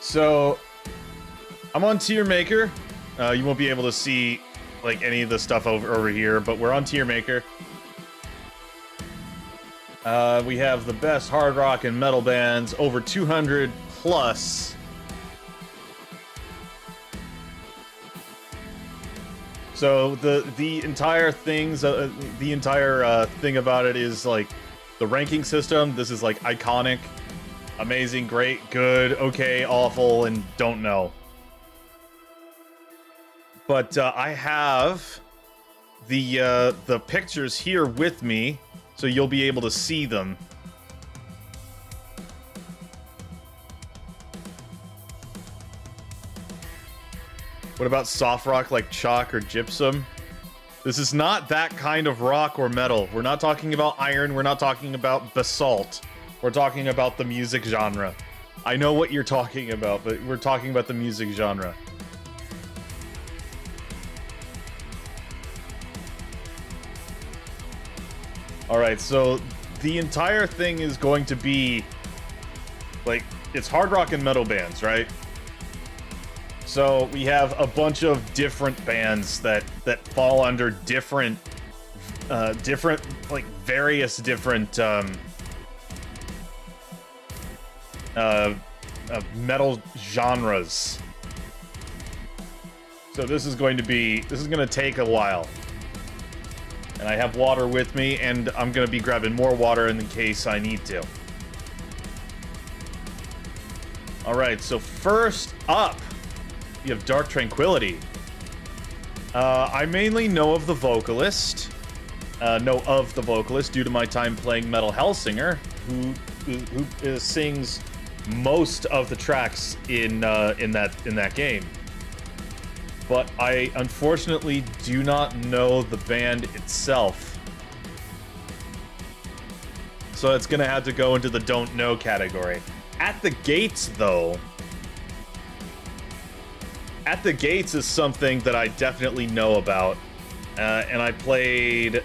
So, I'm on Tiermaker. You won't be able to see like any of the stuff over here, but we're on Tiermaker. We have the best hard rock and metal bands, over 200 plus. So the entire things, thing about it is like the ranking system. This is like iconic, amazing, great, good, okay, awful, and don't know. But I have the pictures here with me, so you'll be able to see them. What about soft rock like chalk or gypsum? This is not that kind of rock or metal. We're not talking about iron. We're not talking about basalt. We're talking about the music genre. I know what you're talking about, but we're talking about the music genre. Alright, so the entire thing is going to be, like, it's hard rock and metal bands, right? So we have a bunch of different bands that fall under different, various different, metal genres. So this is going to take a while. And I have water with me, and I'm going to be grabbing more water in case I need to. Alright, so first up, we have Dark Tranquillity. I mainly know of the vocalist. Due to my time playing Metal Hellsinger, who sings most of the tracks in that game. But I unfortunately do not know the band itself. So it's gonna have to go into the don't know category. At the Gates, though. At the Gates is something that I definitely know about. And I played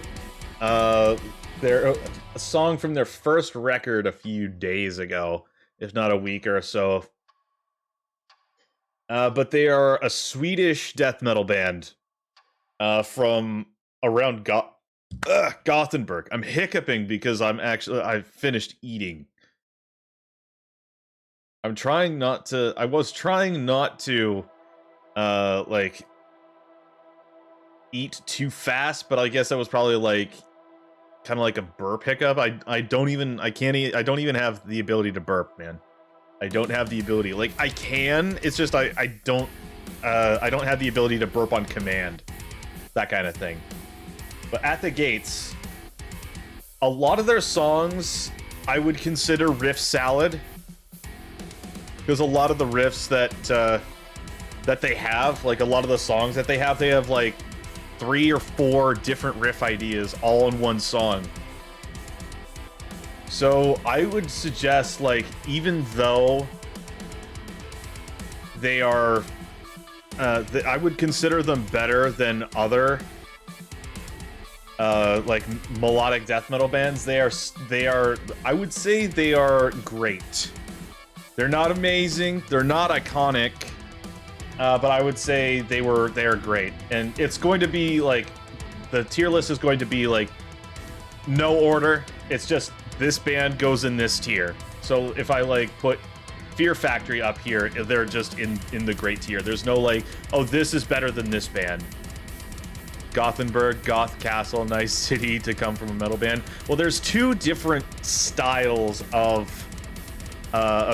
a song from their first record a few days ago, if not a week or so. But they are a Swedish death metal band from around Gothenburg. I'm hiccuping because I've finished eating. I was trying not to like eat too fast, but I guess that was probably like kind of like a burp hiccup. I don't even have the ability to burp, man. I don't have the ability. Like, I can, it's just I don't have the ability to burp on command. That kind of thing. But At the Gates, a lot of their songs I would consider riff salad. Because a lot of the riffs that they have, like a lot of the songs that they have like 3 or 4 different riff ideas all in one song. So I would suggest, like, even though they are, I would consider them better than other, like, melodic death metal bands. They are, I would say they are great. They're not amazing, they're not iconic, but I would say they are great. And it's going to be, like, the tier list is going to be, like, no order. It's just, this band goes in this tier. So if I like put Fear Factory up here, they're just in the great tier. There's no like, oh, this is better than this band. Gothenburg, Goth Castle, nice city to come from a metal band. Well, there's 2 different styles of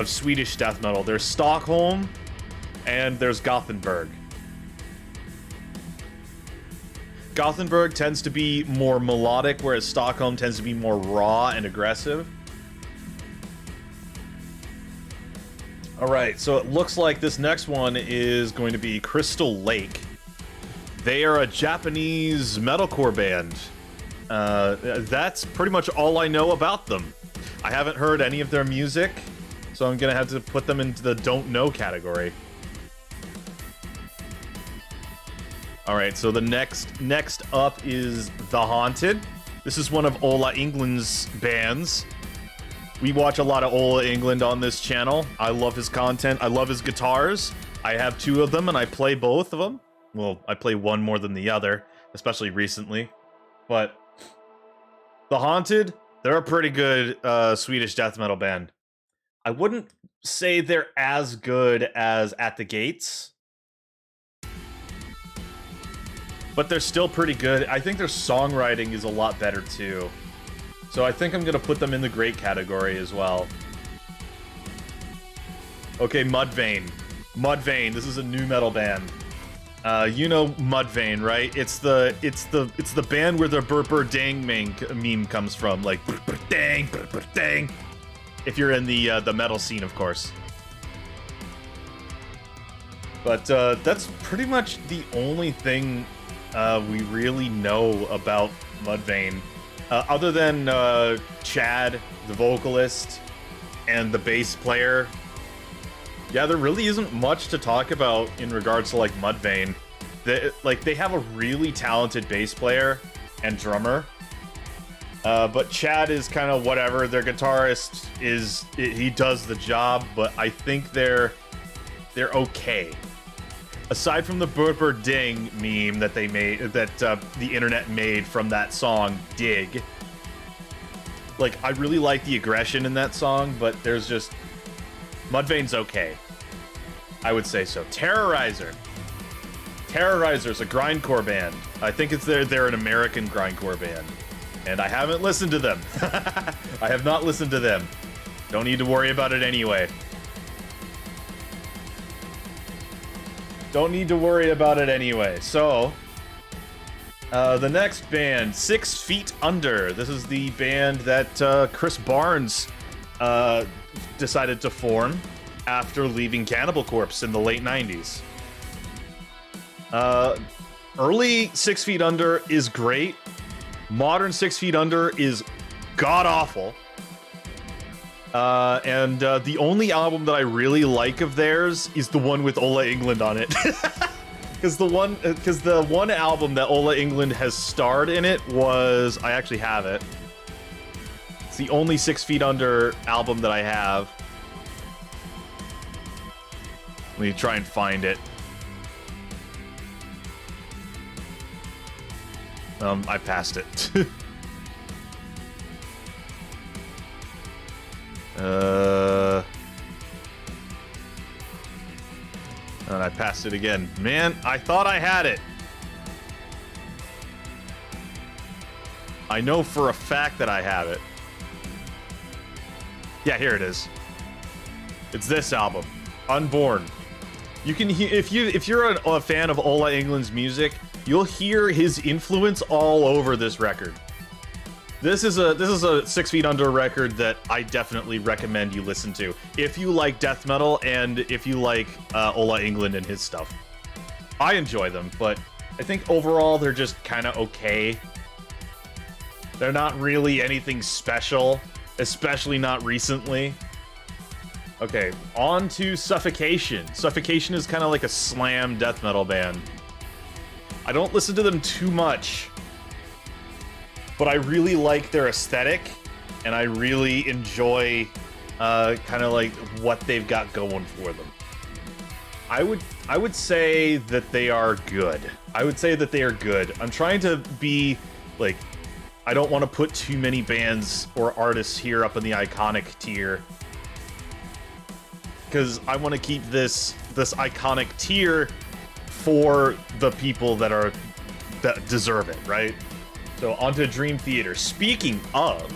Swedish death metal. There's Stockholm and there's Gothenburg. Gothenburg tends to be more melodic, whereas Stockholm tends to be more raw and aggressive. Alright, so it looks like this next one is going to be Crystal Lake. They are a Japanese metalcore band. That's pretty much all I know about them. I haven't heard any of their music, so I'm gonna have to put them into the don't know category. Alright, so the next up is The Haunted. This is one of Ola England's bands. We watch a lot of Ola England on this channel. I love his content. I love his guitars. I have 2 of them, and I play both of them. Well, I play one more than the other, especially recently. But The Haunted, they're a pretty good Swedish death metal band. I wouldn't say they're as good as At the Gates, but they're still pretty good. I think their songwriting is a lot better too. So I think I'm gonna put them in the great category as well. Okay, Mudvayne. Mudvayne, this is a new metal band. You know Mudvayne, right? It's the band where the burr dang meme comes from, like burr dang. If you're in the metal scene, of course. But that's pretty much the only thing we really know about Mudvayne. Other than Chad, the vocalist, and the bass player. Yeah, there really isn't much to talk about in regards to, like, Mudvayne. They have a really talented bass player and drummer. But Chad is kind of whatever. Their guitarist he does the job, but I think they're okay. Aside from the burr ding meme that they made, that the internet made from that song, Dig. Like, I really like the aggression in that song, but there's just... Mudvayne's okay. I would say so. Terrorizer. Terrorizer's a grindcore band. I think they're an American grindcore band. And I haven't listened to them. I have not listened to them. Don't need to worry about it anyway. Don't need to worry about it anyway. So, the next band, 6 Feet Under. This is the band that Chris Barnes decided to form after leaving Cannibal Corpse in the late 90s. Early 6 Feet Under is great. Modern 6 Feet Under is god-awful. And the only album that I really like of theirs is the one with Ola England on it. Because the one album that Ola England has starred in it was... I actually have it. It's the only 6 Feet Under album that I have. Let me try and find it. I passed it. And I passed it again. Man, I thought I had it. I know for a fact that I have it. Yeah, here it is. It's this album, Unborn. You can hear, if you're a fan of Ola England's music, you'll hear his influence all over this record. This is a 6 Feet Under record that I definitely recommend you listen to if you like death metal and if you like Ola England and his stuff. I enjoy them, but I think overall they're just kind of okay. They're not really anything special, especially not recently. Okay, on to Suffocation. Suffocation is kind of like a slam death metal band. I don't listen to them too much, but I really like their aesthetic, and I really enjoy kind of like what they've got going for them. I would say that they are good. I would say that they are good. I'm trying to be like, I don't want to put too many bands or artists here up in the iconic tier, because I want to keep this iconic tier for the people that deserve it, right? So onto Dream Theater. Speaking of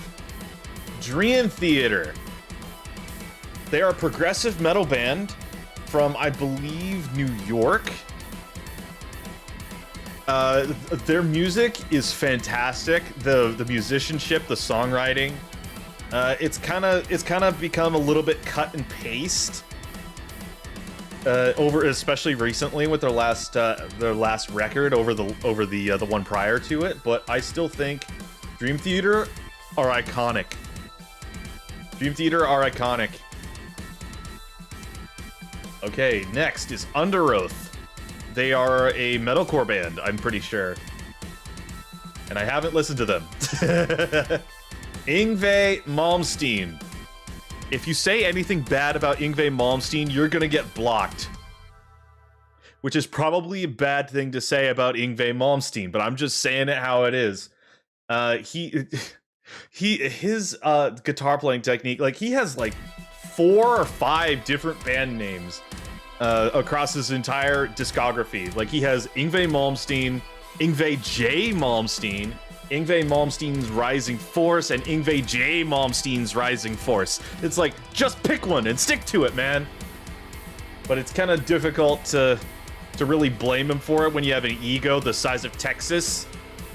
Dream Theater, they are a progressive metal band from, I believe, New York. Their music is fantastic. The musicianship, the songwriting, it's kind of become a little bit cut and paste. Especially recently with their last record over the one prior to it, but I still think Dream Theater are iconic. Dream Theater are iconic. Okay, next is Under Oath. They are a metalcore band, I'm pretty sure, and I haven't listened to them. Yngwie Malmsteen. If you say anything bad about Yngwie Malmsteen, you're gonna get blocked. Which is probably a bad thing to say about Yngwie Malmsteen, but I'm just saying it how it is. His guitar playing technique, like, he has like 4 or 5 different band names across his entire discography. Like, he has Yngwie Malmsteen, Yngwie J. Malmsteen, Yngwie Malmsteen's Rising Force, and Yngwie J. Malmsteen's Rising Force. It's like, just pick one and stick to it, man. But it's kind of difficult to really blame him for it when you have an ego the size of Texas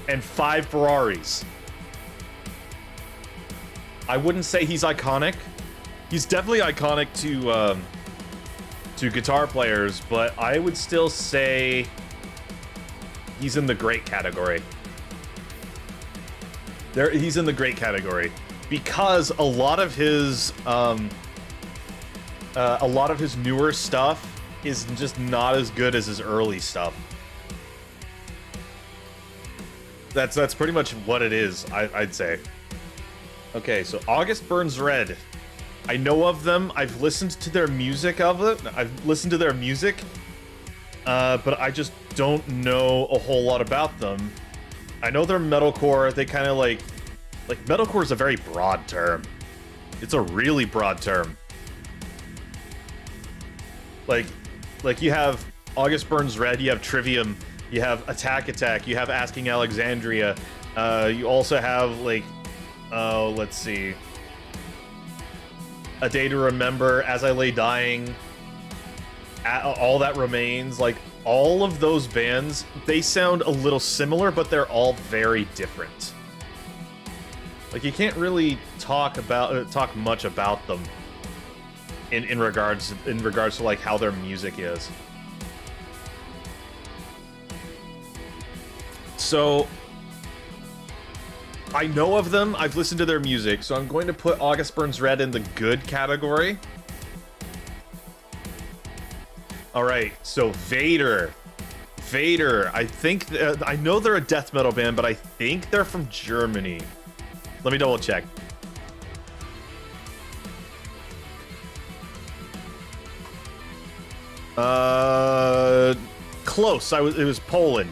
and 5 Ferraris. I wouldn't say he's iconic. He's definitely iconic to guitar players, but I would still say he's in the great category. He's in the great category because a lot of his newer stuff is just not as good as his early stuff. That's pretty much what it is, I'd say. Okay, so August Burns Red. I know of them. I've listened to their music but I just don't know a whole lot about them. I know they're metalcore. They kind of like metalcore is a very broad term. It's a really broad term. Like you have August Burns Red, you have Trivium, you have Attack Attack, you have Asking Alexandria. You also have like, let's see, A Day to Remember, As I Lay Dying, All That Remains. Like, all of those bands, they sound a little similar, but they're all very different. Like, you can't really talk much about them in regards to like how their music is. So I know of them, I've listened to their music, so I'm going to put August Burns Red in the good category. Alright, so Vader, I think, I know they're a death metal band, but I think they're from Germany. Let me double check. Close. It was Poland.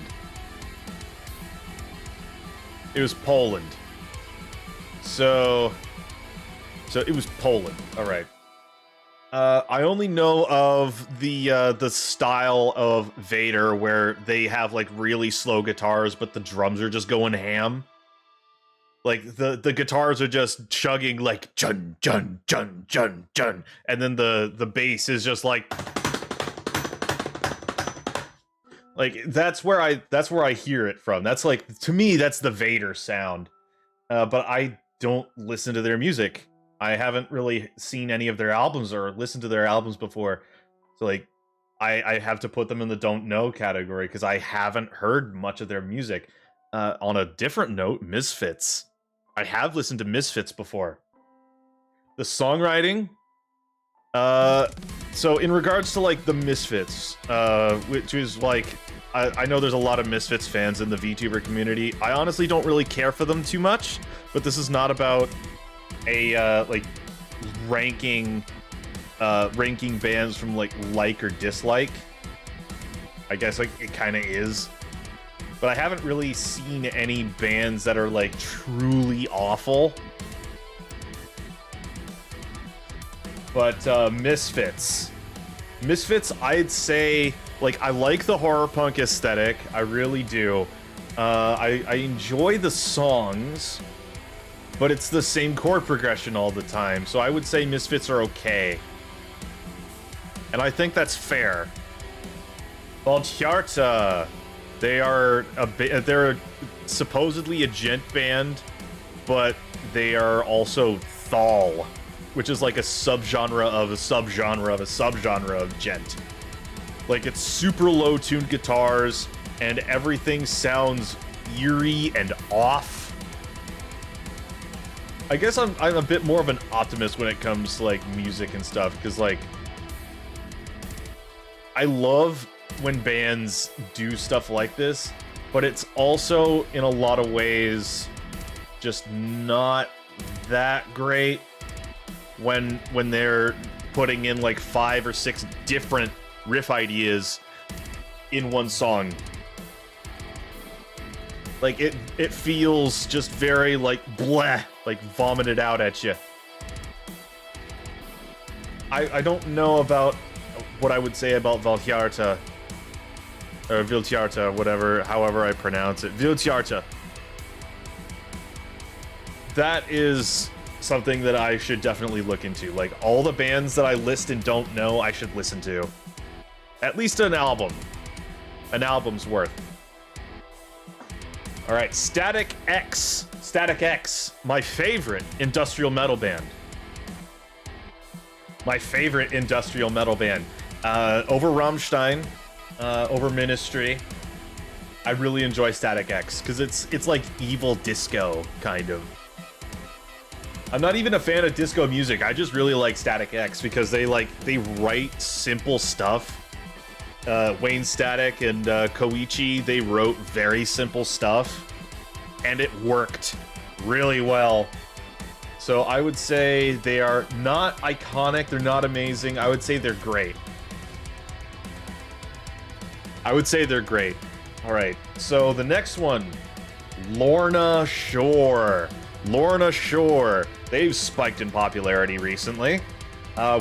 It was Poland. So it was Poland. All right. I only know of the style of Vader where they have like really slow guitars, but the drums are just going ham. Like the guitars are just chugging like chun chun chun chun chun, and then the bass is just like that's where I hear it from. That's like, to me, that's the Vader sound. But I don't listen to their music. I haven't really seen any of their albums or listened to their albums before. So like, I have to put them in the don't know category because I haven't heard much of their music. On a different note, Misfits. I have listened to Misfits before. The songwriting, so in regards to like the Misfits, which is like, I know there's a lot of Misfits fans in the VTuber community. I honestly don't really care for them too much, but this is not about a like ranking bands from like or dislike. I guess like it kind of is. But I haven't really seen any bands that are like truly awful. But Misfits, I'd say, like, I like the horror punk aesthetic. I really do. I enjoy the songs, but it's the same chord progression all the time. So I would say Misfits are okay. And I think that's fair. Valtjarta, they're supposedly a gent band, but they are also Thal, which is like a subgenre of a subgenre of a subgenre of gent. Like, it's super low-tuned guitars, and everything sounds eerie and off. I guess I'm a bit more of an optimist when it comes to, like, music and stuff, because, like, I love when bands do stuff like this, but it's also, in a lot of ways, just not that great. when they're putting in like 5 or 6 different riff ideas in one song. Like it feels just very like bleh, like vomited out at you. I don't know about what I would say about Valtjarta or Viltjarta, whatever, however I pronounce it. Viltjarta. That is something that I should definitely look into. Like, all the bands that I list and don't know, I should listen to. At least an album. An album's worth. Alright, Static X. Static X, my favorite industrial metal band. My favorite industrial metal band. Over Rammstein, over Ministry. I really enjoy Static X, because it's like evil disco, kind of. I'm not even a fan of disco music. I just really like Static X because they write simple stuff. Wayne Static and Koichi, they wrote very simple stuff, and it worked really well. So I would say they are not iconic, they're not amazing. I would say they're great. I would say they're great. All right, so the next one, Lorna Shore. Lorna Shore. They've spiked in popularity recently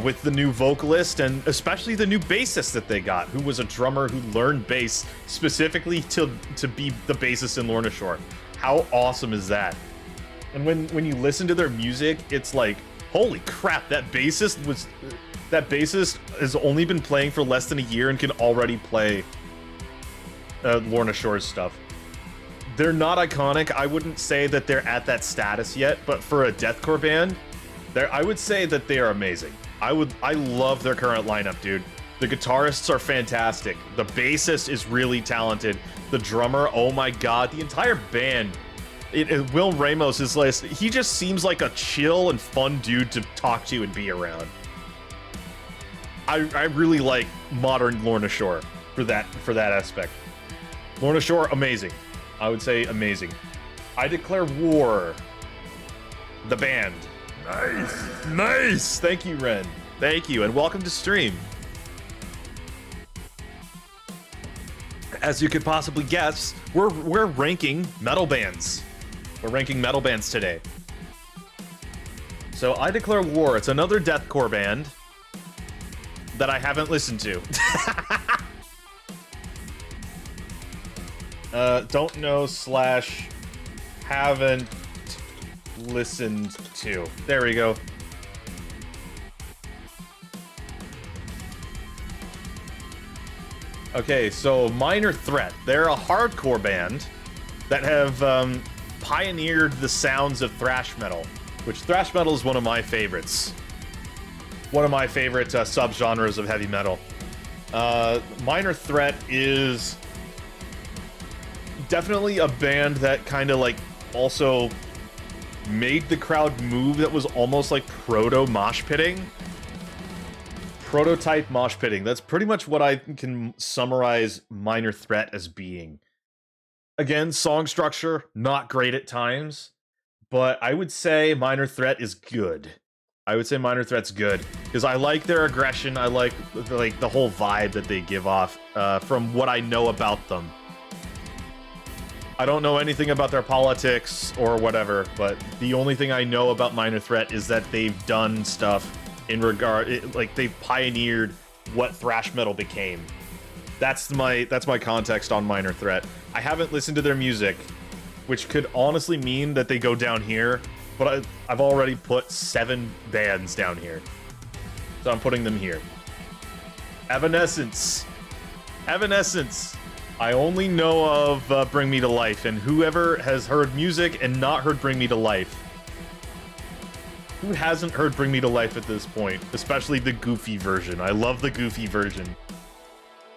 with the new vocalist and especially the new bassist that they got, who was a drummer who learned bass specifically to be the bassist in Lorna Shore. How awesome is that? And when you listen to their music, it's like, holy crap, that bassist has only been playing for less than a year and can already play Lorna Shore's stuff. They're not iconic. I wouldn't say that they're at that status yet, but for a deathcore band, I would say that they are amazing. I love their current lineup, dude. The guitarists are fantastic. The bassist is really talented. The drummer, oh my god, the entire band. Will Ramos is like, he just seems like a chill and fun dude to talk to and be around. I really like modern Lorna Shore for that aspect. Lorna Shore, amazing. I would say amazing. I Declare War. The band. Nice. Nice. Thank you, Ren. Thank you, and welcome to stream. As you could possibly guess, we're ranking metal bands. We're ranking metal bands today. So I Declare War. It's another deathcore band that I haven't listened to. Don't know / haven't listened to. There we go. Okay, so Minor Threat. They're a hardcore band that have pioneered the sounds of thrash metal, which thrash metal is one of my favorites. One of my favorite subgenres of heavy metal. Minor Threat is definitely a band that kind of like also made the crowd move, that was almost like proto mosh pitting. Prototype mosh pitting. That's pretty much what I can summarize Minor Threat as being. Again, song structure, not great at times, but I would say Minor Threat is good. I would say Minor Threat's good because I like their aggression. I like the whole vibe that they give off from what I know about them. I don't know anything about their politics or whatever, but the only thing I know about Minor Threat is that they've done stuff in regard, like they've pioneered what thrash metal became. That's my context on Minor Threat. I haven't listened to their music, which could honestly mean that they go down here, but I've already put 7 bands down here, so I'm putting them here. Evanescence. Evanescence. I only know of Bring Me to Life, and whoever has heard music and not heard Bring Me to Life. Who hasn't heard Bring Me to Life at this point? Especially the goofy version. I love the goofy version.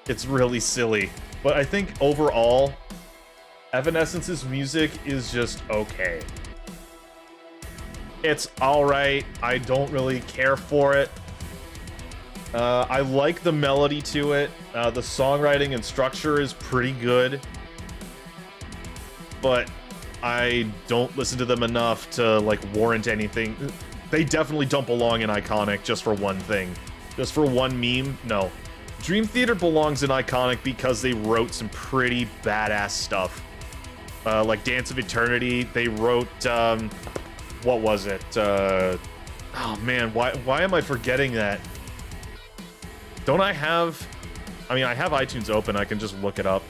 It's really silly. But I think overall, Evanescence's music is just okay. It's alright. I don't really care for it. I like the melody to it. The songwriting and structure is pretty good. But I don't listen to them enough to like warrant anything. they definitely don't belong in Iconic just for one thing. Just for one meme, no. Dream Theater belongs in Iconic because they wrote some pretty badass stuff. Like Dance of Eternity, they wrote, what was it? Oh man, why am I forgetting that? Don't I have... I mean, I have iTunes open, I can just look it up.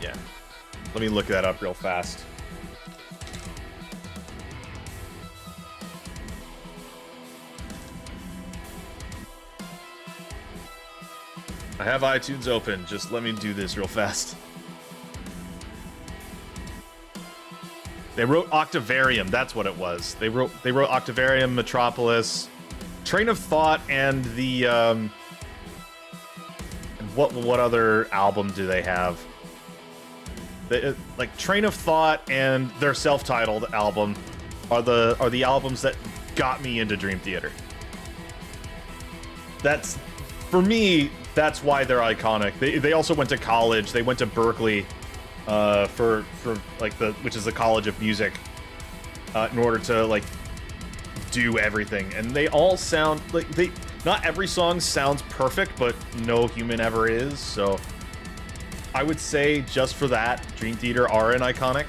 Yeah. Let me look that up real fast. I have iTunes open, just let me do this real fast. They wrote Octavarium, that's what it was. They wrote Octavarium, Metropolis, Train of Thought, and the what other album do they have? Like Train of Thought and their self-titled album are the albums that got me into Dream Theater. That's, for me, that's why they're iconic. They also went to college. They went to Berkeley for like which is the College of Music, in order to like do everything. And they all sound like not every song sounds perfect, but no human ever is. So I would say just for that, Dream Theater are an iconic.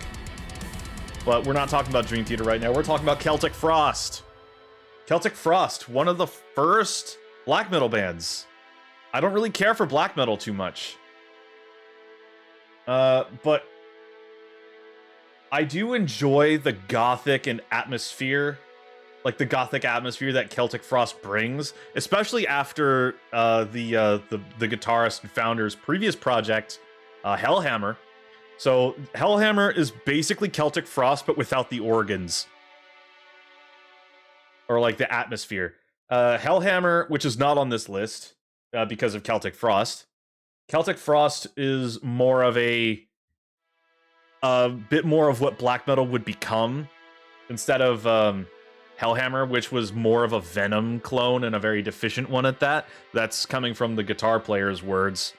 But we're not talking about Dream Theater right now. We're talking about Celtic Frost. Celtic Frost, one of the first black metal bands. I don't really care for black metal too much. But I do enjoy the gothic and atmosphere, like the gothic atmosphere that Celtic Frost brings, especially after the guitarist and founder's previous project, Hellhammer. So Hellhammer is basically Celtic Frost, but without the organs. Or like the atmosphere. Hellhammer, which is not on this list, because of Celtic Frost. Celtic Frost is more of a bit more of what black metal would become, instead of Hellhammer, which was more of a Venom clone and a very deficient one at that. That's coming from the guitar player's words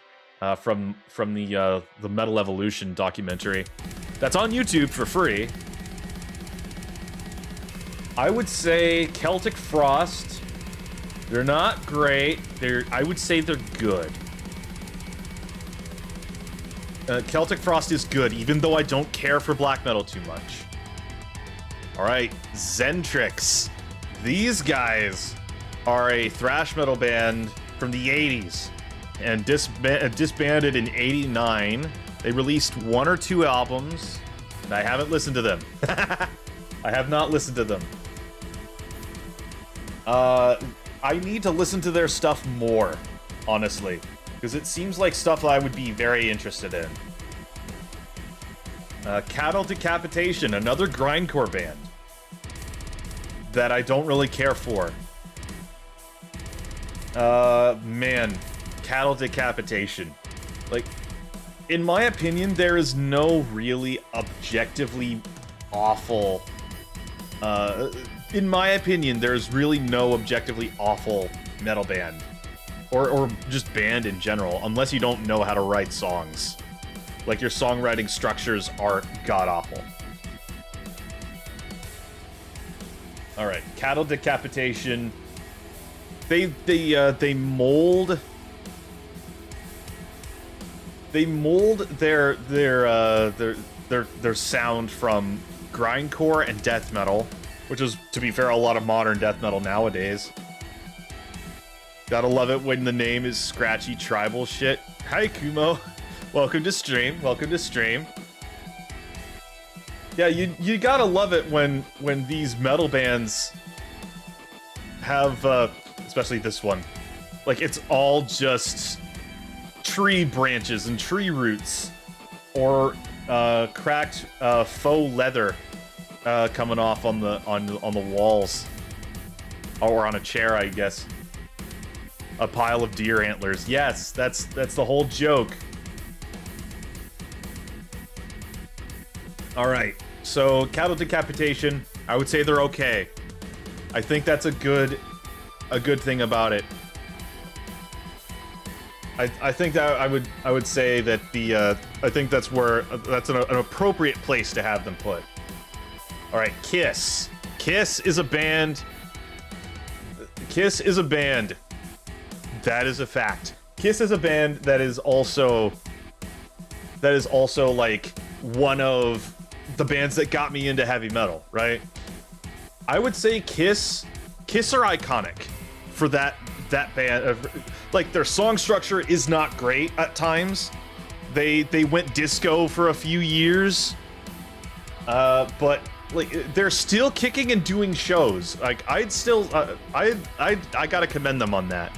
from the Metal Evolution documentary. That's on YouTube for free. I would say Celtic Frost, they're not great. I would say they're good. Celtic Frost is good, even though I don't care for black metal too much. Alright, Zentrix. These guys are a thrash metal band from the 80s and disbanded in 89. They released 1 or 2 albums, and I haven't listened to them. I have not listened to them. I need to listen to their stuff more, honestly, because it seems like stuff that I would be very interested in. Cattle Decapitation, another grindcore band that I don't really care for. Man, Cattle Decapitation. Like, in my opinion, there is no really objectively awful... in my opinion, there's really no objectively awful metal band. Or just band in general, unless you don't know how to write songs. Like, your songwriting structures are god-awful. Alright, Cattle Decapitation. They mold their sound from grindcore and death metal, which is, to be fair, a lot of modern death metal nowadays. Gotta love it when the name is scratchy tribal shit. Hi, Kumo. Welcome to stream. Welcome to stream. Yeah, you gotta love it when these metal bands have, especially this one, like, it's all just tree branches and tree roots, or cracked faux leather coming off on the walls, or on a chair, I guess. A pile of deer antlers. Yes, that's the whole joke. All right, so Cattle Decapitation, I would say they're okay. I think that's a good thing about it. I think that I would say that the I think that's an appropriate place to have them put. All right, Kiss. Kiss is a band. Kiss is a band. That is a fact. Kiss is a band that is also like one of the bands that got me into heavy metal, right? I would say Kiss are iconic for that band. Like, their song structure is not great at times. They went disco for a few years, but like, they're still kicking and doing shows. Like, I'd still I gotta commend them on that.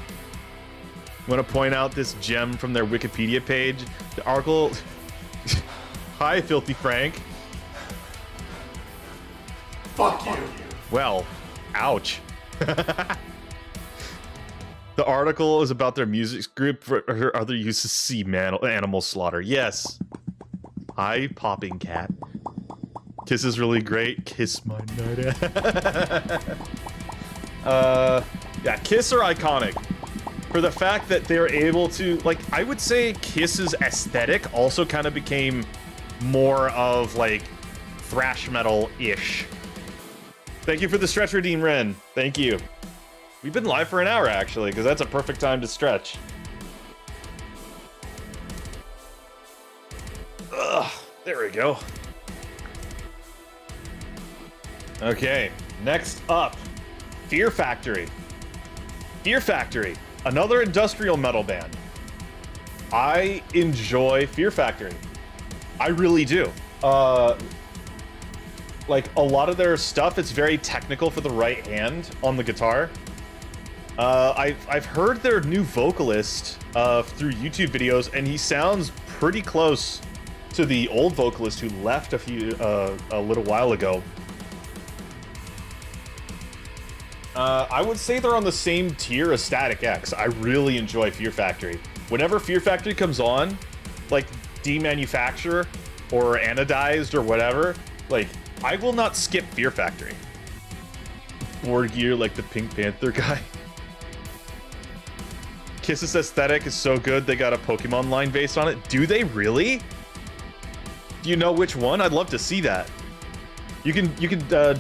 I want to point out this gem from their Wikipedia page. The article. Hi, Filthy Frank. Fuck you. Well, ouch. The article is about their music group for other uses. See animal slaughter. Yes. Hi, Popping Cat. Kiss is really great. Kiss my nut. Yeah, Kiss are iconic. For the fact that they're able to, like, I would say Kiss's aesthetic also kind of became more of, like, thrash metal-ish. Thank you for the stretch redeem, Ren. Thank you. We've been live for an hour, actually, because that's a perfect time to stretch. Ugh, there we go. Okay, next up, Fear Factory. Fear Factory. Another industrial metal band. I enjoy Fear Factory. I really do. Like, a lot of their stuff is very technical for the right hand on the guitar. I've heard their new vocalist through YouTube videos, and he sounds pretty close to the old vocalist who left a little while ago. I would say they're on the same tier as Static X. I really enjoy Fear Factory. Whenever Fear Factory comes on, like demanufacture or anodized or whatever, like, I will not skip Fear Factory. Board gear like the Pink Panther guy. Kiss's aesthetic is so good they got a Pokemon line based on it. Do they really? Do you know which one? I'd love to see that. You can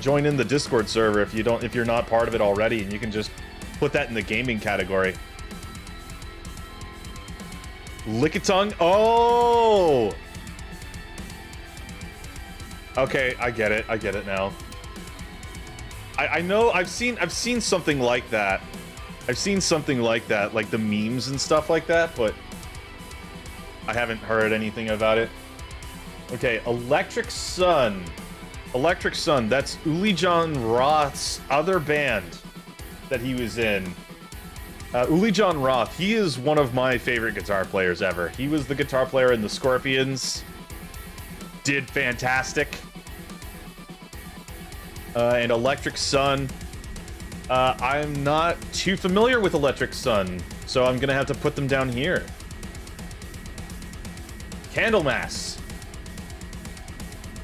join in the Discord server if you're not part of it already, and you can just put that in the gaming category. Lickitung? Oh! Okay, I get it now. I know I've seen something like that. I've seen something like that, like the memes and stuff like that, but I haven't heard anything about it. Okay, Electric Sun. Electric Sun, that's Ulijan Roth's other band that he was in. Ulijan Roth, he is one of my favorite guitar players ever. He was the guitar player in the Scorpions. Did fantastic. And Electric Sun. I'm not too familiar with Electric Sun, so I'm gonna have to put them down here. Candlemass.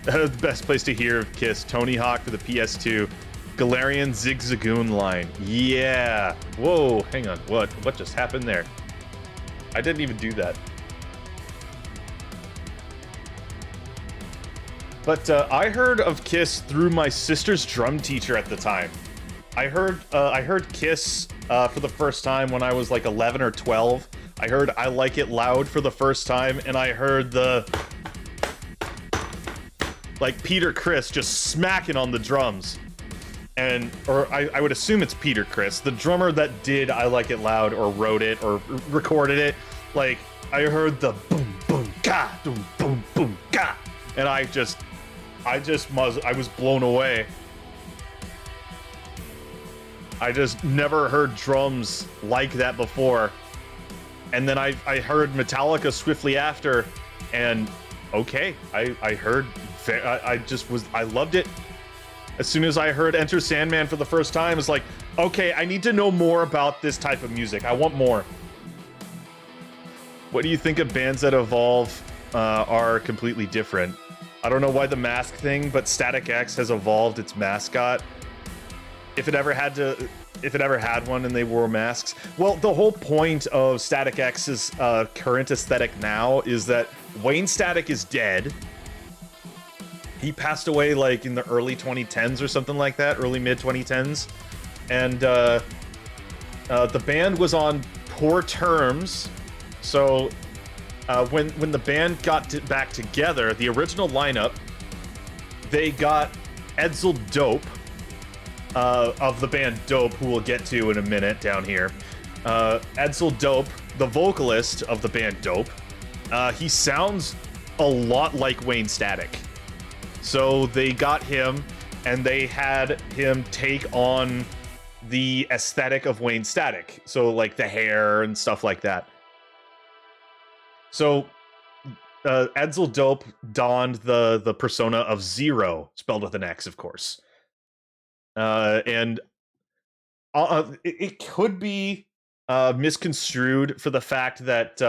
The best place to hear of Kiss. Tony Hawk for the PS2. Galarian Zigzagoon line. Yeah. Whoa, hang on. What just happened there? I didn't even do that. But I heard of Kiss through my sister's drum teacher at the time. I heard Kiss for the first time when I was like 11 or 12. I heard I Like It Loud for the first time, and I heard the... like Peter Criss just smacking on the drums. Or I would assume it's Peter Criss, the drummer that did I Like It Loud or wrote it or recorded it. Like, I heard the boom, boom, ga, boom, boom, boom, ga. And I was blown away. I just never heard drums like that before. And then I heard Metallica swiftly after, and okay, I heard, I loved it. As soon as I heard Enter Sandman for the first time, it's like, okay, I need to know more about this type of music. I want more. What do you think of bands that evolve are completely different? I don't know why the mask thing, but Static X has evolved its mascot. If it ever had to, if it ever had one and they wore masks. Well, the whole point of Static X's current aesthetic now is that Wayne Static is dead. He passed away like in the early 2010s or something like that, early mid 2010s, and the band was on poor terms. So when the band got back together, the original lineup, they got Edsel Dope of the band Dope, who we'll get to in a minute down here. Edsel Dope, the vocalist of the band Dope, he sounds a lot like Wayne Static. So they got him, and they had him take on the aesthetic of Wayne Static. So like the hair and stuff like that. So Edsel Dope donned the persona of Zero, spelled with an X, of course. And it could be misconstrued for the fact that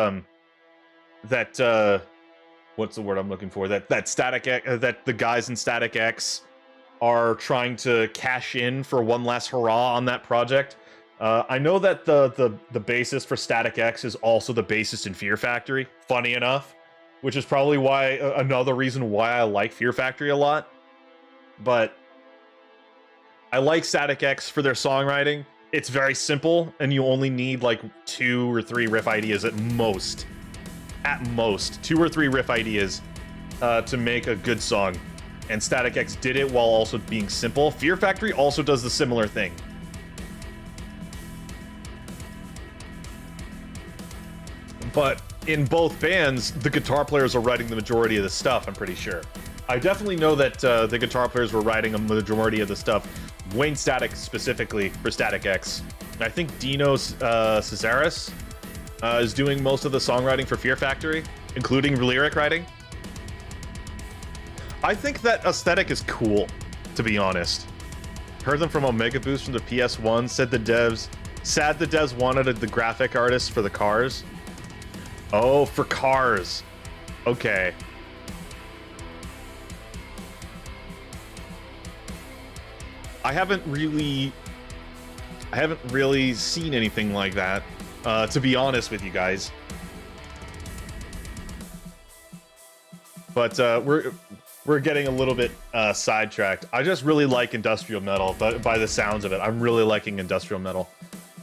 what's the word I'm looking for? That Static X, that the guys in Static X are trying to cash in for one last hurrah on that project. I know that the bassist for Static X is also the bassist in Fear Factory, funny enough, which is probably why another reason why I like Fear Factory a lot. But I like Static X for their songwriting. It's very simple, and you only need like 2 or 3 riff ideas at most. At most, 2 or 3 riff ideas to make a good song. And Static X did it while also being simple. Fear Factory also does the similar thing. But in both bands, the guitar players are writing the majority of the stuff, I'm pretty sure. I definitely know that the guitar players were writing a majority of the stuff. Wayne Static specifically for Static X. And I think Dino Cesaris is doing most of the songwriting for Fear Factory, including lyric writing. I think that aesthetic is cool, to be honest. Heard them from Omega Boost from the PS1, said the devs wanted the graphic artist for the cars. Oh, for cars. Okay. I haven't really seen anything like that, to be honest with you guys. But we're getting a little bit sidetracked. I just really like industrial metal, but by the sounds of it, I'm really liking industrial metal.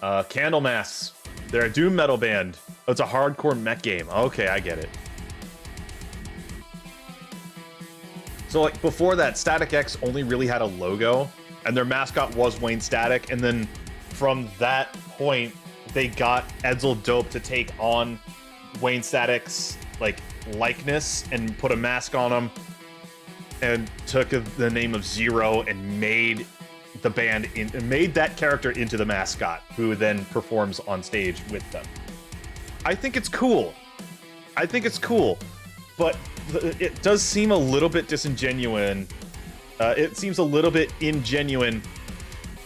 Candlemass, they're a doom metal band. Oh, it's a hardcore mech game. Okay, I get it. So like before that, Static X only really had a logo, and their mascot was Wayne Static, and then from that point, they got Edsel Dope to take on Wayne Static's like likeness and put a mask on him, and took the name of Zero and made the band made that character into the mascot, who then performs on stage with them. I think it's cool. I think it's cool, but it does seem a little bit disingenuous. It seems a little bit ingenuine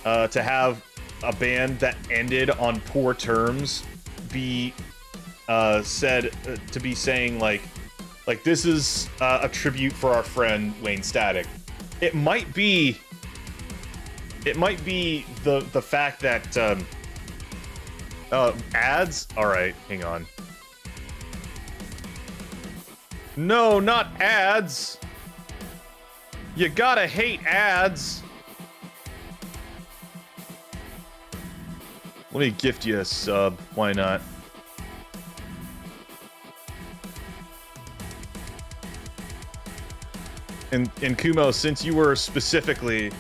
to have a band that ended on poor terms be said to be saying like this is a tribute for our friend Wayne Static. It might be the fact that ads. All right, hang on. No, not ads. You gotta hate ads. Let me gift you a sub. Why not? And Kumo, since you were specifically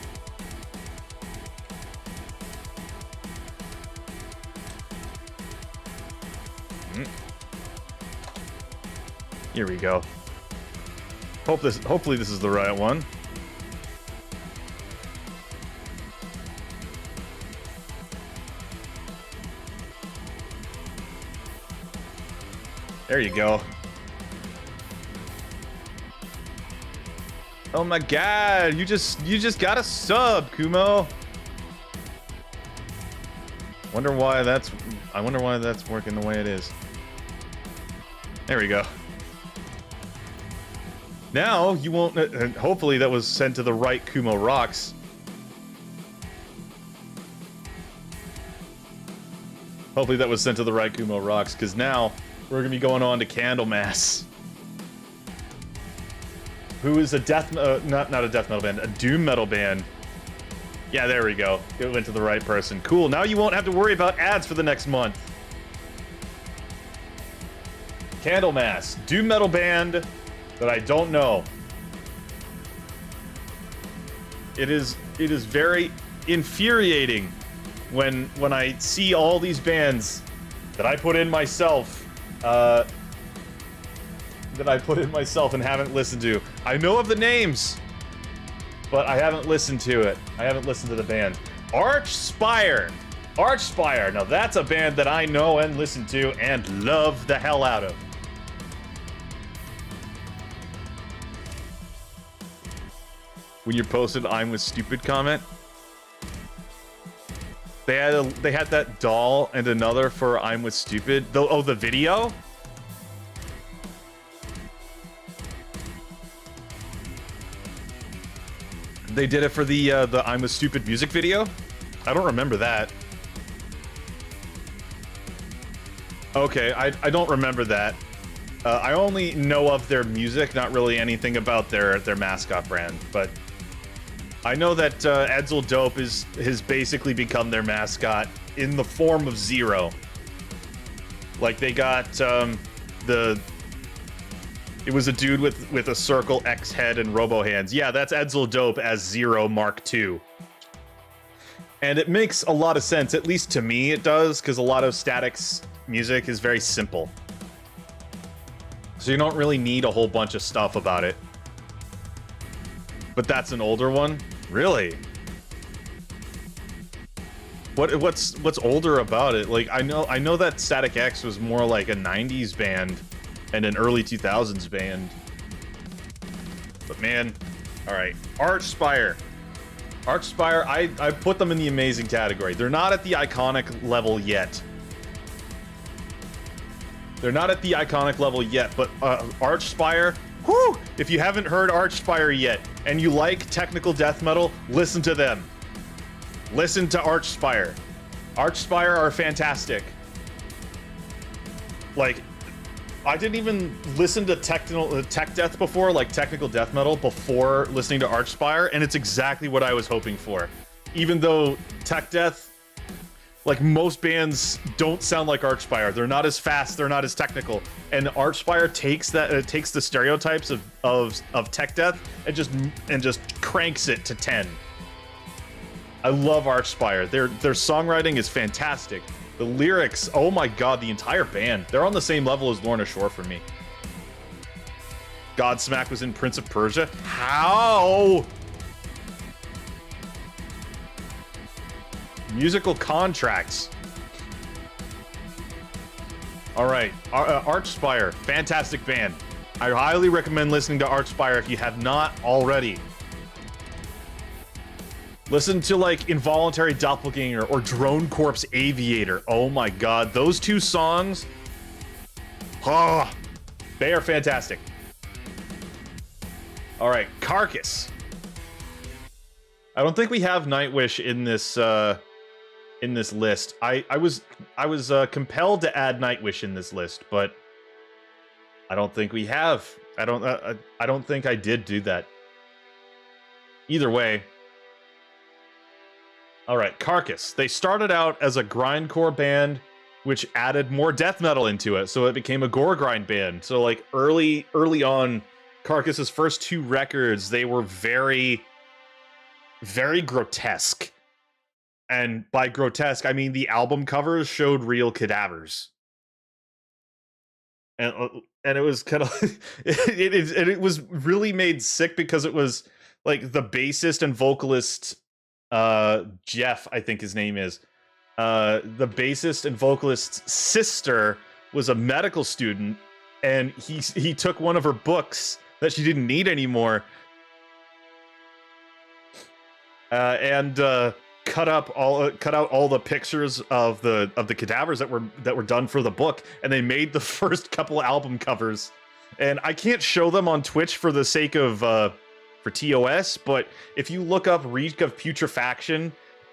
here we go. Hopefully this is the right one. There you go. Oh my god, you just got a sub, Kumo. I wonder why that's working the way it is. There we go. Now you won't. Hopefully that was sent to the right Kumo Rocks. Hopefully that was sent to the right Kumo Rocks, because now we're going to be going on to Candlemass, who is a not a death metal band, a doom metal band. Yeah, there we go. It went to the right person. Cool. Now you won't have to worry about ads for the next month. Candlemass, doom metal band that I don't know. It is very infuriating when I see all these bands that I put in myself and haven't listened to. I know of the names, but I haven't listened to it. I haven't listened to the band. Archspire. Archspire. Now that's a band that I know and listen to and love the hell out of. When you posted "I'm with stupid" comment, they had that doll and another for "I'm with stupid." Oh, the video. They did it for the "I'm with stupid" music video. I don't remember that. Okay, I don't remember that. I only know of their music, not really anything about their mascot brand, but I know that Edsel Dope has basically become their mascot in the form of Zero. Like, they got it was a dude with a circle X head and robo hands. Yeah, that's Edsel Dope as Zero Mark II. And it makes a lot of sense, at least to me it does, because a lot of Static's music is very simple. So you don't really need a whole bunch of stuff about it. But that's an older one? Really? What's older about it? Like, I know that Static X was more like a 90s band and an early 2000s band. But man, all right, Archspire. Archspire, I put them in the amazing category. They're not at the iconic level yet. They're not at the iconic level yet, but Archspire, whew! If you haven't heard Archspire yet, and you like technical death metal, listen to them. Listen to Archspire. Archspire are fantastic. Like, I didn't even listen to tech death before, like technical death metal, before listening to Archspire, and it's exactly what I was hoping for. Even though tech death, like most bands, don't sound like Archspire. They're not as fast, they're not as technical. And Archspire takes the stereotypes of tech death and just cranks it to 10. I love Archspire. Their songwriting is fantastic. The lyrics, oh my god, the entire band. They're on the same level as Lorna Shore for me. Godsmack was in Prince of Persia? How? Musical contracts. All right, Archspire, fantastic band. I highly recommend listening to Archspire if you have not already. Listen to like Involuntary Doppelganger or Drone Corpse Aviator. Oh my god, those two songs, they are fantastic. All right, Carcass. I don't think we have Nightwish in this list. I was compelled to add Nightwish in this list, but I don't think we have. I don't think I did do that. Either way. All right, Carcass. They started out as a grindcore band, which added more death metal into it, so it became a gore grind band. So like early on, Carcass's first two records, they were very, very grotesque. And by grotesque, I mean the album covers showed real cadavers. And it was kind of it was really made sick because it was like the bassist and vocalist Jeff, I think his name is. The bassist and vocalist's sister was a medical student, and he took one of her books that she didn't need anymore, and cut out all the pictures of the cadavers that were done for the book, and they made the first couple album covers. And I can't show them on Twitch for the sake of for TOS, but if you look up Reek of Putrefaction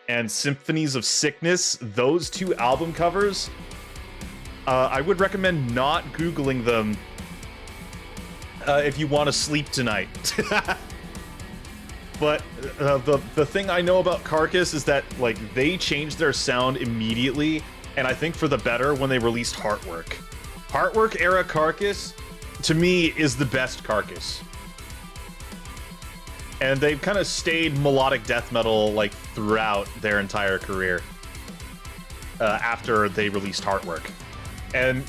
and Symphonies of Sickness, those two album covers, I would recommend not Googling them if you want to sleep tonight. But the thing I know about Carcass is that, like, they changed their sound immediately, and I think for the better when they released Heartwork. Heartwork era Carcass, to me, is the best Carcass. And they've kind of stayed melodic death metal, like, throughout their entire career after they released Heartwork. And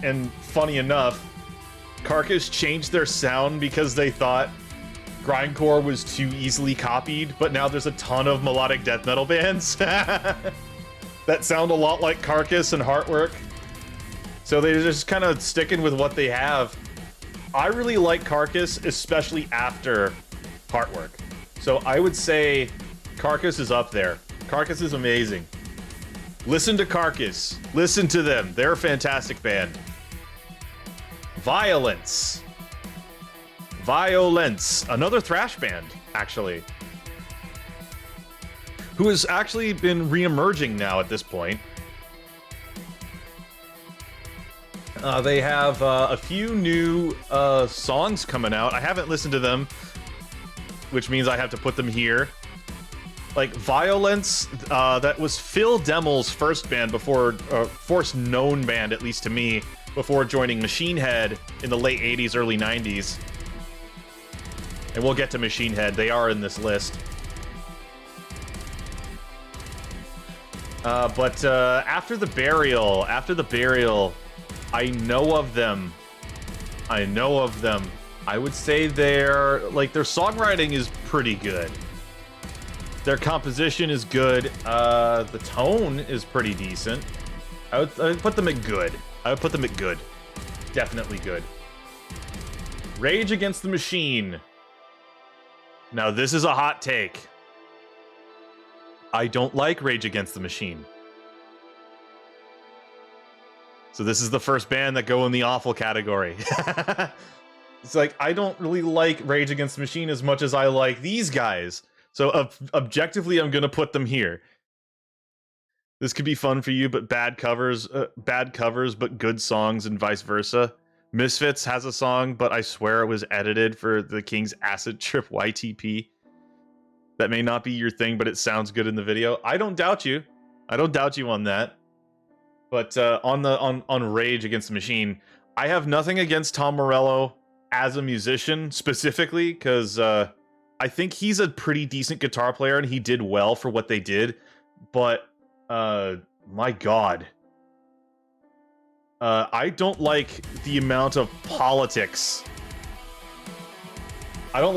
and funny enough, Carcass changed their sound because they thought grindcore was too easily copied, but now there's a ton of melodic death metal bands that sound a lot like Carcass and Heartwork. So they're just kind of sticking with what they have. I really like Carcass, especially after Heartwork. So I would say Carcass is up there. Carcass is amazing. Listen to Carcass. Listen to them. They're a fantastic band. Violence. Violence. Another thrash band, actually. Who has actually been re-emerging now at this point. They have a few new songs coming out. I haven't listened to them, which means I have to put them here. Like Violence, that was Phil Demmel's first band before, first known band, at least to me, before joining Machine Head in the late 80s, early 90s. And we'll get to Machine Head. They are in this list. But after the burial, I know of them. I would say their songwriting is pretty good. Their composition is good. The tone is pretty decent. I would put them at good. Definitely good. Rage Against the Machine. Now, this is a hot take. I don't like Rage Against the Machine. So this is the first band that go in the awful category. It's like, I don't really like Rage Against the Machine as much as I like these guys. So objectively, I'm going to put them here. This could be fun for you, but bad covers, but good songs and vice versa. Misfits has a song, but I swear it was edited for the King's Acid Trip YTP. That may not be your thing, but it sounds good in the video. I don't doubt you. On that. But on Rage Against the Machine, I have nothing against Tom Morello as a musician specifically, because I think he's a pretty decent guitar player and he did well for what they did. But my God, I don't like the amount of politics. Like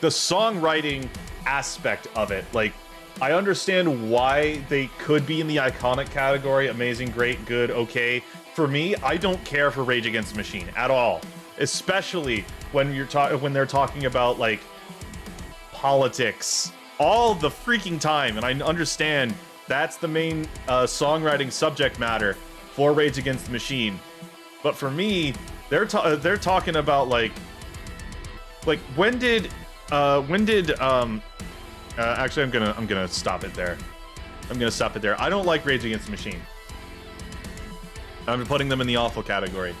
the songwriting aspect of it. Like, I understand why they could be in the iconic category, amazing, great, good, okay. For me, I don't care for Rage Against the Machine at all, especially when when they're talking about like politics all the freaking time. And I understand that's the main songwriting subject matter for Rage Against the Machine, but for me, they're talking about like when did actually, I'm gonna stop it there. I don't like Rage Against the Machine. I'm putting them in the awful category.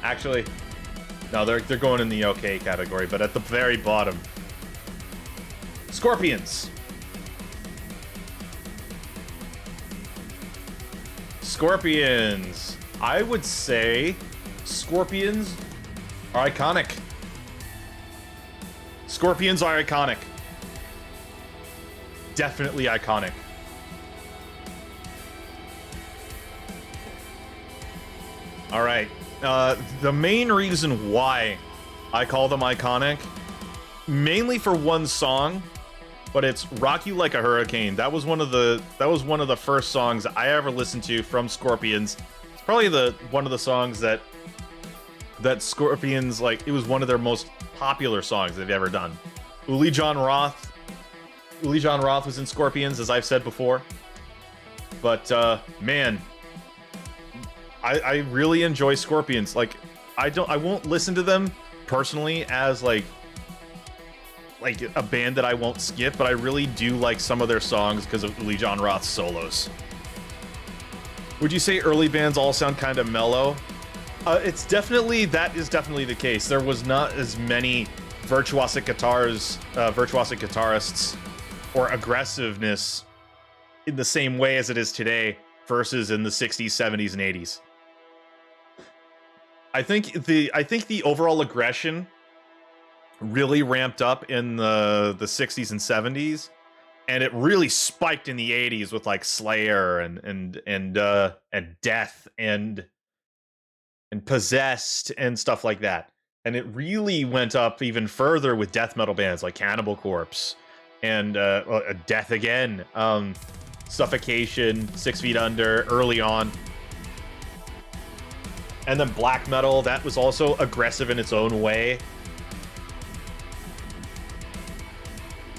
Actually, no, they're going in the okay category, but at the very bottom. Scorpions. I would say Scorpions are iconic. Definitely iconic. All right. The main reason why I call them iconic, mainly for one song, but it's "Rock You Like a Hurricane." That was one of the first songs I ever listened to from Scorpions. It's probably one of the songs that Scorpions, like, it was one of their most popular songs they've ever done. Uli John Roth was in Scorpions, as I've said before. But man, I really enjoy Scorpions. Like, I won't listen to them personally as like like a band that I won't skip, but I really do like some of their songs because of Uli Jon Roth's solos. Would you say early bands all sound kind of mellow? That is definitely the case. There was not as many virtuosic guitarists, or aggressiveness in the same way as it is today versus in the 60s, 70s, and 80s. I think the overall aggression really ramped up in the 60s and 70s, and it really spiked in the 80s with like Slayer and Death and Possessed and stuff like that. And it really went up even further with death metal bands like Cannibal Corpse and Death Again, Suffocation, 6 Feet Under, early on. And then black metal, that was also aggressive in its own way.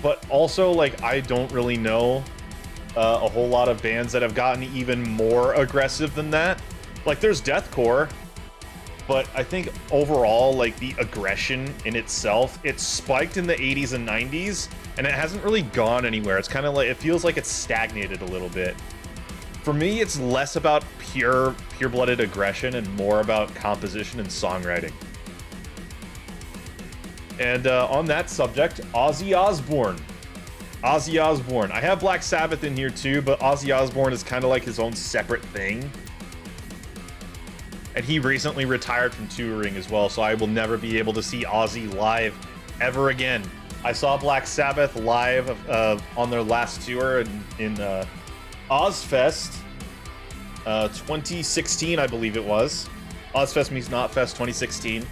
But also, like, I don't really know a whole lot of bands that have gotten even more aggressive than that. Like, there's deathcore, but I think overall, like, the aggression in itself, it spiked in the 80s and 90s, and it hasn't really gone anywhere. It's kind of like, it feels like it's stagnated a little bit. For me, it's less about pure-blooded aggression and more about composition and songwriting. And on that subject, Ozzy Osbourne. Ozzy Osbourne. I have Black Sabbath in here too, but Ozzy Osbourne is kind of like his own separate thing. And he recently retired from touring as well, so I will never be able to see Ozzy live ever again. I saw Black Sabbath live on their last tour in Ozfest 2016, I believe it was. Ozfest Meets Knotfest 2016.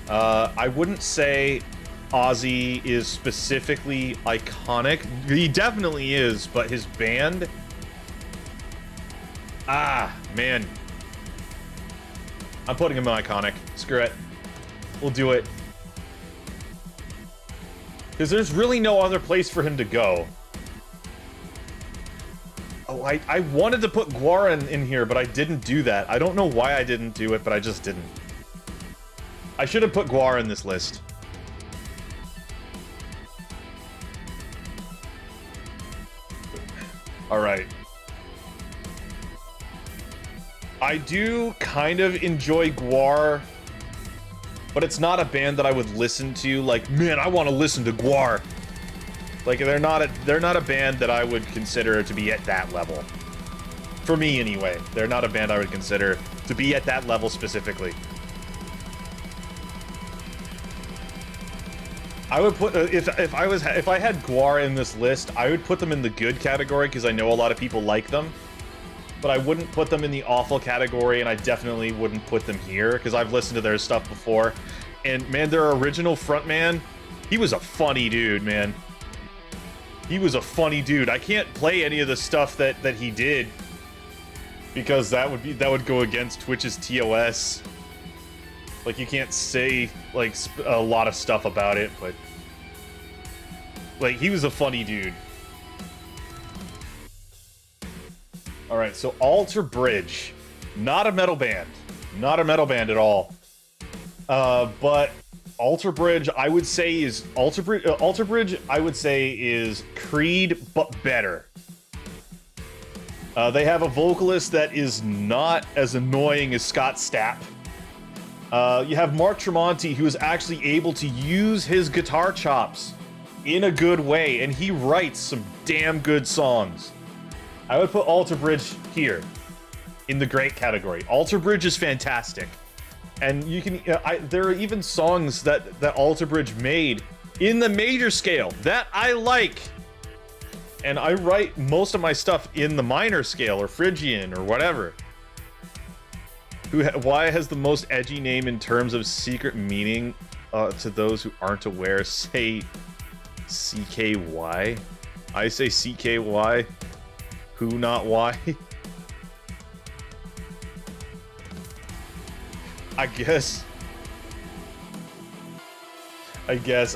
I wouldn't say Ozzy is specifically iconic. He definitely is, but his band... man. I'm putting him iconic. Screw it. We'll do it. Because there's really no other place for him to go. Oh, I wanted to put Gwar in here, but I didn't do that. I don't know why I didn't do it, but I just didn't. I should have put Gwar in this list. Alright. I do kind of enjoy Gwar, but it's not a band that I would listen to. Like, man, I want to listen to Gwar. Like, they're not a band that I would consider to be at that level. For me, anyway. They're not a band I would consider to be at that level specifically. I would put if I had Gwar in this list, I would put them in the good category because I know a lot of people like them. But I wouldn't put them in the awful category, and I definitely wouldn't put them here because I've listened to their stuff before. And man, their original frontman, he was a funny dude, man. He was a funny dude. I can't play any of the stuff that he did because that would go against Twitch's TOS. Like, you can't say like a lot of stuff about it, but like, he was a funny dude. All right, so Alter Bridge, not a metal band, not a metal band at all. But Alter Bridge, I would say is Alter Bridge. I would say is Creed, but better. They have a vocalist that is not as annoying as Scott Stapp. You have Mark Tremonti, who is actually able to use his guitar chops in a good way, and he writes some damn good songs. I would put Alter Bridge here in the great category. Alter Bridge is fantastic. And you can, there are even songs that Alter Bridge made in the major scale that I like. And I write most of my stuff in the minor scale or Phrygian or whatever. Why has the most edgy name in terms of secret meaning to those who aren't aware? Say CKY. I say CKY. Who, not why? I guess.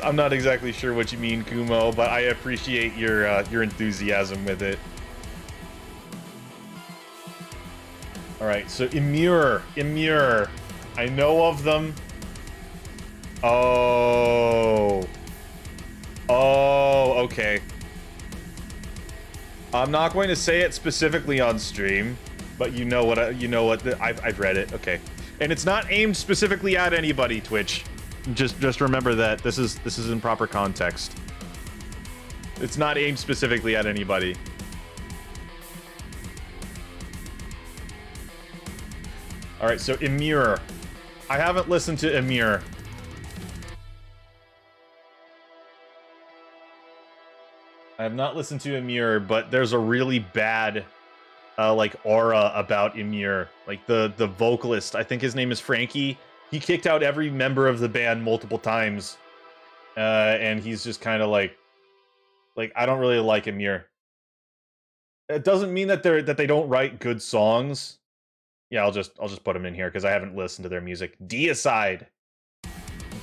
I'm not exactly sure what you mean, Kumo, but I appreciate your enthusiasm with it. All right, so Immure. I know of them. Oh. Oh, okay. I'm not going to say it specifically on stream, but you know what? I've read it. Okay, and it's not aimed specifically at anybody. Twitch, just remember that this is in proper context. It's not aimed specifically at anybody. All right, so Emir, I haven't listened to Emir. I have not listened to Emir, but there's a really bad, like, aura about Emir. Like, the vocalist, I think his name is Frankie. He kicked out every member of the band multiple times. And he's just kind of like, I don't really like Emir. It doesn't mean that they don't write good songs. Yeah, I'll just put them in here because I haven't listened to their music. Deicide.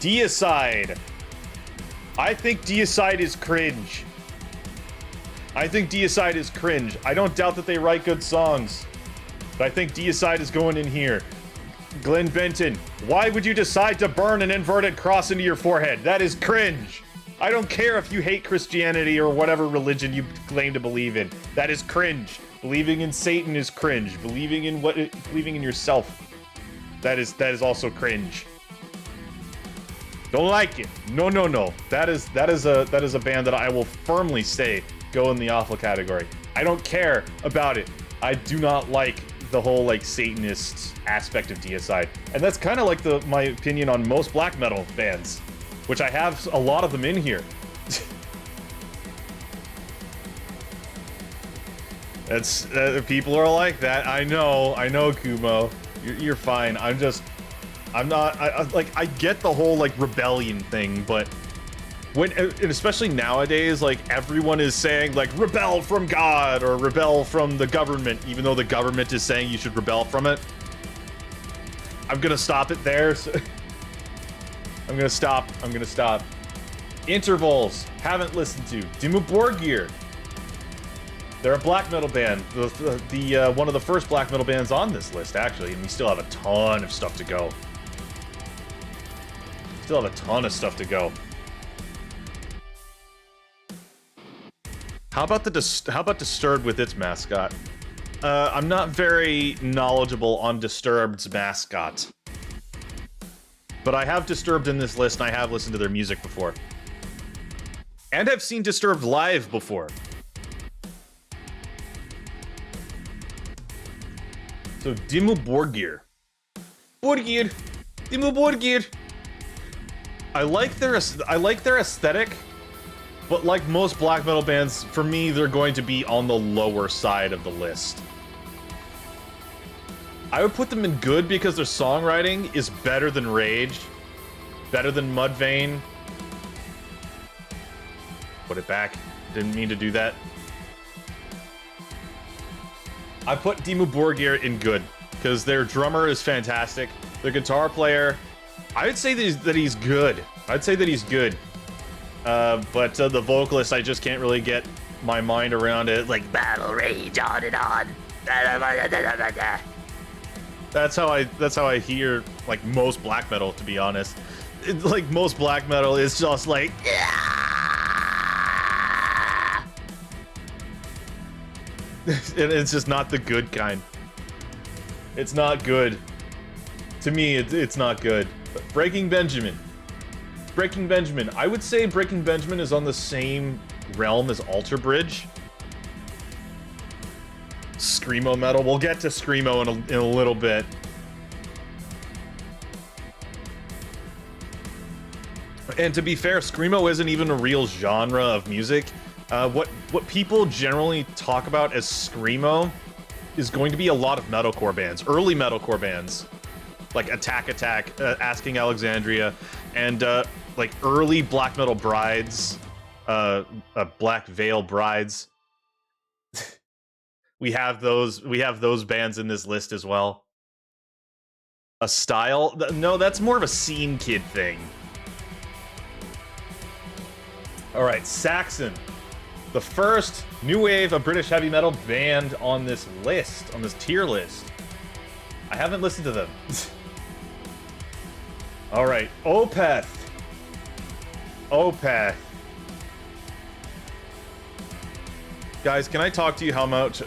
Deicide. I think Deicide is cringe. I think Deicide is cringe. I don't doubt that they write good songs, but I think Deicide is going in here. Glenn Benton, why would you decide to burn an inverted cross into your forehead? That is cringe. I don't care if you hate Christianity or whatever religion you claim to believe in. That is cringe. Believing in Satan is cringe. Believing in yourself, that is also cringe. Don't like it. No. That is a band that I will firmly say go in the awful category. I don't care about it. I do not like the whole, like, Satanist aspect of Deicide. And that's kind of like my opinion on most black metal bands, which I have a lot of them in here. That's people are like that. I know, Kumo. You're fine. I'm not. I get the whole, like, rebellion thing, but and especially nowadays, like, everyone is saying, like, rebel from God or rebel from the government, even though the government is saying you should rebel from it. I'm gonna stop it there. So I'm gonna stop. Intervals, haven't listened to. Dimmu Borgir. They're a black metal band. The one of the first black metal bands on this list, actually, and we still have a ton of stuff to go. How about Disturbed with its mascot? I'm not very knowledgeable on Disturbed's mascot, but I have Disturbed in this list, and I have listened to their music before, and I've seen Disturbed live before. So Dimmu Borgir. Dimmu Borgir. I like their aesthetic. But like most black metal bands, for me, they're going to be on the lower side of the list. I would put them in good because their songwriting is better than Rage, better than Mudvayne. Put it back. Didn't mean to do that. I put Dimmu Borgir in good because their drummer is fantastic. Their guitar player, I'd say that he's good. But the vocalist, I just can't really get my mind around it. Like, battle rage on and on. That's how I hear, like, most black metal, to be honest. Like, most black metal is just like, it's just not the good kind. It's not good. To me, it's not good. But Breaking Benjamin. I would say Breaking Benjamin is on the same realm as Alter Bridge. Screamo metal. We'll get to Screamo in a little bit. And to be fair, Screamo isn't even a real genre of music. What people generally talk about as Screamo is going to be a lot of metalcore bands, early metalcore bands, like Attack, Asking Alexandria, and like early black metal brides, Black Veil brides. we have those bands in this list as well. A style? No, that's more of a scene kid thing. All right, Saxon, the first new wave of British heavy metal band on this list, on this tier list. I haven't listened to them. All right, Opeth. Guys, can I talk to you how much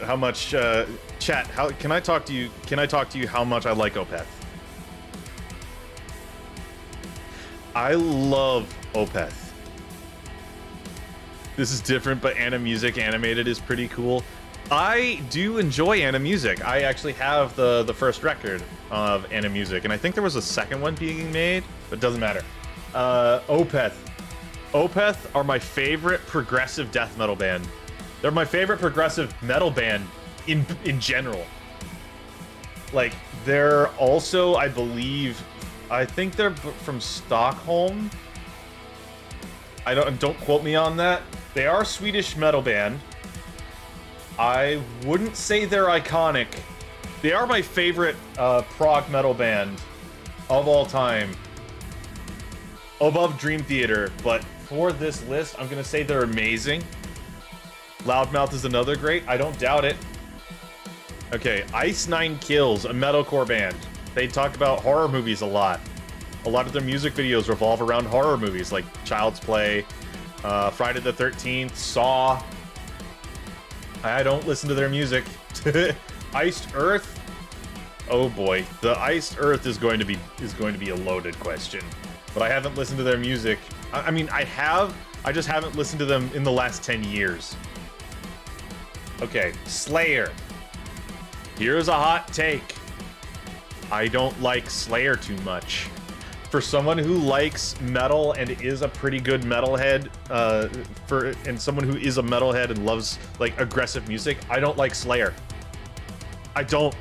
chat, can I talk to you how much I like Opeth? I love Opeth. This is different, but Animusic animated is pretty cool. I do enjoy Animusic. I actually have the first record of Animusic, and I think there was a second one being made, but it doesn't matter. Opeth. Opeth are my favorite progressive death metal band. They're my favorite progressive metal band in general. Like, they're also, I think they're from Stockholm. Don't quote me on that. They are a Swedish metal band. I wouldn't say they're iconic. They are my favorite prog metal band of all time. Above Dream Theater, but for this list, I'm gonna say they're amazing. Loudmouth is another great. I don't doubt it. Okay, Ice Nine Kills, a metalcore band. They talk about horror movies a lot. A lot of their music videos revolve around horror movies like Child's Play, Friday the 13th, Saw. I don't listen to their music. Iced Earth. Oh boy, the Iced Earth is going to be a loaded question. But I haven't listened to their music. I mean, I have. I just haven't listened to them in the last 10 years. Okay, Slayer. Here's a hot take. I don't like Slayer too much. For someone who likes metal and is a pretty good metalhead, and someone who is a metalhead and loves like aggressive music, I don't like Slayer. I don't.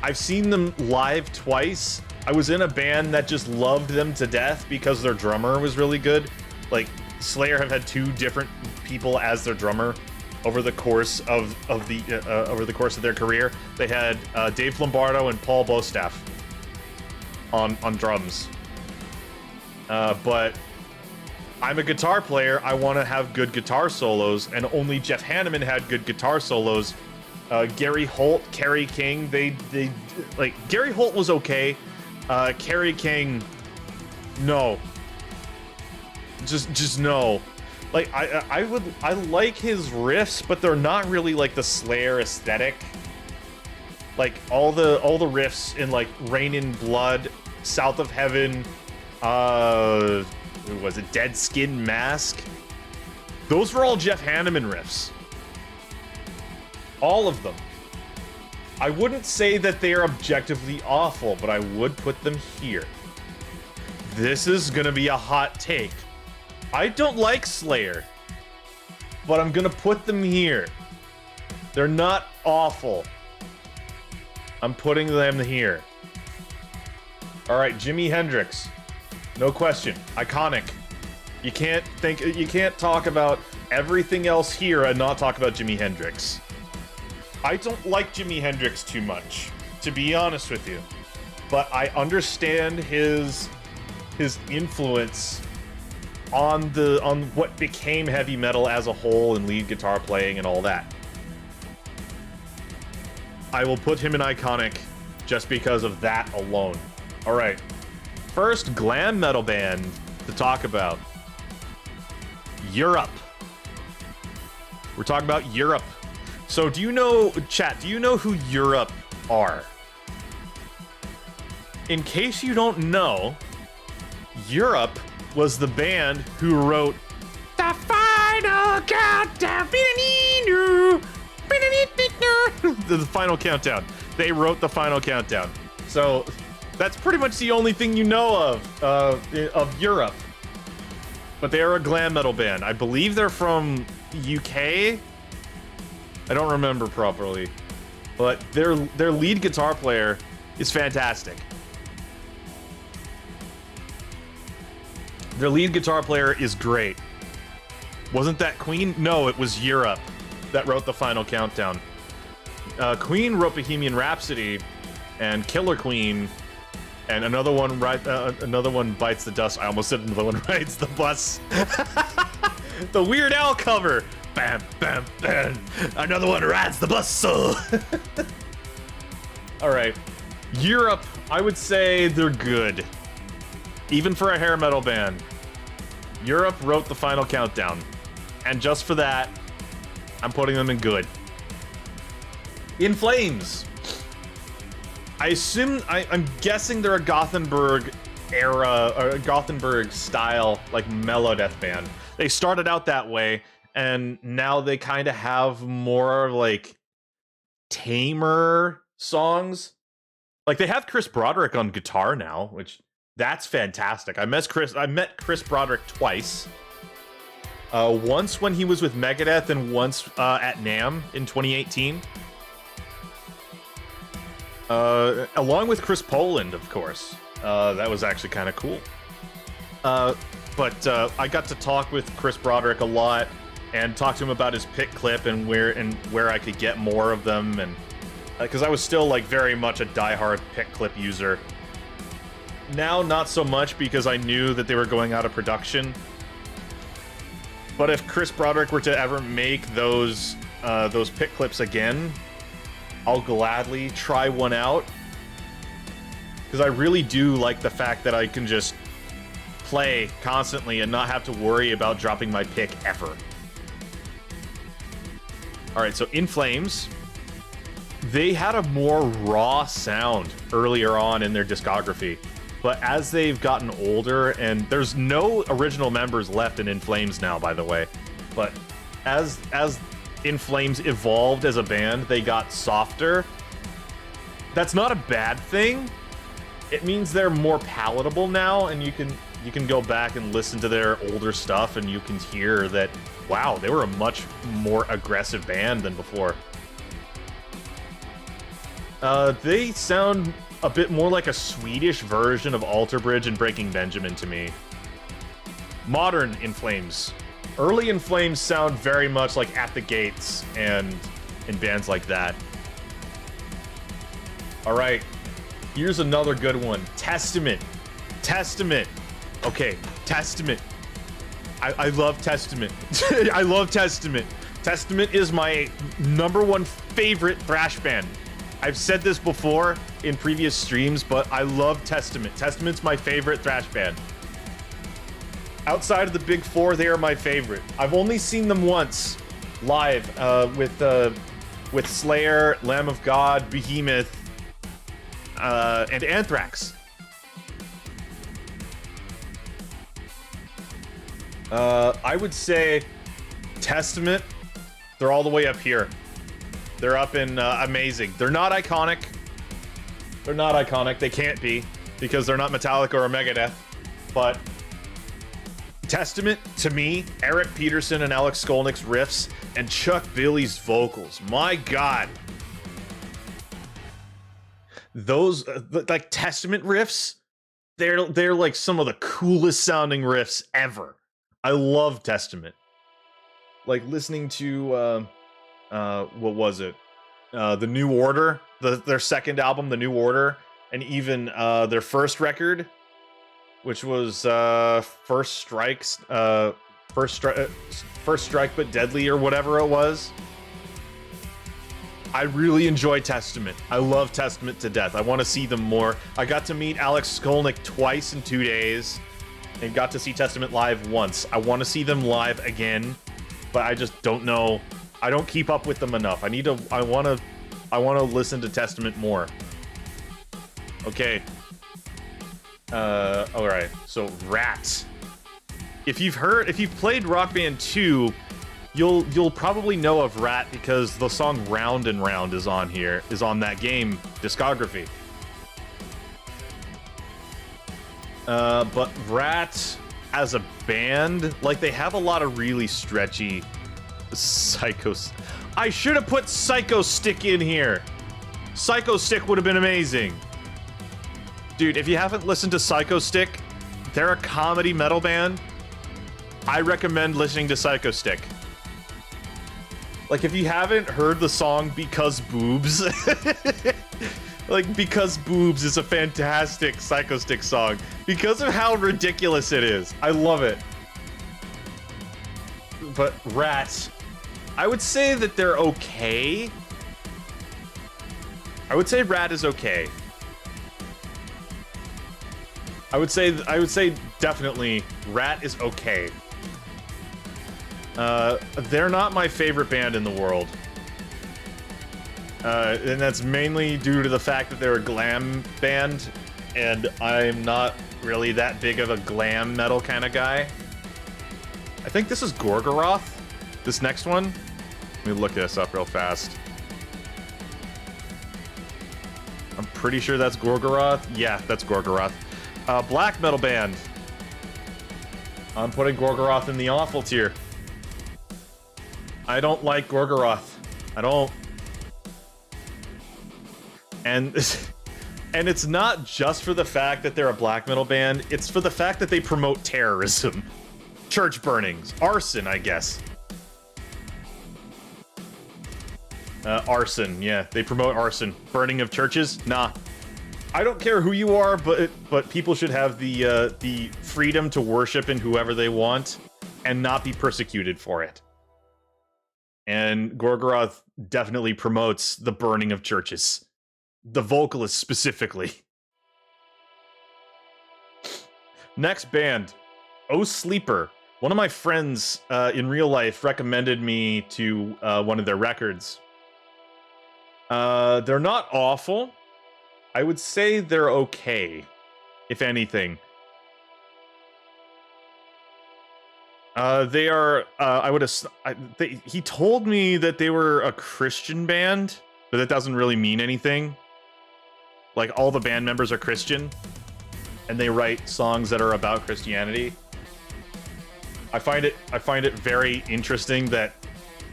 I've seen them live twice. I was in a band that just loved them to death because their drummer was really good. Like, Slayer have had two different people as their drummer over the course of their career. They had Dave Lombardo and Paul Bostaff on drums. But I'm a guitar player. I want to have good guitar solos, and only Jeff Hanneman had good guitar solos. Gary Holt, Kerry King, they like, Gary Holt was okay. Kerry King, no. Just no. Like, I like his riffs, but they're not really like the Slayer aesthetic. Like, all the riffs in like Rain in Blood, South of Heaven, who was it, Dead Skin Mask? Those were all Jeff Hanneman riffs. All of them. I wouldn't say that they are objectively awful, but I would put them here. This is gonna be a hot take. I don't like Slayer, but I'm gonna put them here. They're not awful. I'm putting them here. All right, Jimi Hendrix. No question, iconic. You can't talk about everything else here and not talk about Jimi Hendrix. I don't like Jimi Hendrix too much, to be honest with you, but I understand his influence on what became heavy metal as a whole and lead guitar playing and all that. I will put him in iconic just because of that alone. All right, first glam metal band to talk about. Europe. We're talking about Europe. So do you know, chat, do you know who Europe are? In case you don't know, Europe was the band who wrote the final countdown. The final countdown. They wrote the final countdown. So that's pretty much the only thing you know of Europe. But they are a glam metal band. I believe they're from UK. I don't remember properly, but their lead guitar player is fantastic. Their lead guitar player is great. Wasn't that Queen? No, it was Europe that wrote the final countdown. Queen wrote Bohemian Rhapsody and Killer Queen, and another one bites the dust. I almost said another one rides the bus. The Weird Al cover. Bam, bam, bam. Another one rides the bus. So. All right, Europe. I would say they're good, even for a hair metal band. Europe wrote the final countdown, and just for that, I'm putting them in good. In Flames. I'm guessing they're a Gothenburg era, or Gothenburg style, like mellow death band. They started out that way, and now they kind of have more like tamer songs. Like they have Chris Broderick on guitar now, which that's fantastic. I met Chris Broderick twice. Once when he was with Megadeth, and once at NAMM in 2018. Along with Chris Poland, of course. That was actually kind of cool. But I got to talk with Chris Broderick a lot and talk to him about his pick clip and where I could get more of them, and because I was still like very much a diehard pick clip user. Now, not so much because I knew that they were going out of production. But if Chris Broderick were to ever make those pick clips again, I'll gladly try one out. Because I really do like the fact that I can just play constantly and not have to worry about dropping my pick ever. Alright, so In Flames, they had a more raw sound earlier on in their discography. But as they've gotten older, and there's no original members left in Flames now, by the way. But as In Flames evolved as a band, they got softer. That's not a bad thing. It means they're more palatable now, and you can go back and listen to their older stuff, and you can hear that, wow, they were a much more aggressive band than before. They sound a bit more like a Swedish version of Alter Bridge and Breaking Benjamin to me. Modern In Flames. Early In Flames sound very much like At the Gates and bands like that. Alright, here's another good one. Testament. Testament. Okay, Testament. I love Testament. I love Testament. Testament is my #1 favorite thrash band. I've said this before in previous streams, but I love Testament. Testament's my favorite thrash band. Outside of the big four, they are my favorite. I've only seen them once live with Slayer, Lamb of God, Behemoth, and Anthrax. I would say Testament, they're all the way up here. They're up in amazing. They're not iconic. They're not iconic. They can't be, because they're not Metallica or Megadeth. But Testament, to me, Eric Peterson and Alex Skolnick's riffs and Chuck Billy's vocals. My God. Those, like, Testament riffs, they're like some of the coolest sounding riffs ever. I love Testament. Like, listening to, what was it? The New Order, their second album, The New Order, and even their first record, which was First Strike But Deadly or whatever it was. I really enjoy Testament. I love Testament to death. I want to see them more. I got to meet Alex Skolnick twice in 2 days and got to see Testament live once. I want to see them live again, but I just don't know. I don't keep up with them enough. I want to listen to Testament more. Okay. All right. So Rats. If you've played Rock Band 2, you'll probably know of Rat because the song Round and Round is on that game discography. But Rat as a band, like, they have a lot of really stretchy Psychos. I should have put Psycho Stick in here. Psycho Stick would have been amazing. Dude, if you haven't listened to Psycho Stick, they're a comedy metal band. I recommend listening to Psycho Stick. Like, if you haven't heard the song Because Boobs, like, Because Boobs is a fantastic Psycho Stick song because of how ridiculous it is. I love it. But Rats, I would say that they're okay. I would say Rat is okay. I would say definitely Rat is okay. They're not my favorite band in the world. And that's mainly due to the fact that they're a glam band, and I'm not really that big of a glam metal kind of guy. I think this is Gorgoroth, this next one. Let me look this up real fast. I'm pretty sure that's Gorgoroth. Yeah, that's Gorgoroth. Black metal band. I'm putting Gorgoroth in the awful tier. I don't like Gorgoroth. I don't. And it's not just for the fact that they're a black metal band, it's for the fact that they promote terrorism. Church burnings. Arson, I guess. Arson, yeah. They promote arson. Burning of churches? Nah. I don't care who you are, but people should have the freedom to worship in whoever they want and not be persecuted for it. And Gorgoroth definitely promotes the burning of churches. The vocalist specifically. Next band, Oh Sleeper. One of my friends in real life recommended me to one of their records. They're not awful. I would say they're okay, if anything. They are, he told me that they were a Christian band, but that doesn't really mean anything. Like, all the band members are Christian, and they write songs that are about Christianity. I find it very interesting that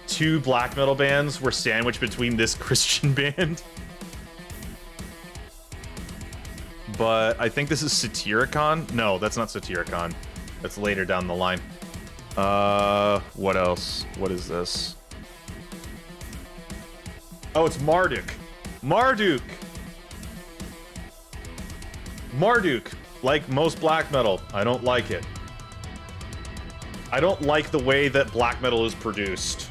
two black metal bands were sandwiched between this Christian band. But I think this is Satyricon. No, that's not Satyricon. That's later down the line. What else? What is this? Oh, it's Marduk. Marduk! Marduk, like most black metal, I don't like it. I don't like the way that black metal is produced.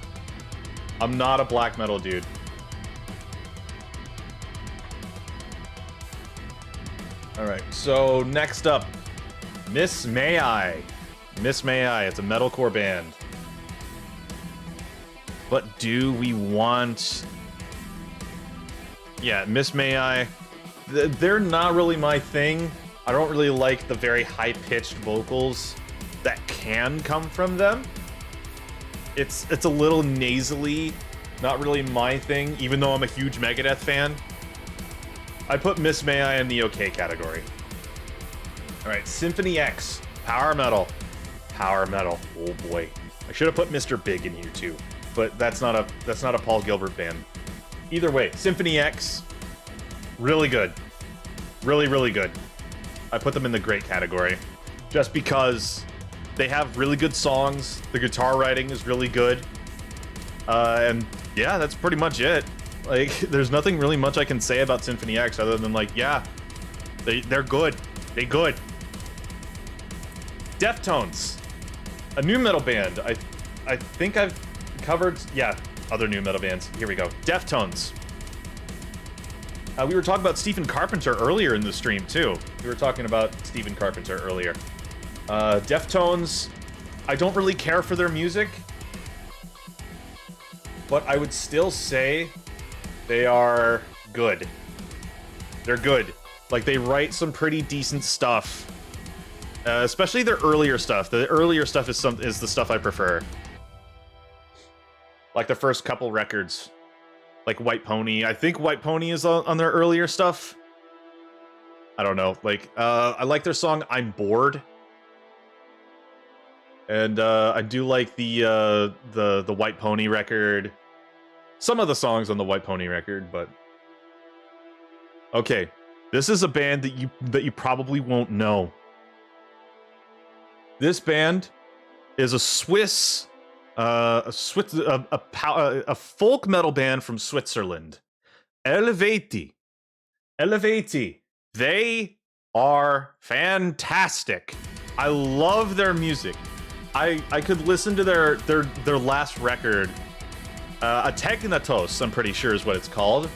I'm not a black metal dude. Alright, so next up, Miss May I. Miss May I, it's a metalcore band. But do we want... Yeah, Miss May I, they're not really my thing. I don't really like the very high-pitched vocals that can come from them. It's a little nasally, not really my thing, even though I'm a huge Megadeth fan. I put Miss May I in the okay category. Alright, Symphony X, power metal. Power metal, oh boy. I should have put Mr. Big in here too, but that's not a Paul Gilbert band. Either way, Symphony X, really good. Really, really good. I put them in the great category. Just because they have really good songs, the guitar writing is really good. And yeah, that's pretty much it. Like, there's nothing really much I can say about Symphony X other than, like, yeah, they're good. They good. Deftones, a new metal band. I think I've covered, yeah, other new metal bands. Here we go. Deftones. We were talking about Stephen Carpenter earlier in the stream, too. We were talking about Stephen Carpenter earlier. Deftones, I don't really care for their music, but I would still say they are good. They're good. Like, they write some pretty decent stuff. Especially their earlier stuff. The earlier stuff is the stuff I prefer. Like the first couple records. Like White Pony. I think White Pony is on their earlier stuff. I don't know. Like, I like their song I'm Bored. And I do like the White Pony record. Some of the songs on the White Pony record, but okay, this is a band that you probably won't know. This band is a folk metal band from Switzerland. Elevati. They are fantastic. I love their music. I could listen to their last record, Ategnatos, I'm pretty sure is what it's called,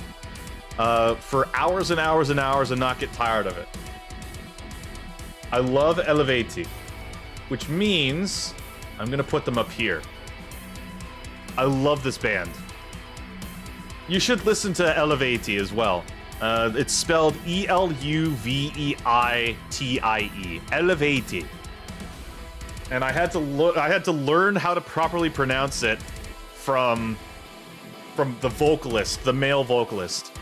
for hours and hours and hours and not get tired of it. I love Elevati, which means I'm gonna put them up here. I love this band. You should listen to Eleveiti as well. It's spelled Eluveitie. Eleveiti. And I had to learn how to properly pronounce it from the vocalist, the male vocalist.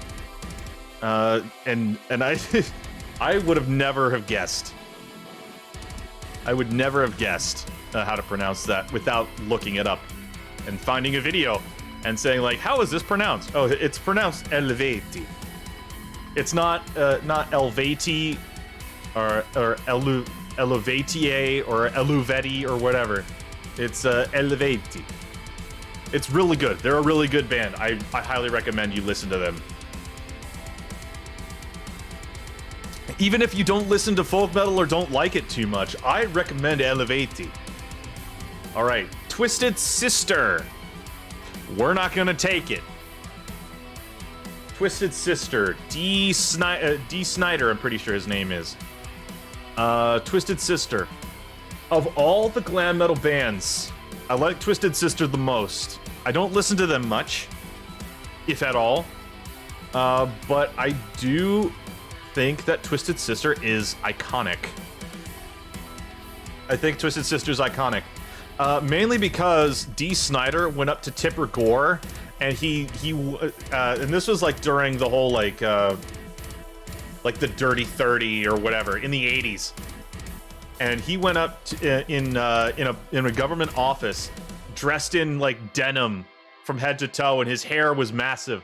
And I I would have never have guessed. I would never have guessed how to pronounce that without looking it up and finding a video and saying like, how is this pronounced? Oh, it's pronounced Eleveiti. It's not Elveiti or Eluveitie or Eluvetti or whatever. It's Eleveiti. It's really good. They're a really good band. I highly recommend you listen to them. Even if you don't listen to folk metal or don't like it too much, I recommend Eleveiti. All right, Twisted Sister. We're not gonna take it. Twisted Sister, D. Snyder, I'm pretty sure his name is. Twisted Sister. Of all the glam metal bands, I like Twisted Sister the most. I don't listen to them much, if at all. But I do think that Twisted Sister is iconic. I think Twisted Sister's iconic. Mainly because D. Snyder went up to Tipper Gore, and and this was like during the whole like the Dirty 30 or whatever in the 80s, and he went up to, in a government office dressed in like denim from head to toe, and his hair was massive.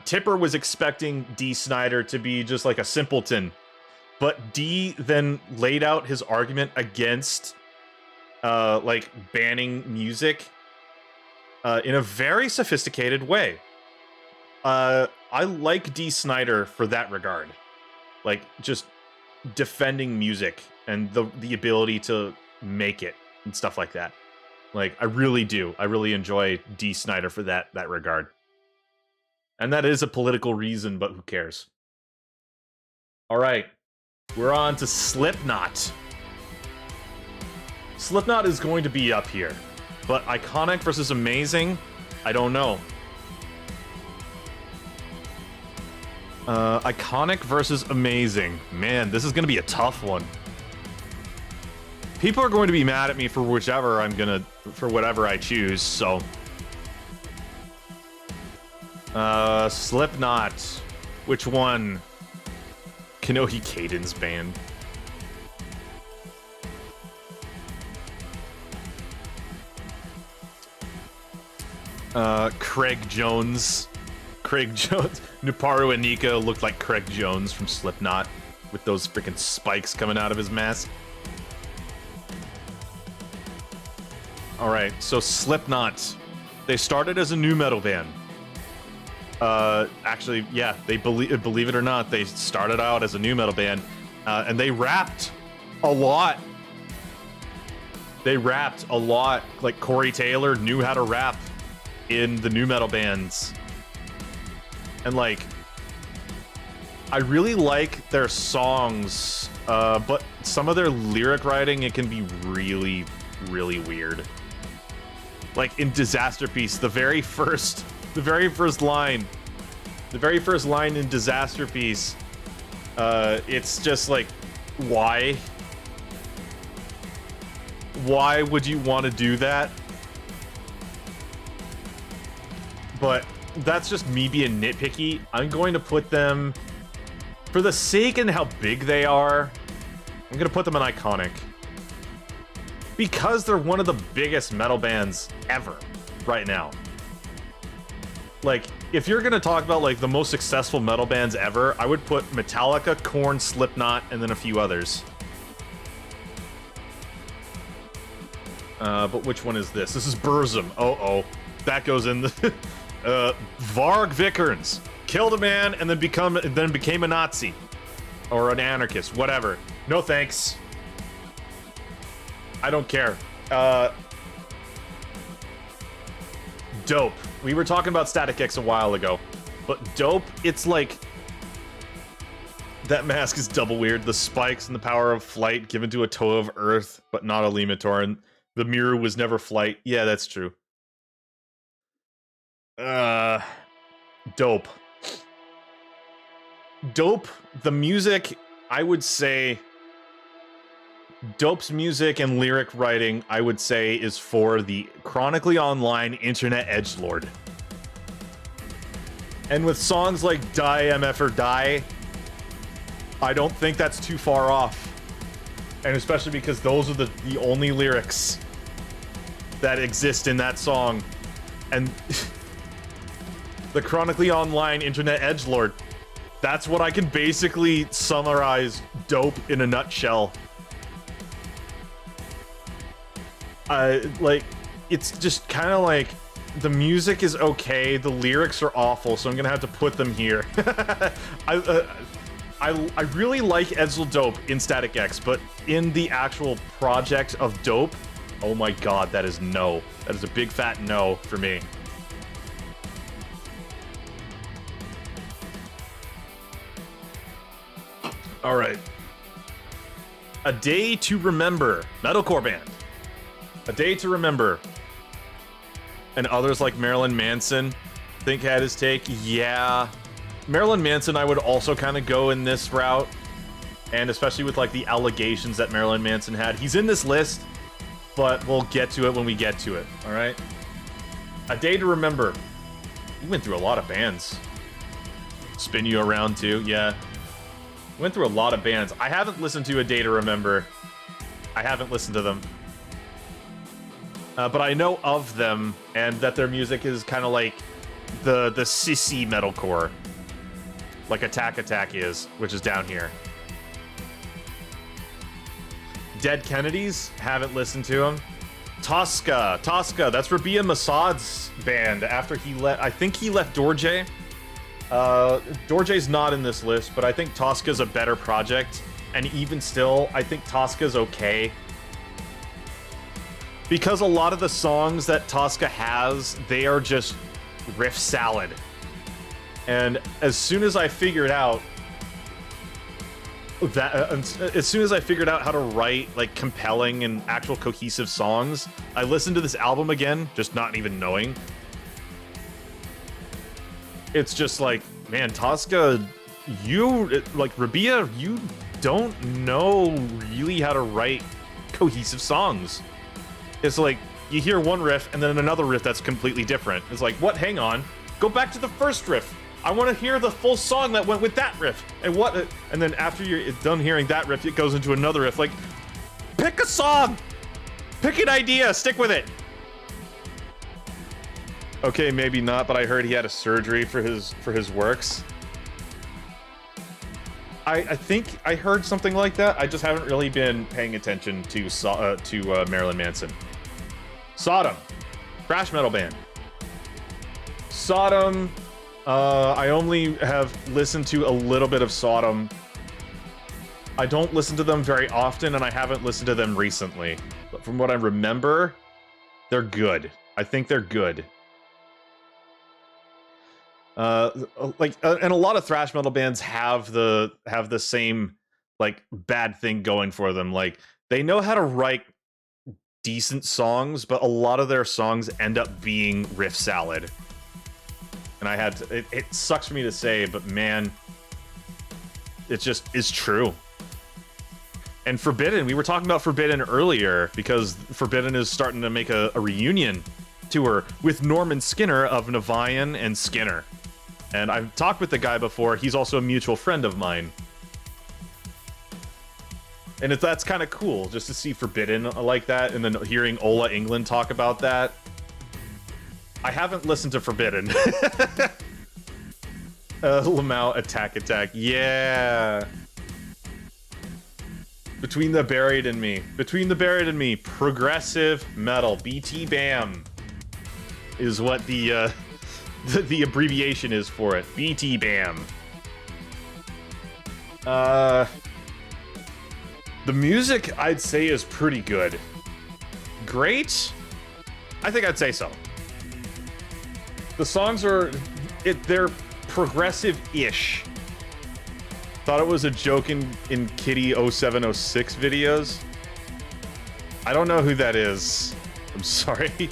Tipper was expecting D. Snyder to be just like a simpleton, but D then laid out his argument against like banning music in a very sophisticated way. I like D. Snyder for that regard, like just defending music and the ability to make it and stuff like that. Like I really do. I really enjoy D. Snyder for that regard. And that is a political reason, but who cares? All right, we're on to Slipknot. Slipknot is going to be up here, but iconic versus amazing, I don't know. Iconic versus amazing. Man, this is going to be a tough one. People are going to be mad at me for whatever I choose, so... Slipknot. Which one? Kanohi Caden's band. Craig Jones. Craig Jones. Nuparu Anika looked like Craig Jones from Slipknot with those freaking spikes coming out of his mask. Alright, so Slipknot. They started as a nu metal band. Actually, yeah, they believe it or not, they started out as a nu metal band, and they rapped a lot. They rapped a lot. Like Corey Taylor knew how to rap in the nu metal bands, and like, I really like their songs, but some of their lyric writing, it can be really, really weird. Like in Disasterpiece, the very first line in Disasterpiece, it's just like, why would you want to do that? But that's just me being nitpicky. I'm going to put them, for the sake and how big they are, I'm gonna put them in iconic. Because they're one of the biggest metal bands ever right now. Like, if you're gonna talk about like the most successful metal bands ever, I would put Metallica, Korn, Slipknot, and then a few others. But which one is this? This is Burzum. Oh, that goes in the Varg Vikernes killed a man and then became a Nazi or an anarchist, whatever. No thanks. I don't care. Dope. We were talking about Static X a while ago, but Dope, it's like, that mask is double weird. The spikes and the power of flight given to a toe of earth, but not a Lematoran. The mirror was never flight. Yeah, that's true. Dope. Dope, the music, I would say... Dope's music and lyric writing, I would say, is for the chronically online internet edgelord. And with songs like Die MF or Die, I don't think that's too far off. And especially because those are the only lyrics that exist in that song. And the chronically online internet edgelord, that's what I can basically summarize Dope in a nutshell. Like, it's just kind of like, the music is okay, the lyrics are awful, so I'm gonna have to put them here. I really like Edsel Dope in Static X, but in the actual project of Dope, oh my god, that is no. That is a big fat no for me. Alright. A Day to Remember. Metalcore band. A Day to Remember. And others like Marilyn Manson think had his take. Yeah. Marilyn Manson, I would also kind of go in this route. And especially with like the allegations that Marilyn Manson had. He's in this list, but we'll get to it when we get to it. Alright? A Day to Remember. We went through a lot of bands. Spin You Around too, yeah. Went through a lot of bands. I haven't listened to A Day to Remember. I haven't listened to them. But I know of them, and that their music is kind of like the sissy metalcore. Like Attack Attack is, which is down here. Dead Kennedys, haven't listened to them. Tosca, that's Rabia Massad's band after he left. I think he left Dorje. Dorje's not in this list, but I think Tosca's a better project. And even still, I think Tosca's okay. Because a lot of the songs that Tosca has, they are just riff salad. And as soon as I figured out that, as soon as I figured out how to write like compelling and actual cohesive songs, I listened to this album again, just not even knowing. It's just like, man, Tosca, like Rabia, you don't know really how to write cohesive songs. It's like, you hear one riff, and then another riff that's completely different. It's like, what? Hang on. Go back to the first riff. I want to hear the full song that went with that riff. And what? And then after you're done hearing that riff, it goes into another riff. Like, pick a song! Pick an idea, stick with it! Okay, maybe not, but I heard he had a surgery for his works. I think I heard something like that. I just haven't really been paying attention to Marilyn Manson. Sodom, thrash metal band. Sodom, I only have listened to a little bit of Sodom. I don't listen to them very often, and I haven't listened to them recently. But from what I remember, they're good. I think they're good. And a lot of thrash metal bands have the same like bad thing going for them. Like, they know how to write decent songs, but a lot of their songs end up being riff salad. And I had to, it sucks for me to say, but man, it just is true. And Forbidden, we were talking about Forbidden earlier because Forbidden is starting to make a reunion tour with Norman Skinner of Nevayan and Skinner. And I've talked with the guy before. He's also a mutual friend of mine. And that's kind of cool, just to see Forbidden like that, and then hearing Ola England talk about that. I haven't listened to Forbidden. Lamau Attack Attack. Yeah. Between the Buried and Me. Between the Buried and Me. Progressive metal. BT BAM is what the abbreviation is for it. BT BAM. The music, I'd say, is pretty good. Great? I think I'd say so. The songs are... they're progressive-ish. Thought it was a joke in Kitty 0706 videos. I don't know who that is. I'm sorry.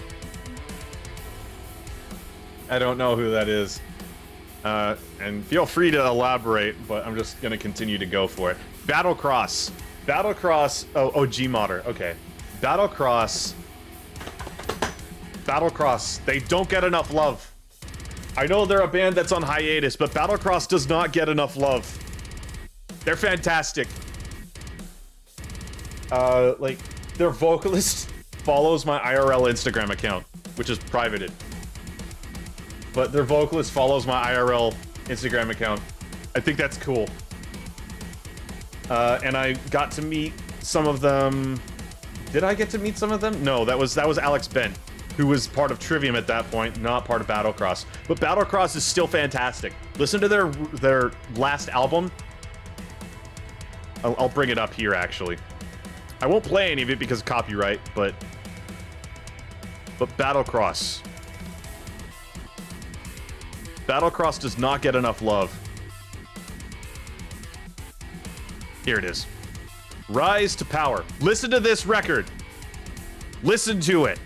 I don't know who that is. And feel free to elaborate, but I'm just gonna continue to go for it. Battlecross. Battlecross. Oh, Gmodder. Okay. Battlecross. Battlecross. They don't get enough love. I know they're a band that's on hiatus, but Battlecross does not get enough love. They're fantastic. Like, their vocalist follows my IRL Instagram account, which is privated. But their vocalist follows my IRL Instagram account. I think that's cool. And I got to meet some of them. Did I get to meet some of them? No, that was Alex Bent, who was part of Trivium at that point, not part of Battlecross. But Battlecross is still fantastic. Listen to their last album. I'll bring it up here, actually. I won't play any of it because of copyright, but Battlecross. Battlecross does not get enough love. Here it is. Rise to Power. Listen to this record. Listen to it.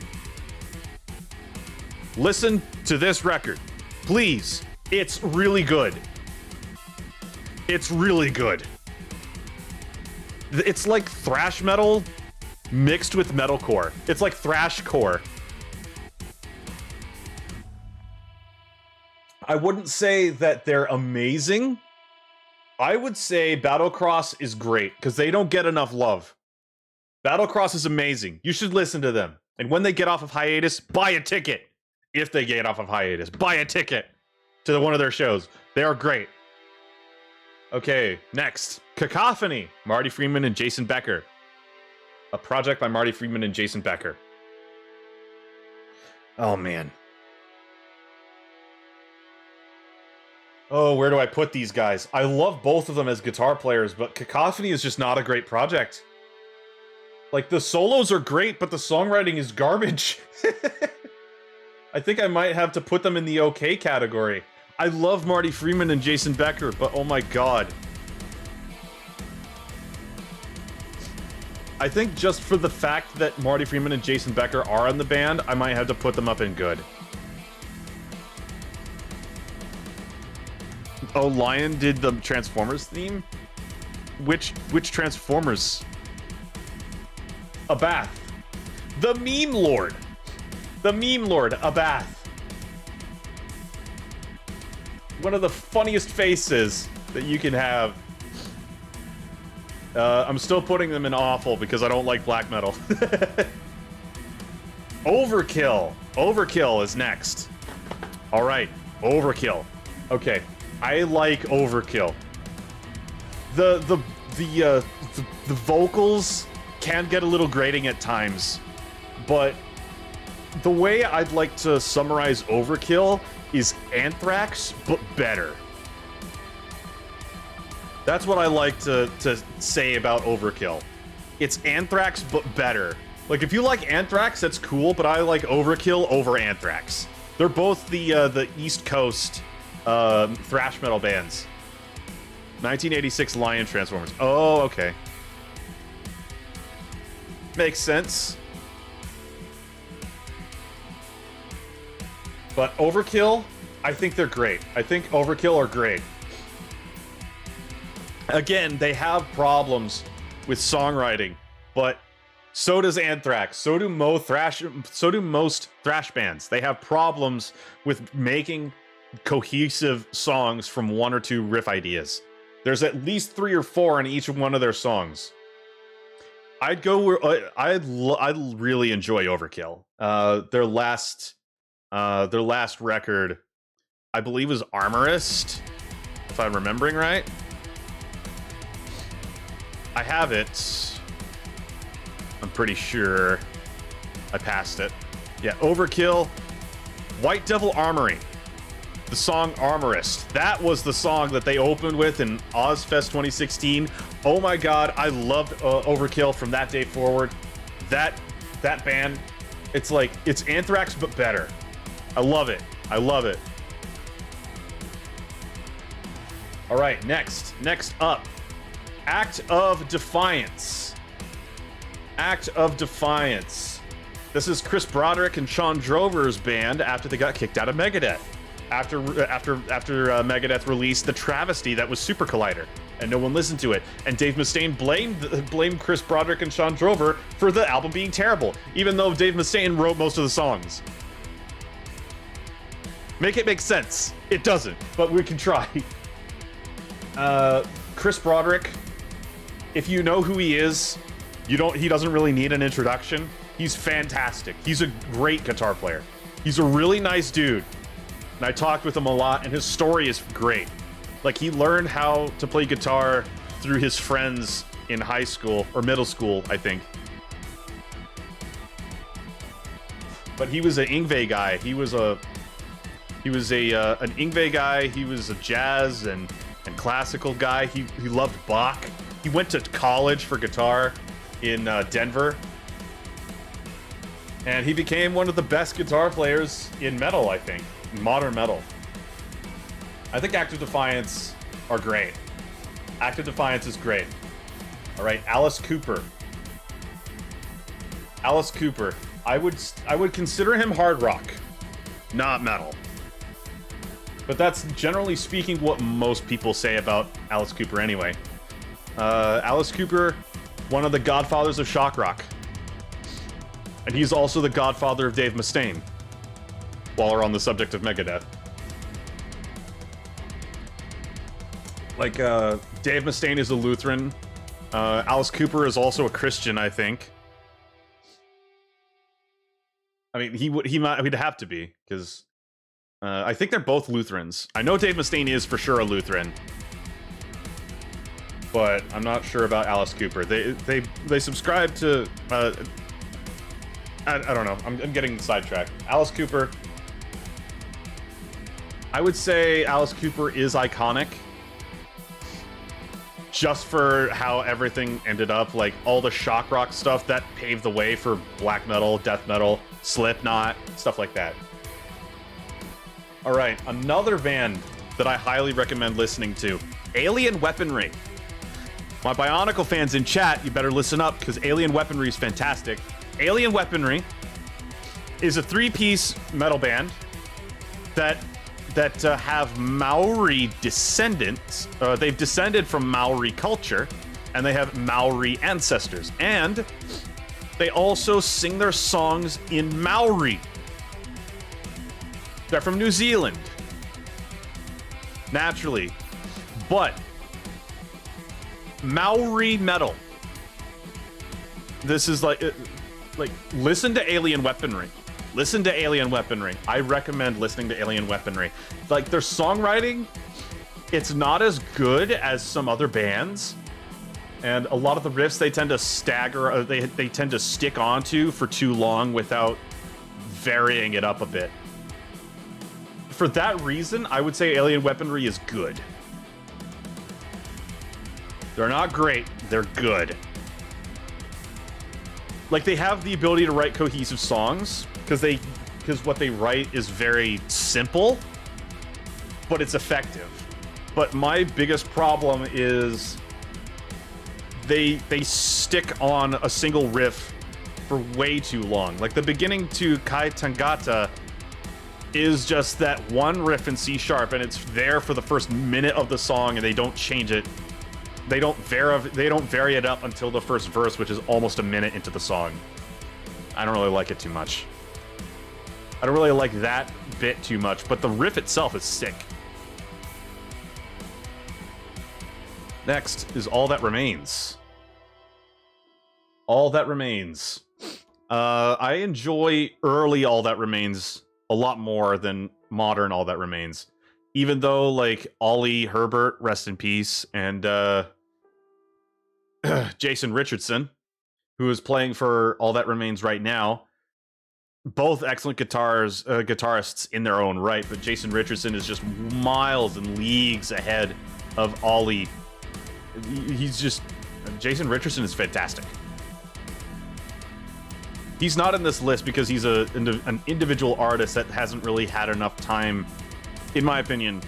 Listen to this record. Please. It's really good. It's really good. It's like thrash metal mixed with metalcore. It's like thrashcore. I wouldn't say that they're amazing. I would say Battlecross is great because they don't get enough love. Battlecross is amazing. You should listen to them. And when they get off of hiatus, buy a ticket. If they get off of hiatus, buy a ticket to one of their shows. They are great. Okay, next. Cacophony. Marty Friedman and Jason Becker. A project by Marty Friedman and Jason Becker. Oh, man. Oh, where do I put these guys? I love both of them as guitar players, but Cacophony is just not a great project. Like, the solos are great, but the songwriting is garbage. I think I might have to put them in the okay category. I love Marty Friedman and Jason Becker, but oh my god. I think just for the fact that Marty Friedman and Jason Becker are in the band, I might have to put them up in good. Oh, Lion did the Transformers theme? Which Transformers? Abath. The Meme Lord. The Meme Lord, Abath. One of the funniest faces that you can have. I'm still putting them in awful because I don't like black metal. Overkill. Overkill is next. All right, Overkill. Okay. I like Overkill. The vocals can get a little grating at times, but the way I'd like to summarize Overkill is Anthrax, but better. That's what I like to say about Overkill. It's Anthrax, but better. Like, if you like Anthrax, that's cool, but I like Overkill over Anthrax. They're both the East Coast thrash metal bands. 1986 Lion Transformers. Oh, okay. Makes sense. But Overkill, I think they're great. I think Overkill are great. Again, they have problems with songwriting, but so does Anthrax. So do most thrash bands. They have problems with making cohesive songs from one or two riff ideas. There's at least 3 or 4 in each one of their songs. I'd really enjoy Overkill. Their last record, I believe, was Armorist, if I'm remembering right. I have it. I'm pretty sure I passed it. Yeah, Overkill, White Devil Armory. The song Armorist. That was the song that they opened with in Ozfest 2016. Oh my god, I loved Overkill from that day forward. That band, it's like, it's Anthrax but better. I love it. I love it. All right, next up, Act of Defiance. Act of Defiance. This is Chris Broderick and Sean Drover's band after they got kicked out of Megadeth. After Megadeth released the travesty that was Super Collider, and no one listened to it. And Dave Mustaine blamed Chris Broderick and Sean Drover for the album being terrible, even though Dave Mustaine wrote most of the songs. Make it make sense. It doesn't, but we can try. Chris Broderick, if you know who he is, he doesn't really need an introduction. He's fantastic. He's a great guitar player. He's a really nice dude. And I talked with him a lot, and his story is great. Like, he learned how to play guitar through his friends in high school, or middle school, I think. But he was an Yngwie guy. He was an Yngwie guy. He was a jazz and classical guy. He loved Bach. He went to college for guitar in Denver. And he became one of the best guitar players in metal, I think. Modern metal. I think Active Defiance are great. Active Defiance is great. Alright, Alice Cooper. Alice Cooper. I would consider him hard rock, not metal. But that's generally speaking what most people say about Alice Cooper anyway. Alice Cooper, one of the godfathers of shock rock. And he's also the godfather of Dave Mustaine, while we're on the subject of Megadeth. Like, Dave Mustaine is a Lutheran. Alice Cooper is also a Christian, I think. I mean, he'd have to be, because I think they're both Lutherans. I know Dave Mustaine is for sure a Lutheran, but I'm not sure about Alice Cooper. They subscribe to I don't know. I'm getting sidetracked. Alice Cooper. I would say Alice Cooper is iconic. Just for how everything ended up, like all the shock rock stuff that paved the way for black metal, death metal, Slipknot, stuff like that. All right, another band that I highly recommend listening to, Alien Weaponry. My Bionicle fans in chat, you better listen up, because Alien Weaponry is fantastic. Alien Weaponry is a three-piece metal band that have Maori descendants. They've descended from Maori culture, and they have Maori ancestors. And they also sing their songs in Maori. They're from New Zealand. Naturally. But Maori metal. This is like listen to Alien Weaponry. Listen to Alien Weaponry. I recommend listening to Alien Weaponry. Like, their songwriting, it's not as good as some other bands. And a lot of the riffs they tend to stagger, they tend to stick onto for too long without varying it up a bit. For that reason, I would say Alien Weaponry is good. They're not great, they're good. Like, they have the ability to write cohesive songs, because what they write is very simple, but it's effective. But my biggest problem is they stick on a single riff for way too long. Like, the beginning to Kai Tangata is just that one riff in C sharp, and it's there for the first minute of the song, and they don't change it. They don't vary it up until the first verse, which is almost a minute into the song. I don't really like it too much. I don't really like that bit too much, but the riff itself is sick. Next is All That Remains. All That Remains. I enjoy early All That Remains a lot more than modern All That Remains. Even though, like, Ollie Herbert, rest in peace, and Jason Richardson, who is playing for All That Remains right now, both excellent guitarists in their own right, but Jason Richardson is just miles and leagues ahead of Ollie. Jason Richardson is fantastic. He's not in this list because he's an individual artist that hasn't really had enough time, in my opinion,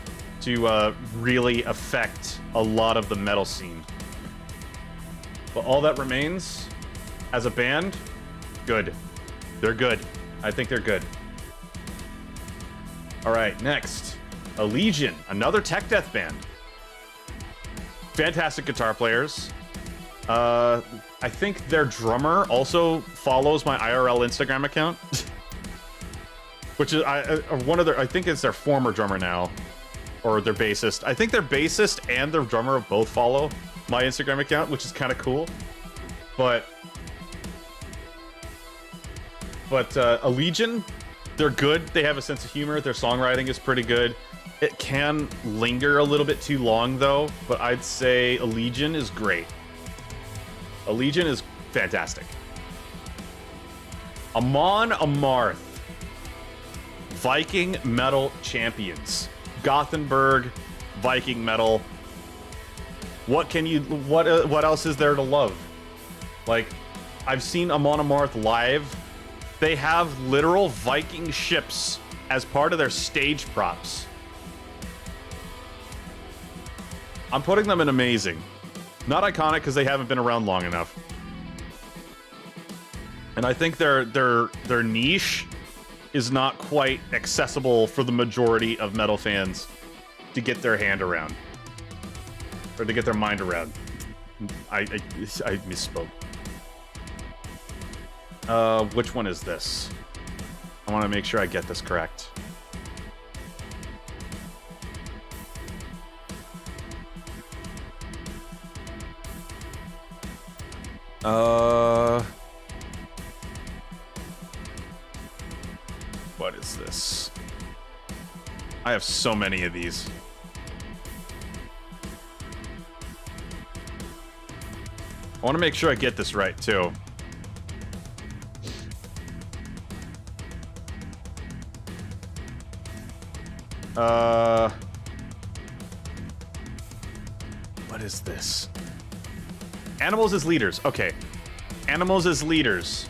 to really affect a lot of the metal scene. But All That Remains, as a band, good. They're good. I think they're good. All right, next. Allegiant, another tech death band. Fantastic guitar players. I think their drummer also follows my IRL Instagram account. Which is one of their, I think it's their former drummer now. Or their bassist. I think their bassist and their drummer both follow my Instagram account, which is kind of cool. But Allegiant, they're good. They have a sense of humor. Their songwriting is pretty good. It can linger a little bit too long, though. But I'd say Allegiant is great. Allegiant is fantastic. Amon Amarth. Viking Metal Champions. Gothenburg, Viking Metal. What else is there to love? Like, I've seen Amon Amarth live. They have literal Viking ships as part of their stage props. I'm putting them in amazing. Not iconic because they haven't been around long enough. And I think their niche is not quite accessible for the majority of metal fans to get their hand around. Or to get their mind around. I misspoke. Which one is this? I want to make sure I get this correct. What is this? I have so many of these. I want to make sure I get this right, too. What is this? Animals as leaders. Okay. Animals as leaders.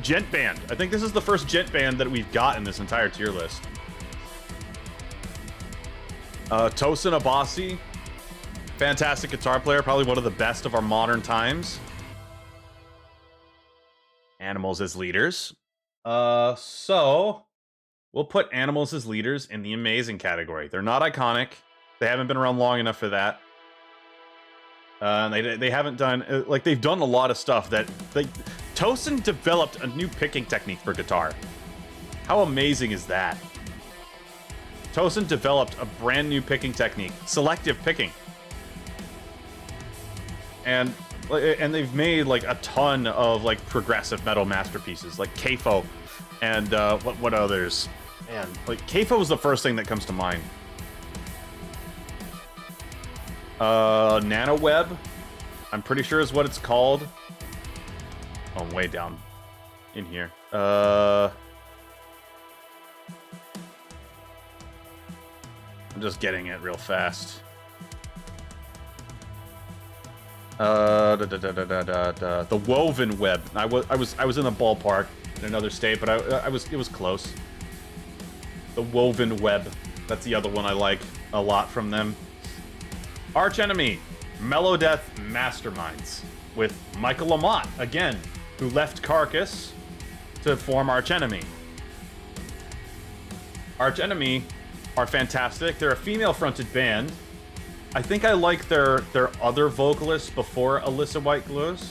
Gent band. I think this is the first gent band that we've got in this entire tier list. Tosin Abasi. Fantastic guitar player. Probably one of the best of our modern times. Animals as leaders. So we'll put animals as leaders in the amazing category. They're not iconic. They haven't been around long enough for that. They haven't done, like, they've done a lot of stuff that, like, Tosin developed a new picking technique for guitar. How amazing is that? Tosin developed a brand new picking technique, selective picking. And they've made, like, a ton of, like, progressive metal masterpieces, like Kafo and, what others? Man, like, Kafo was the first thing that comes to mind. NanoWeb, I'm pretty sure is what it's called. Oh, I'm way down in here. I'm just getting it real fast. The Woven Web. I was in the ballpark in another state, but it was close. The Woven Web. That's the other one I like a lot from them. Arch Enemy, Melodeath Masterminds, with Michael Lamont, again, who left Carcass to form Arch Enemy. Arch Enemy are fantastic. They're a female-fronted band. I think I like their other vocalists before Alyssa Whiteglows.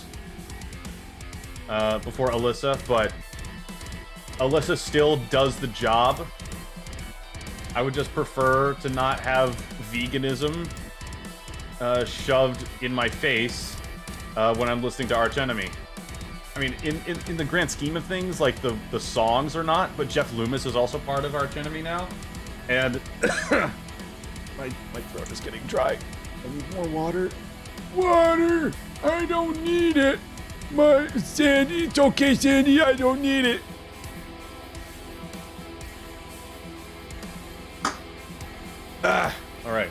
Before Alyssa, but Alyssa still does the job. I would just prefer to not have veganism shoved in my face when I'm listening to Arch Enemy. I mean, in the grand scheme of things, like, the songs are not, but Jeff Loomis is also part of Arch Enemy now. And my throat is getting dry. I need more water. Water! I don't need it! Sandy, it's okay, Sandy, I don't need it. Alright.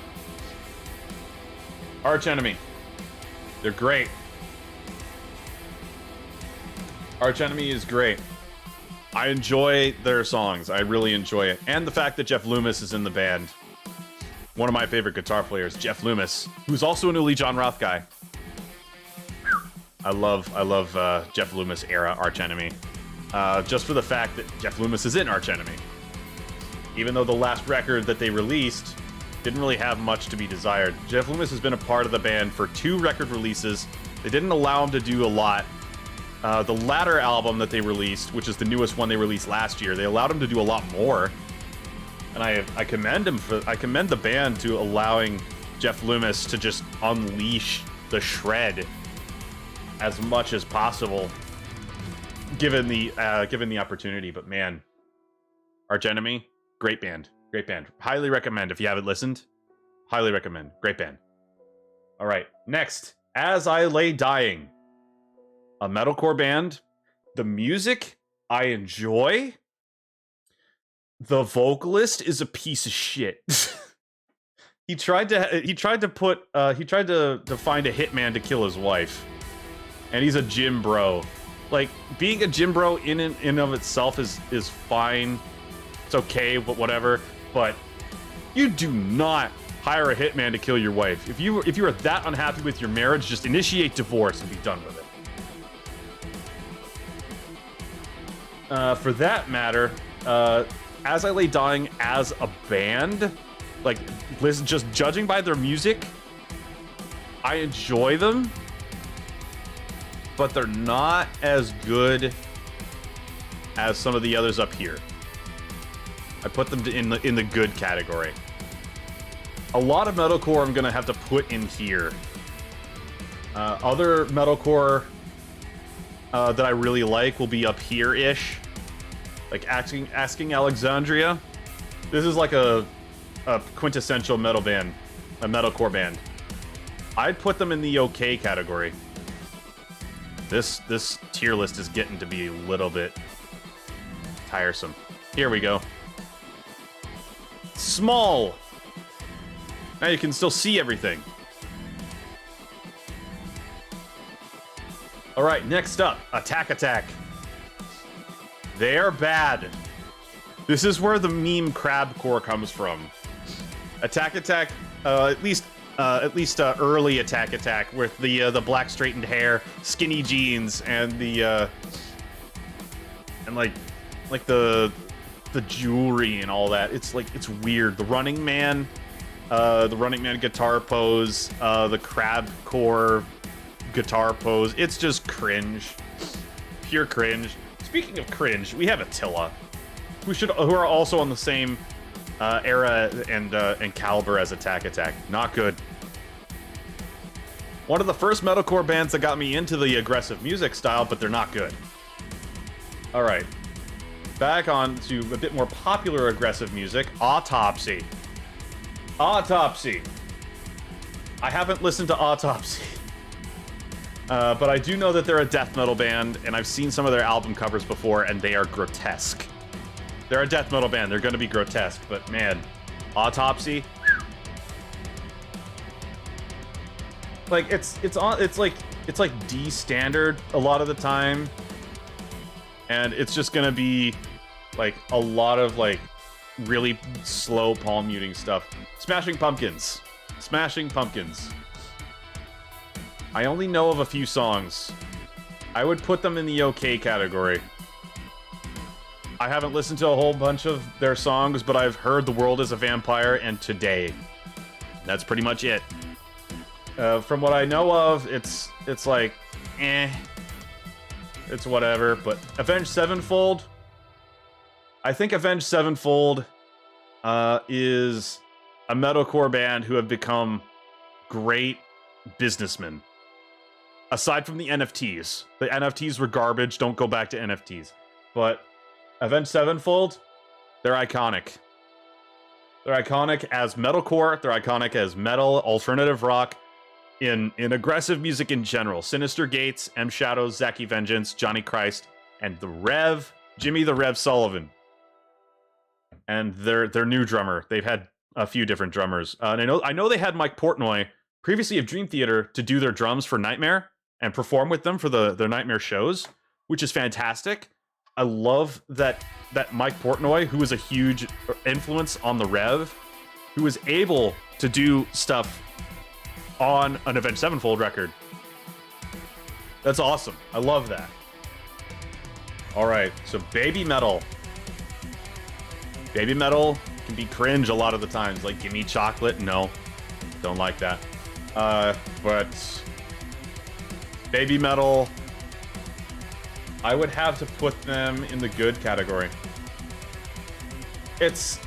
Arch Enemy. They're great. Arch Enemy is great. I enjoy their songs. I really enjoy it. And the fact that Jeff Loomis is in the band. One of my favorite guitar players, Jeff Loomis, who's also an Uli John Roth guy. I love Jeff Loomis era Arch Enemy. just for the fact that Jeff Loomis is in Arch Enemy. Even though the last record that they released didn't really have much to be desired. Jeff Loomis has been a part of the band for 2 record releases. They didn't allow him to do a lot. The latter album that they released, which is the newest one they released last year, they allowed him to do a lot more. And I commend the band to allowing Jeff Loomis to just unleash the shred as much as possible, given the opportunity. But man, Arch Enemy, great band. Great band. Highly recommend if you haven't listened. Highly recommend. Great band. All right, next, As I Lay Dying. A metalcore band. The music I enjoy. The vocalist is a piece of shit. He tried to find a hitman to kill his wife. And he's a gym bro. Like, being a gym bro in and of itself is fine. It's okay, but whatever. But you do not hire a hitman to kill your wife. If you are that unhappy with your marriage, just initiate divorce and be done with it. For that matter, As I Lay Dying as a band, like, listen, just judging by their music, I enjoy them, but they're not as good as some of the others up here. I put them in the good category. A lot of metalcore I'm gonna have to put in here. Other metalcore that I really like will be up here-ish. Like Asking Alexandria. This is like a quintessential metal band, a metalcore band. I'd put them in the okay category. This tier list is getting to be a little bit tiresome. Here we go. Small. Now you can still see everything. All right, next up, Attack Attack. They're bad. This is where the meme crabcore comes from. Attack Attack, at least early Attack Attack, with the black straightened hair, skinny jeans, and the jewelry and all that. It's weird. The Running Man guitar pose, the crabcore guitar pose. It's just cringe, pure cringe. Speaking of cringe, we have Attila, who are also on the same era and caliber as Attack Attack. Not good. One of the first metalcore bands that got me into the aggressive music style, but they're not good. All right, back on to a bit more popular aggressive music. Autopsy. Autopsy. I haven't listened to Autopsy. But I do know that they're a death metal band, and I've seen some of their album covers before, and they are grotesque. They're a death metal band. They're going to be grotesque, but man, Autopsy. Like it's like D standard a lot of the time, and it's just going to be like a lot of like really slow palm muting stuff. Smashing Pumpkins. Smashing Pumpkins. I only know of a few songs. I would put them in the okay category. I haven't listened to a whole bunch of their songs, but I've heard The World is a Vampire and Today. That's pretty much it. From what I know of, it's like, it's whatever. But Avenged Sevenfold, I think Avenged Sevenfold is a metalcore band who have become great businessmen. Aside from the NFTs. The NFTs were garbage. Don't go back to NFTs. But Avenged Sevenfold, they're iconic. They're iconic as metalcore. They're iconic as metal, alternative rock, in aggressive music in general. Sinister Gates, M Shadows, Zaki Vengeance, Johnny Christ, and the Rev, Jimmy the Rev Sullivan. And their new drummer. They've had a few different drummers. And I know they had Mike Portnoy, previously of Dream Theater, to do their drums for Nightmare and perform with them for their Nightmare shows, which is fantastic. I love that Mike Portnoy, who was a huge influence on the Rev, who was able to do stuff on an Avenged Sevenfold record. That's awesome. I love that. All right, so Baby Metal. Baby Metal can be cringe a lot of the times. Like, Gimme Chocolate, no. Don't like that. But Baby Metal, I would have to put them in the good category. It's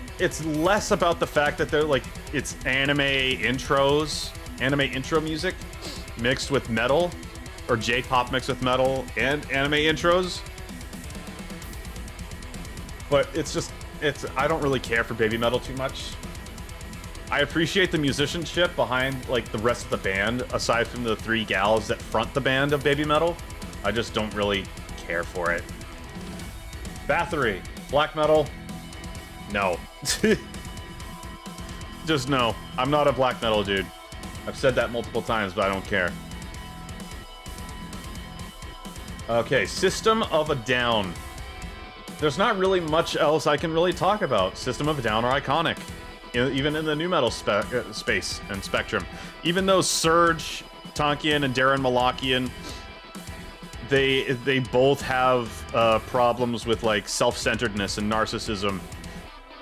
less about the fact that they're like, it's anime intros, anime intro music mixed with metal, or J-pop mixed with metal and anime intros. But I don't really care for Baby Metal too much. I appreciate the musicianship behind like the rest of the band, aside from the 3 gals that front the band of Baby Metal. I just don't really care for it. Bathory, black metal, no. Just no. I'm not a black metal dude. I've said that multiple times, but I don't care. Okay, System of a Down. There's not really much else I can really talk about. System of a Down are iconic, even in the new metal space and spectrum. Even though Serge Tankian and Darren Malakian, they both have problems with like self-centeredness and narcissism,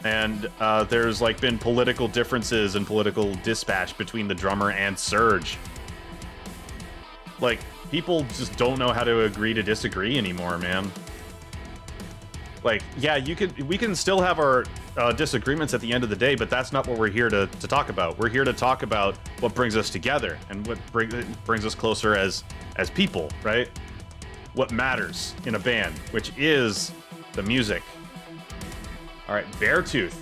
and there's like been political differences and political dispatch between the drummer and Serge. Like, people just don't know how to agree to disagree anymore, man. Like, yeah, we can still have our disagreements at the end of the day, but that's not what we're here to talk about. We're here to talk about what brings us together and what brings us closer as people, right? What matters in a band, which is the music. All right, Beartooth,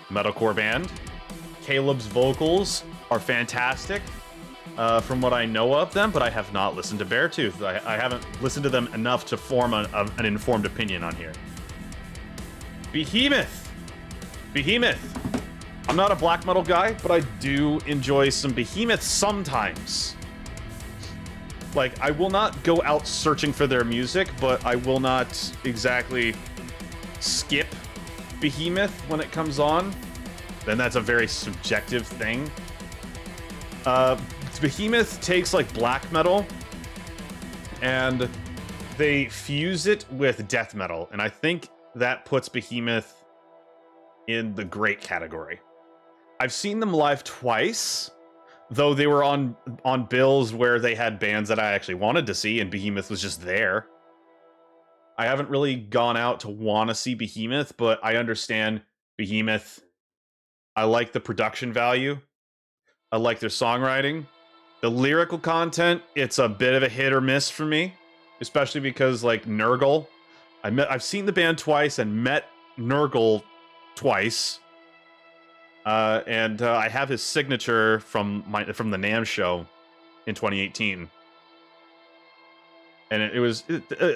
metalcore band. Caleb's vocals are fantastic, from what I know of them, but I have not listened to Beartooth. I haven't listened to them enough to form an informed opinion on here. Behemoth. I'm not a black metal guy, but I do enjoy some Behemoth sometimes. Like, I will not go out searching for their music, but I will not exactly skip Behemoth when it comes on. Then that's a very subjective thing. Behemoth takes like black metal and they fuse it with death metal, and I think that puts Behemoth in the great category. I've seen them live twice, though they were on bills where they had bands that I actually wanted to see and Behemoth was just there. I haven't really gone out to want to see Behemoth, but I understand Behemoth. I like the production value. I like their songwriting. The lyrical content, it's a bit of a hit or miss for me, especially because, like, Nurgle, I've seen the band twice and met Nurgle twice, and I have his signature from the NAMM show in 2018, and it was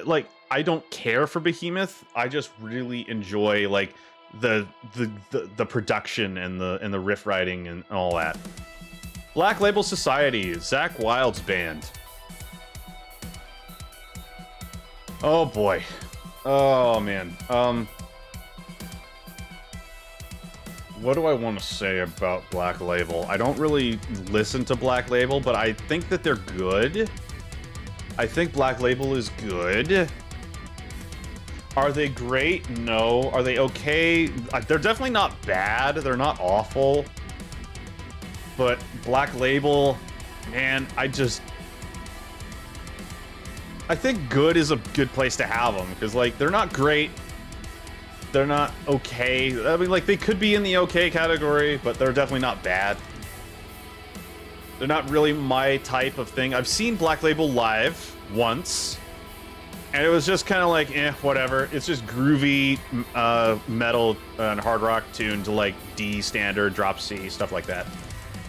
like, I don't care for Behemoth. I just really enjoy like the production and the riff writing and all that. Black Label Society, Zakk Wylde's band. Oh boy. Oh man. What do I want to say about Black Label? I don't really listen to Black Label, but I think that they're good. I think Black Label is good. Are they great? No. Are they okay? They're definitely not bad. They're not awful. But Black Label, man, I think good is a good place to have them, because, like, they're not great. They're not okay. I mean, like, they could be in the okay category, but they're definitely not bad. They're not really my type of thing. I've seen Black Label live once, and it was just kind of like, whatever. It's just groovy metal and hard rock tuned to, like, D standard, drop C, stuff like that.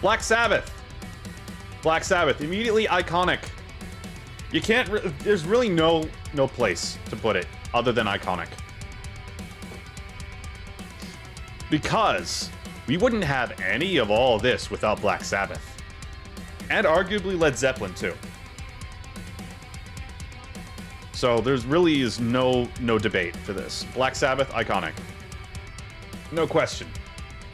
Black Sabbath. Black Sabbath, immediately iconic. You can't, there's really no place to put it other than iconic. Because we wouldn't have any of all this without Black Sabbath. And arguably Led Zeppelin too. So there's really is no debate for this. Black Sabbath, iconic. No question.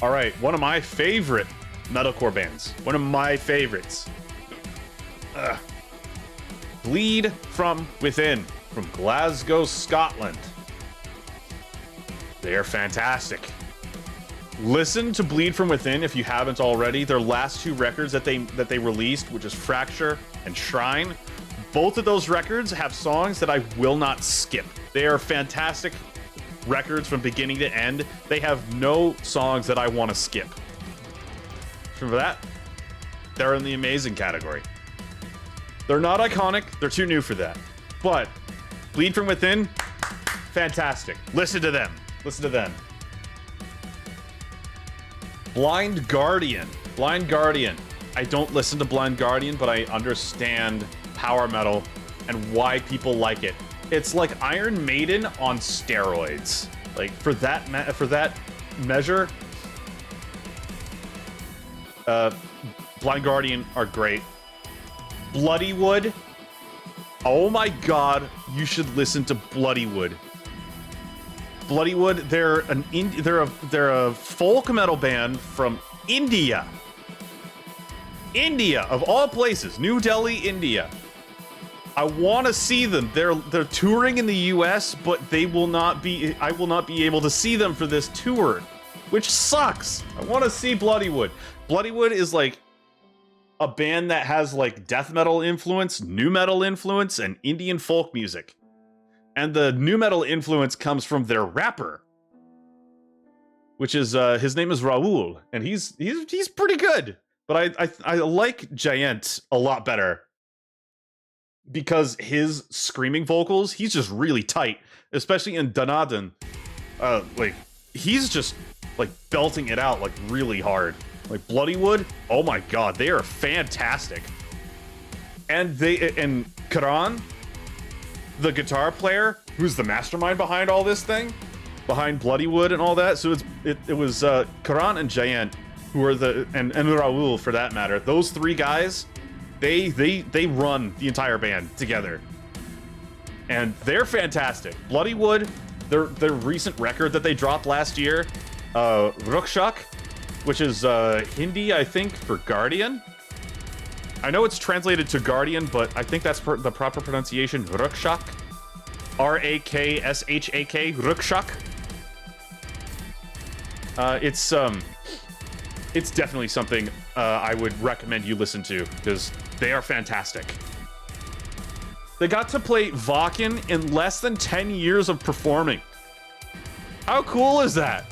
All right, one of my favorite metalcore bands. One of my favorites. Bleed from Within. from Glasgow, Scotland. They are fantastic. Listen to Bleed From Within if you haven't already. Their last 2 records that they released, which is Fracture and Shrine. Both of those records have songs that I will not skip. They are fantastic records from beginning to end. They have no songs that I want to skip. Remember that? They're in the amazing category. They're not iconic. They're too new for that. But Bleed From Within, fantastic. Listen to them. Listen to them. Blind Guardian. Blind Guardian. I don't listen to Blind Guardian, but I understand power metal and why people like it. It's like Iron Maiden on steroids. Like for that measure, Blind Guardian are great. Bloodywood. Oh my god, you should listen to Bloodywood. Bloodywood, they're a folk metal band from India. India, of all places, New Delhi, India. I want to see them. They're touring in the US, but I will not be able to see them for this tour, which sucks. I want to see Bloodywood. Bloodywood is like a band that has like death metal influence, nu metal influence, and Indian folk music. And the nu metal influence comes from their rapper, which is his name is Raul, and he's pretty good. But I like Giant a lot better because his screaming vocals, he's just really tight, especially in Danadan. Like he's just like belting it out like really hard. Like Bloodywood, oh my god, they are fantastic. And Karan, the guitar player, who's the mastermind behind all this thing, behind Bloodywood and all that. So it was Karan and Giant, who are and Raul for that matter. Those 3 guys, they run the entire band together, and they're fantastic. Bloodywood, their recent record that they dropped last year, Rukshak, which is Hindi, I think, for Guardian. I know it's translated to Guardian, but I think that's the proper pronunciation. Rukshak. R-A-K-S-H-A-K. Rukshak. It's definitely something I would recommend you listen to, because they are fantastic. They got to play Vakken in less than 10 years of performing. How cool is that?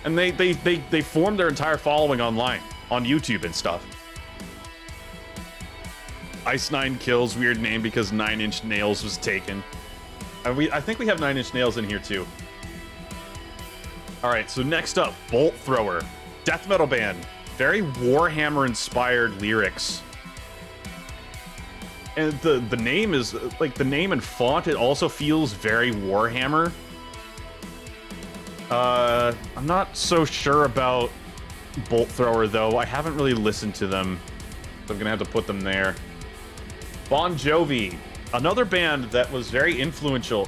And they formed their entire following online, on YouTube and stuff. Ice9 Kills, weird name because 9 Inch Nails was taken. I think we have 9 Inch Nails in here too. Alright, so next up, Bolt Thrower. Death metal band. Very Warhammer inspired lyrics. And the name is, like, the name and font, it also feels very Warhammer. I'm not so sure about Bolt Thrower though. I haven't really listened to them, so I'm gonna have to put them there. Bon Jovi, another band that was very influential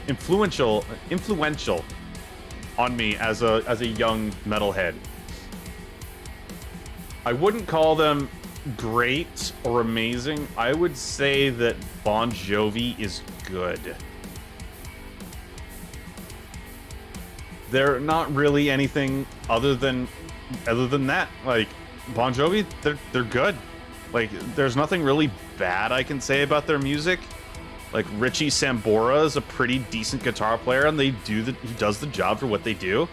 on me as a young metalhead. I wouldn't call them great or amazing. I would say that Bon Jovi is good. They're not really anything other than that. Like Bon Jovi, they're good. Like there's nothing really bad I can say about their music. Like Richie Sambora is a pretty decent guitar player, and he does the job for what they do.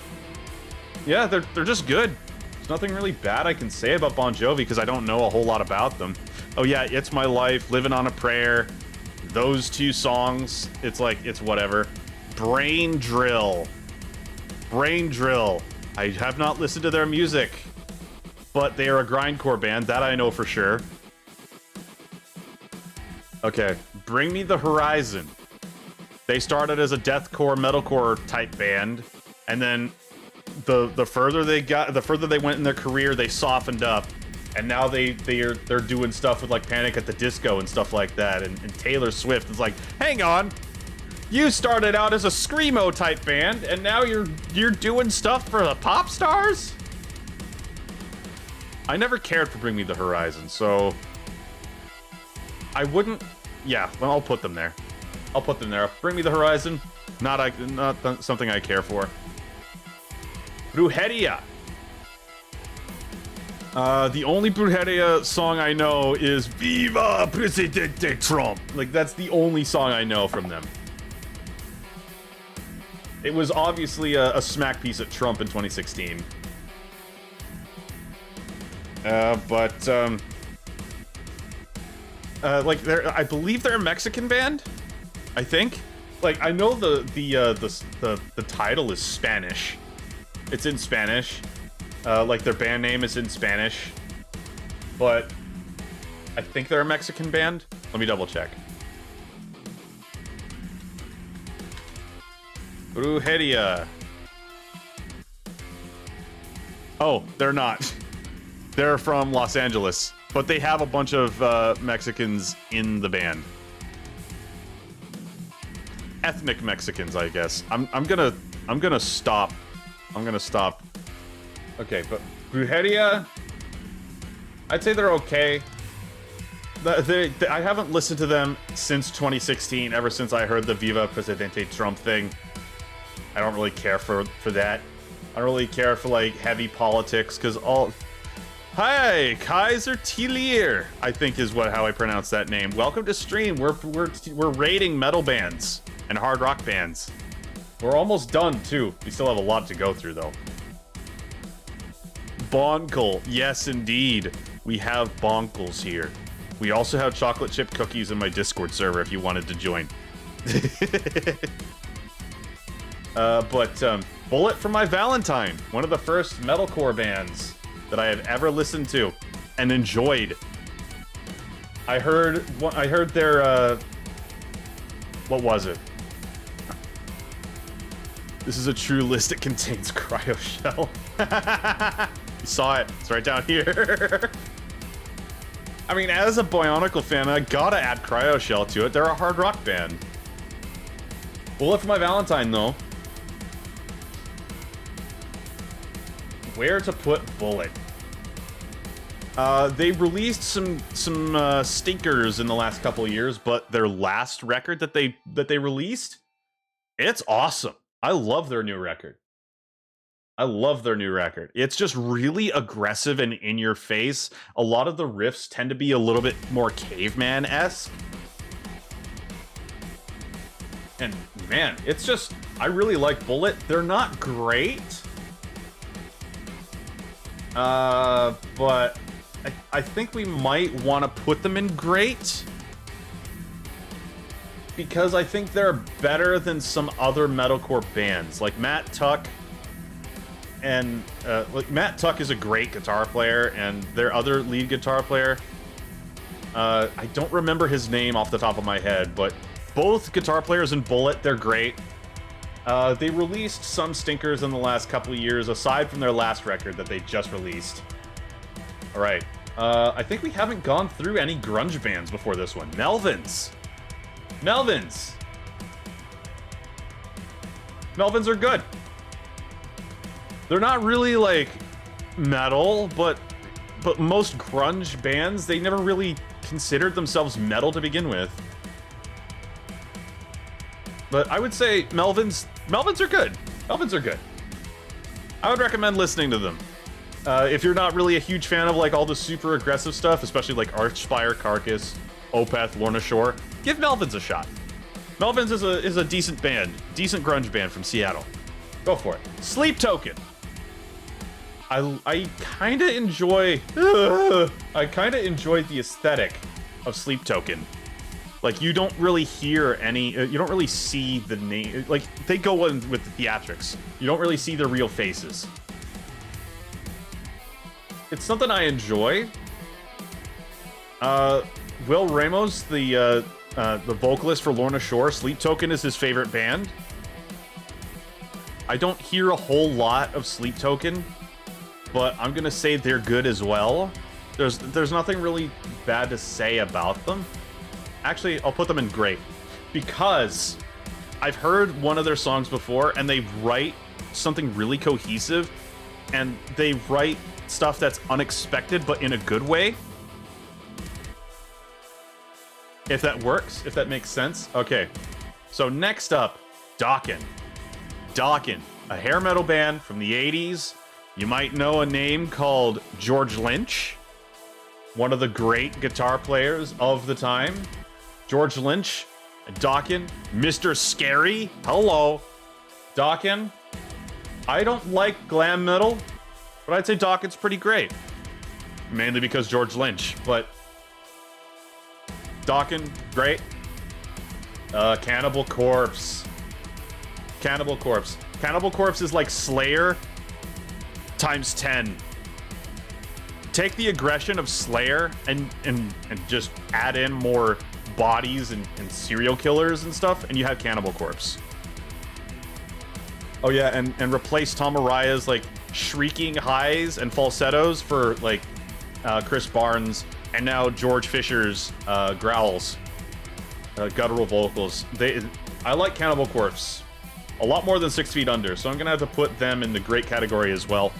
Yeah, they're just good. There's nothing really bad I can say about Bon Jovi because I don't know a whole lot about them. Oh yeah, It's My Life, Living on a Prayer, those 2 songs, it's like, it's whatever. Brain Drill. I have not listened to their music, but they are a grindcore band, that I know for sure. Okay, Bring Me the Horizon. They started as a deathcore, metalcore type band, and then the further they went in their career, they softened up, and now they're doing stuff with like Panic at the Disco and stuff like that. And Taylor Swift is like, hang on, you started out as a screamo type band, and now you're doing stuff for the pop stars? I never cared for Bring Me the Horizon, so I wouldn't Yeah, well, I'll put them there. I'll put them there. Bring Me the Horizon. Not something I care for. Brujeria. The only Brujeria song I know is Viva Presidente Trump. Like, that's the only song I know from them. It was obviously a smack piece at Trump in 2016. Like, I believe they're a Mexican band. I think. Like, I know the title is Spanish. It's in Spanish. Like, their band name is in Spanish. But I think they're a Mexican band. Let me double check. Brujeria. Oh, they're not. They're from Los Angeles, but they have a bunch of Mexicans in the band. Ethnic Mexicans, I guess. I'm gonna stop. I'm gonna stop. Okay, but Brujeria, I'd say they're okay. I haven't listened to them since 2016, ever since I heard the Viva Presidente Trump thing. I don't really care for that. I don't really care for, like, heavy politics, because all... Hi, Kaiser Tilier, I think is how I pronounce that name. Welcome to stream. We're rating metal bands and hard rock bands. We're almost done, too. We still have a lot to go through, though. Bonkle. Yes, indeed. We have bonkles here. We also have chocolate chip cookies in my Discord server if you wanted to join. Bullet for My Valentine, one of the first metalcore bands that I have ever listened to and enjoyed. I heard their, what was it? This is a true list. It contains Cryo Shell. You saw it. It's right down here. I mean, as a Bionicle fan, I gotta add Cryo Shell to it. They're a hard rock band. Bullet for My Valentine, though. Where to put Bullet? They released some stinkers in the last couple of years, but their last record that they released, it's awesome. I love their new record. It's just really aggressive and in your face. A lot of the riffs tend to be a little bit more caveman-esque. And man, it's just, I really like Bullet. They're not great. But I think we might want to put them in great. Because I think they're better than some other metalcore bands. Like Matt Tuck. And, Matt Tuck is a great guitar player, and their other lead guitar player, I don't remember his name off the top of my head, but both guitar players in Bullet, they're great. They released some stinkers in the last couple of years, aside from their last record that they just released. Alright, I think we haven't gone through any grunge bands before this one. Melvins are good. They're not really, like, metal, but most grunge bands, they never really considered themselves metal to begin with. But I would say Melvins are good. Melvins are good. I would recommend listening to them. If you're not really a huge fan of, like, all the super aggressive stuff, especially, like, Archspire, Carcass, Opeth, Lorna Shore, give Melvins a shot. Melvins is a decent band. Decent grunge band from Seattle. Go for it. Sleep Token. I kind of enjoy the aesthetic of Sleep Token. Like, you don't really hear any, you don't really see the name, like, they go in with the theatrics. You don't really see their real faces. It's something I enjoy. Will Ramos, the vocalist for Lorna Shore, Sleep Token is his favorite band. I don't hear a whole lot of Sleep Token, but I'm gonna say they're good as well. There's nothing really bad to say about them. Actually, I'll put them in great, because I've heard one of their songs before, and they write something really cohesive, and they write stuff that's unexpected, but in a good way. If that works, if that makes sense. Okay, so next up, Dokken. Dokken, a hair metal band from the 80s. You might know a name called George Lynch, one of the great guitar players of the time. George Lynch, Dokken, Mr. Scary, hello. Dokken, I don't like glam metal, but I'd say Dokken's pretty great. Mainly because George Lynch, but Dokken, great. Cannibal Corpse. Cannibal Corpse. Cannibal Corpse is like Slayer times 10. Take the aggression of Slayer and just add in more bodies and serial killers and stuff, and you have Cannibal Corpse. Oh yeah, and replace Tom Araya's like shrieking highs and falsettos for like Chris Barnes, and now George Fisher's growls, guttural vocals. I like Cannibal Corpse a lot more than 6 Feet Under, so I'm gonna have to put them in the great category as well.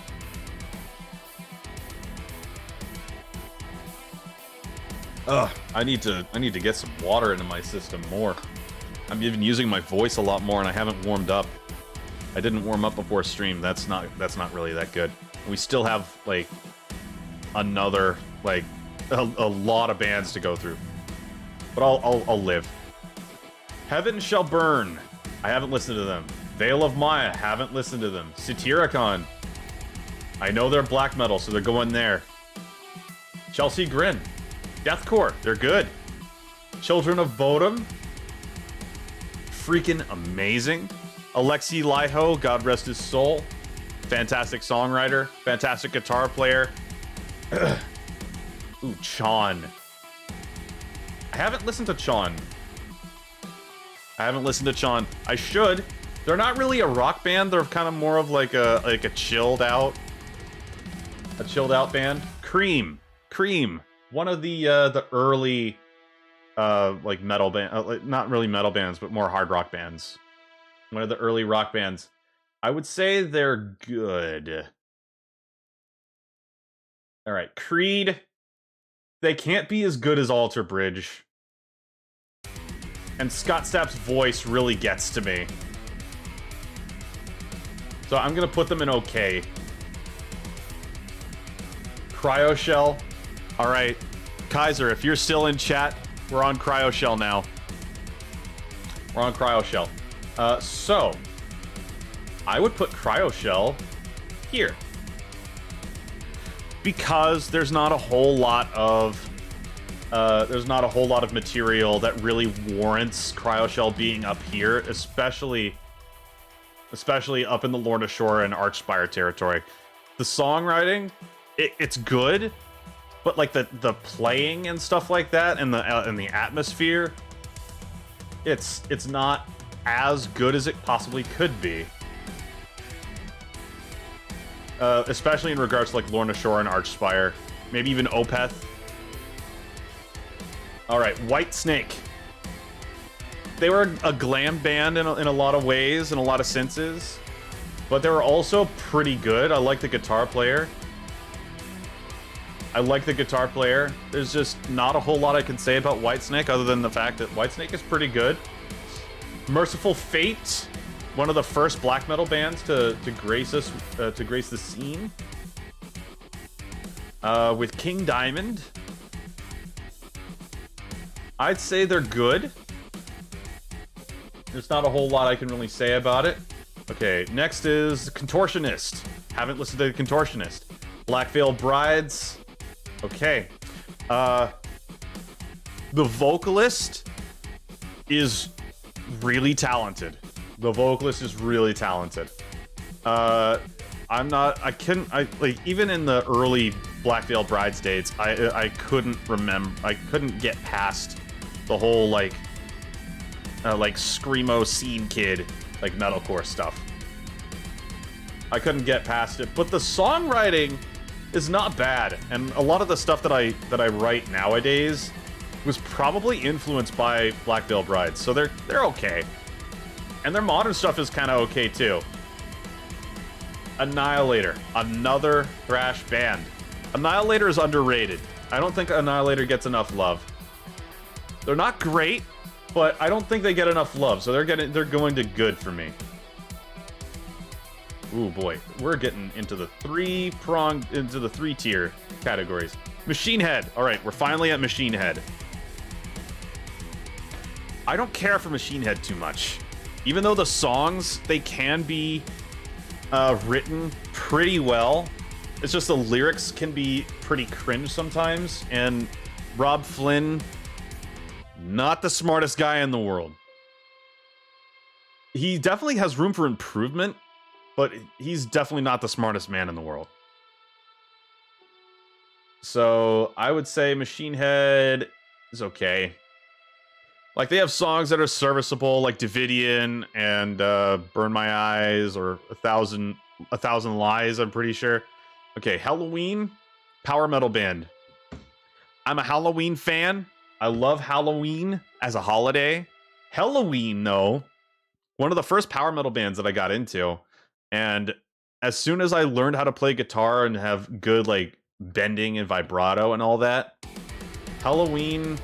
Ugh, I need to get some water into my system more. I'm even using my voice a lot more, and I haven't warmed up. I didn't warm up before stream. That's not really that good. We still have like another like a lot of bands to go through, but I'll live. Heaven Shall Burn. I haven't listened to them. Veil of Maya. Haven't listened to them. Satyricon. I know they're black metal, so they're going there. Chelsea Grin. Deathcore. They're good. Children of Bodom. Freaking amazing. Alexei Laiho, God rest his soul. Fantastic songwriter. Fantastic guitar player. Ooh, Chon. I haven't listened to Chon. I should. They're not really a rock band. They're kind of more of like a chilled out band. Cream. One of the early like metal band, like, not really metal bands, but more hard rock bands. One of the early rock bands. I would say they're good. All right, Creed. They can't be as good as Alter Bridge. And Scott Stapp's voice really gets to me. So I'm gonna put them in okay. Cryoshell. All right, Kaiser, if you're still in chat, we're on Cryoshell now. We're on Cryoshell. So I would put Cryoshell here because there's not a whole lot of material that really warrants Cryoshell being up here, especially up in the Lorna Shore and Archspire territory. The songwriting, it's good, but like the playing and stuff like that, and the atmosphere, it's not as good as it possibly could be. Especially in regards to like Lorna Shore and Archspire, maybe even Opeth. All right, Whitesnake. They were a glam band in a lot of ways, and a lot of senses, but they were also pretty good. I like the guitar player. There's just not a whole lot I can say about Whitesnake other than the fact that Whitesnake is pretty good. Merciful Fate, one of the first black metal bands to grace the scene. With King Diamond. I'd say they're good. There's not a whole lot I can really say about it. Okay, next is Contortionist. Haven't listened to the Contortionist. Black Veil Brides. Okay. The vocalist is really talented. Even in the early Black Veil Brides dates, I couldn't get past the whole like screamo scene kid like metalcore stuff. I couldn't get past it, but the songwriting is not bad, and a lot of the stuff that I write nowadays was probably influenced by Black Veil Brides, so they're okay, and their modern stuff is kind of okay too. Annihilator, another thrash band. Annihilator is underrated. I don't think Annihilator gets enough love. They're not great, but I don't think they get enough love, so they're going to good for me. Ooh boy, we're getting into the three-tier categories. Machine Head. All right, we're finally at Machine Head. I don't care for Machine Head too much. Even though the songs, they can be written pretty well. It's just the lyrics can be pretty cringe sometimes. And Rob Flynn, not the smartest guy in the world. He definitely has room for improvement, but he's definitely not the smartest man in the world. So I would say Machine Head is okay. Like, they have songs that are serviceable, like Davidian and Burn My Eyes, or A Thousand Lies, I'm pretty sure. Okay, Halloween, power metal band. I'm a Halloween fan. I love Halloween as a holiday. Halloween, though, one of the first power metal bands that I got into. And as soon as I learned how to play guitar and have good, like, bending and vibrato and all that, Halloween...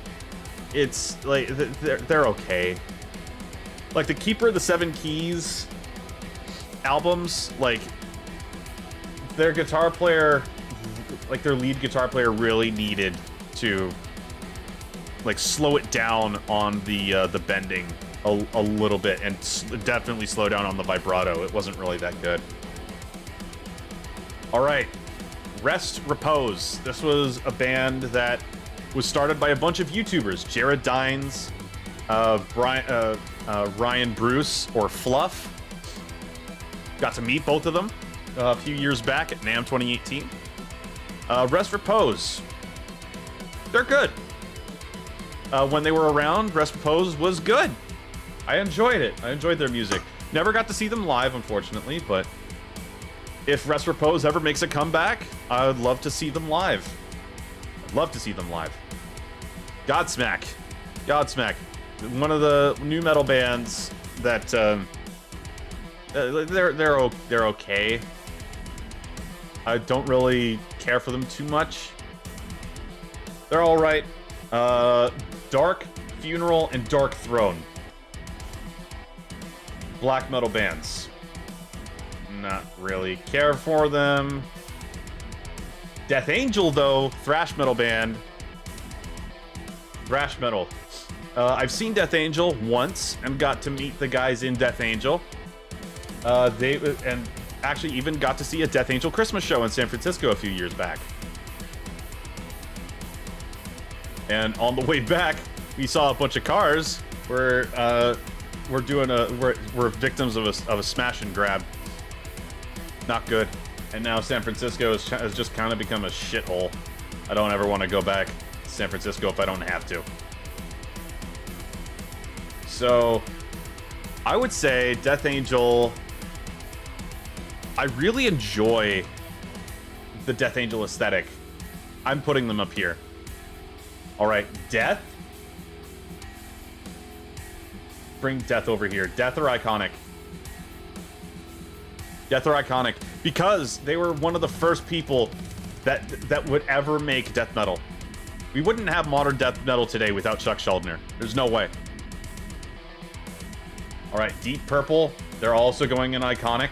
It's like they're okay. Like the Keeper of the Seven Keys albums, like their guitar player, like their lead guitar player, really needed to like slow it down on the bending a little bit, and definitely slow down on the vibrato. It wasn't really that good. All right, Rest Repose. This was a band that was started by a bunch of YouTubers. Jared Dines, Ryan Bruce, or Fluff. Got to meet both of them a few years back at NAMM 2018. Rest Repose. They're good. When they were around, Rest Repose was good. I enjoyed it. I enjoyed their music. Never got to see them live, unfortunately, but if Rest Repose ever makes a comeback, I would love to see them live. I'd love to see them live. Godsmack. Godsmack. One of the new metal bands that they're okay. I don't really care for them too much. They're all right. Dark Funeral and Dark Throne. Black metal bands. Not really care for them. Death Angel, though, thrash metal band. Thrash metal. I've seen Death Angel once and got to meet the guys in Death Angel. And actually even got to see a Death Angel Christmas show in San Francisco a few years back. And on the way back, we saw a bunch of cars where we're victims of a smash and grab. Not good. And now San Francisco has just kind of become a shithole. I don't ever want to go back to San Francisco if I don't have to. So, I would say Death Angel... I really enjoy the Death Angel aesthetic. I'm putting them up here. Alright, Death. Bring Death over here. Death are iconic. Death are iconic because they were one of the first people that would ever make death metal. We wouldn't have modern death metal today without Chuck Schuldiner. There's no way. All right, Deep Purple. They're also going in iconic.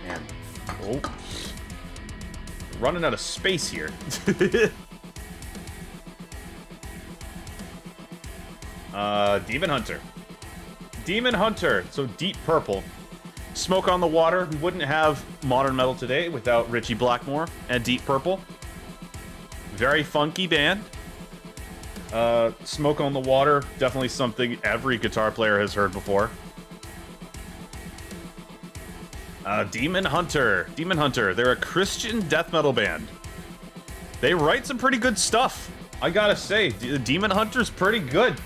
Man, oh, running out of space here. Demon Hunter. Demon Hunter. So Deep Purple. Smoke on the Water. We wouldn't have modern metal today without Richie Blackmore and Deep Purple. Very funky band. Smoke on the Water. Definitely something every guitar player has heard before. Demon Hunter. Demon Hunter. They're a Christian death metal band. They write some pretty good stuff. I gotta say, Demon Hunter's pretty good.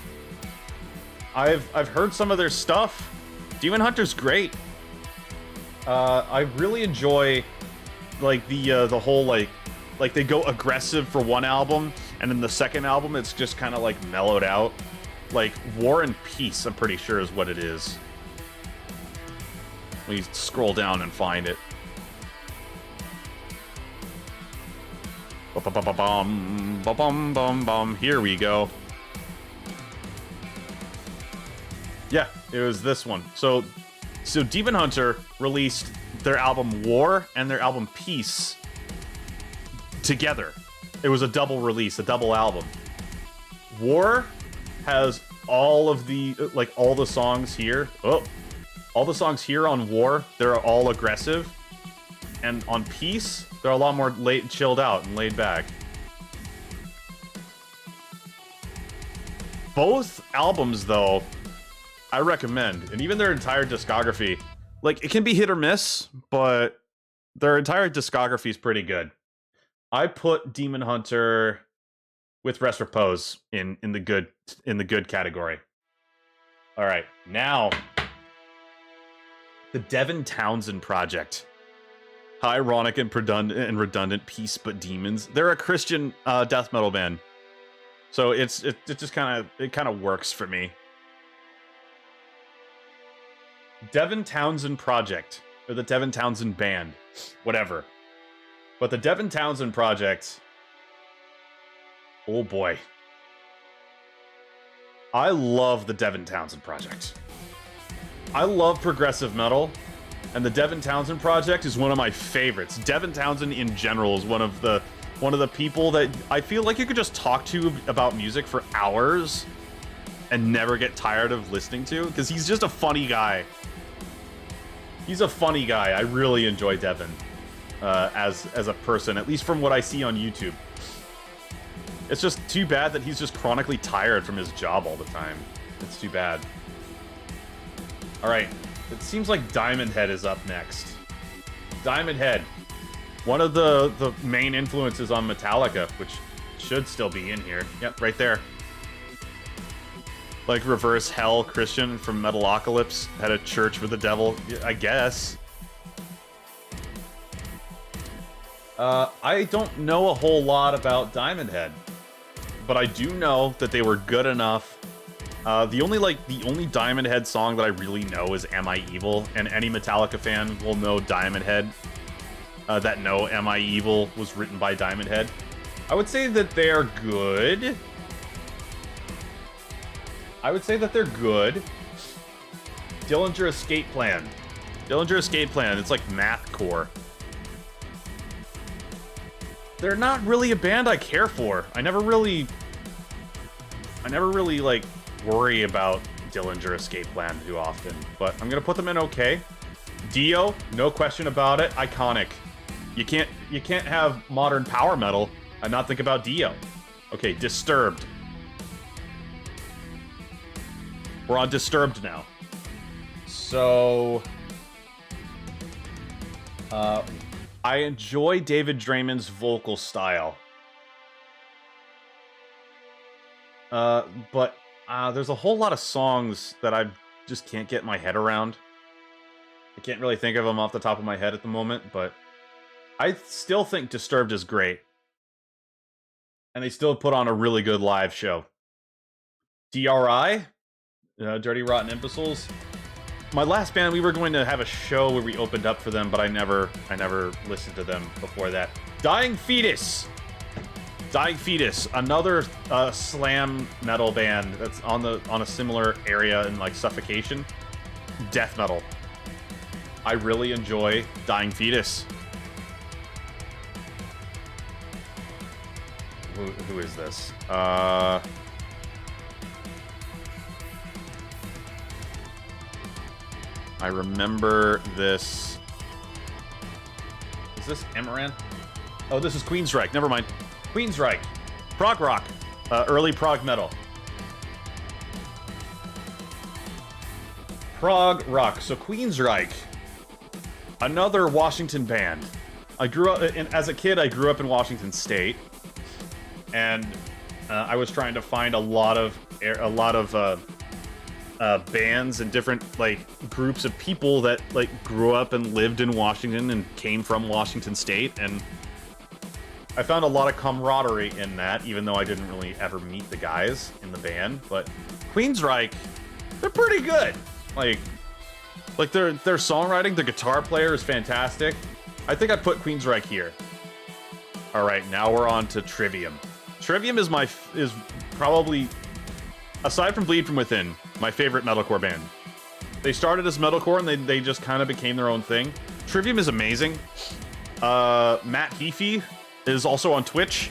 I've heard some of their stuff. Demon Hunter's great. I really enjoy like the whole like they go aggressive for one album, and then the second album it's just kind of like mellowed out. Like War and Peace, I'm pretty sure is what it is. Let me scroll down and find it. Ba-ba-ba-ba-bum, ba-bum-bum-bum. Here we go. Yeah, it was this one. So Demon Hunter released their album War and their album Peace together. It was a double release, a double album. War has all of the, like, all the songs here. Oh, all the songs here on War, they're all aggressive. And on Peace, they're a lot more chilled out and laid back. Both albums, though, I recommend. And even their entire discography. Like, it can be hit or miss, but their entire discography is pretty good. I put Demon Hunter with Rest Repose in the good category. All right, now the Devin Townsend Project. How ironic and redundant, Peace but Demons. They're a Christian death metal band, so it just kind of works for me. Devin Townsend Project, or the Devin Townsend Band, whatever. But the Devin Townsend Project, oh boy. I love the Devin Townsend Project. I love progressive metal, and the Devin Townsend Project is one of my favorites. Devin Townsend in general is one of the people that I feel like you could just talk to about music for hours and never get tired of listening to, because he's just a funny guy. He's a funny guy. I really enjoy Devin as a person, at least from what I see on YouTube. It's just too bad that he's just chronically tired from his job all the time. It's too bad. All right, it seems like Diamond Head is up next. Diamond Head, one of the main influences on Metallica, which should still be in here. Yep, right there. Like Reverse Hell Christian from Metalocalypse had a church with the devil, I guess. I don't know a whole lot about Diamond Head, but I do know that they were good enough. The only Diamond Head song that I really know is Am I Evil, and any Metallica fan will know Diamond Head. That no, Am I Evil was written by Diamond Head. I would say that they're good. Dillinger Escape Plan. It's like mathcore. They're not really a band I care for. I never really like worry about Dillinger Escape Plan too often, but I'm gonna put them in okay. Dio, no question about it, iconic. You can't have modern power metal and not think about Dio. Okay, Disturbed. We're on Disturbed now. So, I enjoy David Draymond's vocal style. But there's a whole lot of songs that I just can't get my head around. I can't really think of them off the top of my head at the moment, but I still think Disturbed is great. And they still put on a really good live show. DRI, Dirty Rotten Imbeciles. My last band, we were going to have a show where we opened up for them, but I never listened to them before that. Dying Fetus, another slam metal band that's on a similar area in like Suffocation. Death metal. I really enjoy Dying Fetus. Who is this? I remember this. Is this Amaranth? Oh, this is Queensryche. Never mind. Queensryche. Prog rock. Early prog metal. Prog rock. So Queensryche. Another Washington band. I grew up as a kid. I grew up in Washington State, and I was trying to find a lot of bands and different like groups of people that like grew up and lived in Washington and came from Washington State, and I found a lot of camaraderie in that, even though I didn't really ever meet the guys in the band. But Queensryche, they're pretty good. Like their songwriting, their guitar player is fantastic. I think I put Queensryche here. All right, now we're on to Trivium. Trivium is probably, aside from Bleed From Within, my favorite metalcore band. They started as metalcore and they just kind of became their own thing. Trivium is amazing. Matt Heafy is also on Twitch.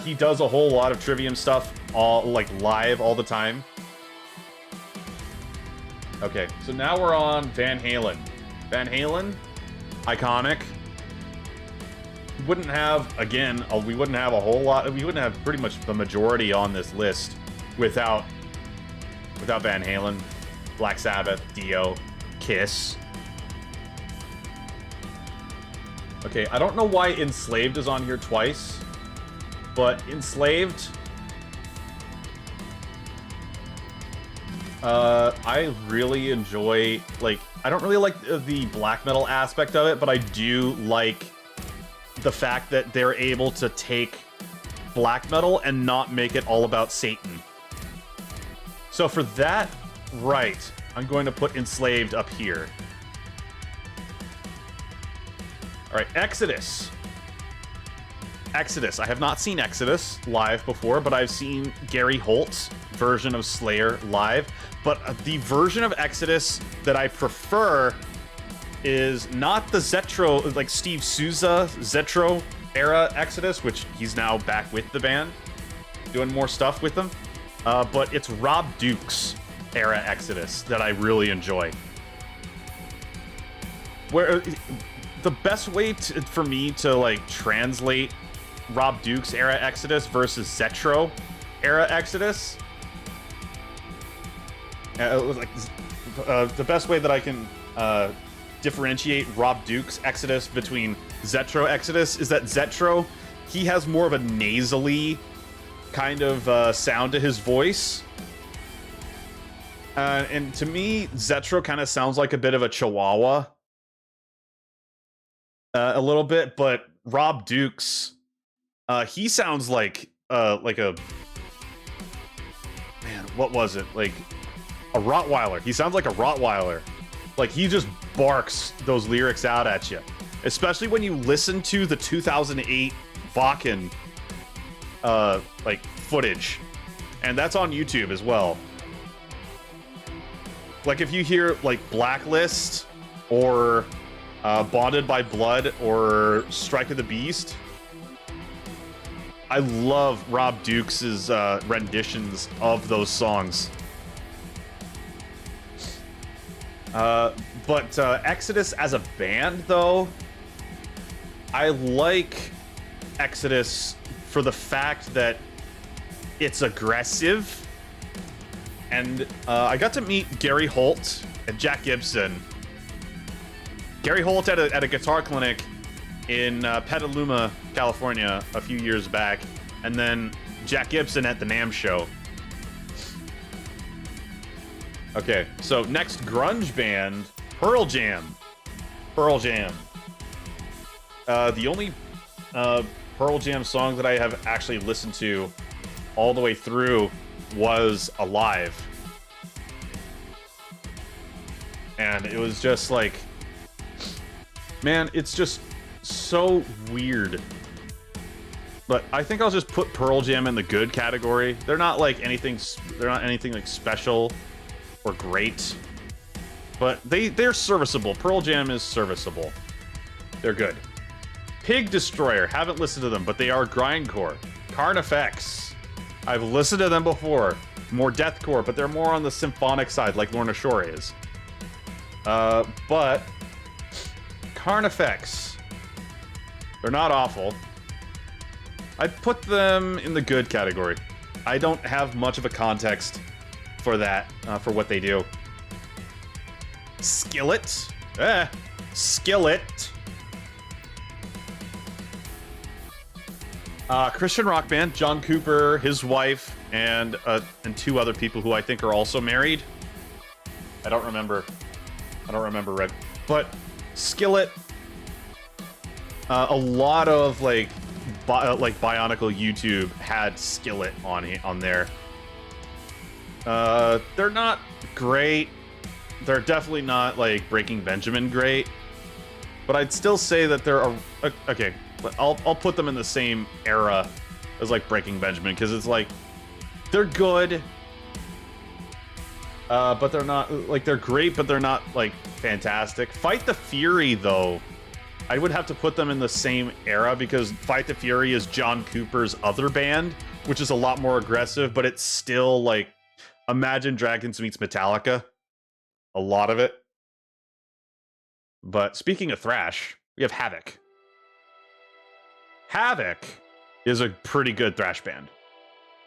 He does a whole lot of Trivium stuff, like live all the time. Okay, so now we're on Van Halen. Van Halen, iconic. Wouldn't have, again, we wouldn't have a whole lot. We wouldn't have pretty much the majority on this list without Van Halen, Black Sabbath, Dio, Kiss. Okay, I don't know why Enslaved is on here twice, but Enslaved, I really enjoy, like, I don't really like the black metal aspect of it, but I do like the fact that they're able to take black metal and not make it all about Satan. So for that, right, I'm going to put Enslaved up here. All right, Exodus. Exodus. I have not seen Exodus live before, but I've seen Gary Holt's version of Slayer live. But the version of Exodus that I prefer is not the Zetro, like Steve Souza Zetro era Exodus, which he's now back with the band, doing more stuff with them. But it's Rob Duke's era Exodus that I really enjoy. Where the best way for me to like translate Rob Duke's era Exodus versus Zetro era Exodus, the best way that I can differentiate Rob Duke's Exodus between Zetro Exodus is that Zetro, he has more of a nasally kind of sound to his voice. And to me, Zetro kind of sounds like a bit of a chihuahua. A little bit, but Rob Duke's, he sounds like a, man, what was it? Like a Rottweiler. He sounds like a Rottweiler. Like, he just barks those lyrics out at you. Especially when you listen to the 2008 Vakken, like, footage. And that's on YouTube as well. Like, if you hear, like, Blacklist, or Bonded by Blood, or Strike of the Beast, I love Rob Duke's renditions of those songs. But Exodus as a band, though, I like Exodus for the fact that it's aggressive. And I got to meet Gary Holt and Jack Gibson. Gary Holt at a guitar clinic in Petaluma, California, a few years back, and then Jack Gibson at the NAMM show. Okay, so next grunge band, Pearl Jam. Pearl Jam. The only Pearl Jam song that I have actually listened to all the way through was Alive. And it was just like, man, it's just so weird. But I think I'll just put Pearl Jam in the good category. They're not like anything, like special or great, but they're serviceable. Pearl Jam is serviceable. They're good. Pig Destroyer, haven't listened to them, but they are grindcore. Carnifex, I've listened to them before. More deathcore, but they're more on the symphonic side, like Lorna Shore is. But Carnifex, they're not awful. I'd put them in the good category. I don't have much of a context for that, for what they do. Skillet. Skillet. Christian rock band, John Cooper, his wife, and two other people who I think are also married. I don't remember right. But Skillet, a lot of like Bionicle YouTube had Skillet on there. They're not great. They're definitely not like Breaking Benjamin great, but I'd still say that they're okay. I'll put them in the same era as like Breaking Benjamin, because it's like they're good, But they're not, like, they're great, but they're not, like, fantastic. Fight the Fury, though. I would have to put them in the same era because Fight the Fury is John Cooper's other band, which is a lot more aggressive, but it's still, like, Imagine Dragons meets Metallica. A lot of it. But speaking of thrash, we have Havoc. Havoc is a pretty good thrash band.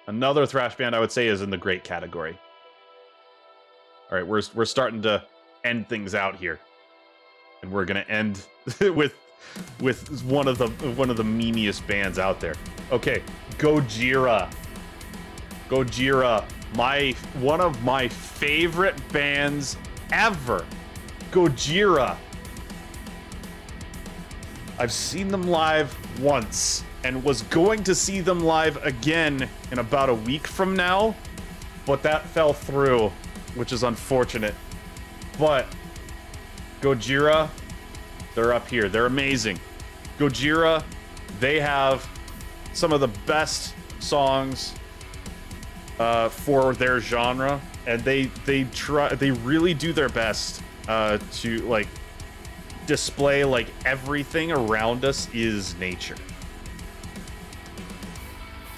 Another thrash band I would say is in the great category. All right, we're starting to end things out here, and we're gonna end with one of the memeiest bands out there. Okay, Gojira. Gojira, one of my favorite bands ever. Gojira. I've seen them live once and was going to see them live again in about a week from now, but that fell through, which is unfortunate. But Gojira, they're up here. They're amazing. Gojira, they have some of the best songs for their genre, and they really do their best to, like, display, like, everything around us is nature.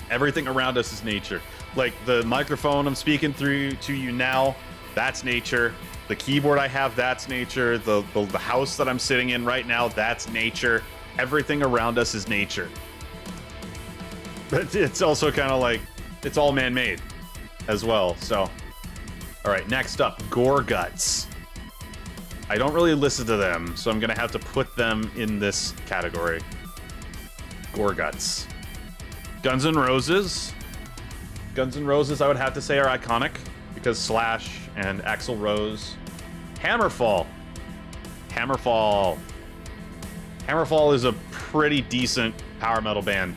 Everything around us is nature. Like, the microphone I'm speaking through to you now, that's nature. The keyboard I have, that's nature. The house that I'm sitting in right now, that's nature. Everything around us is nature. But it's also kind of like, it's all man-made as well, so. All right, next up, Gore Guts. I don't really listen to them, so I'm gonna have to put them in this category. Gore Guts. Guns N' Roses. Guns N' Roses, I would have to say, are iconic because Slash and Axl Rose. Hammerfall. Hammerfall. Hammerfall is a pretty decent power metal band.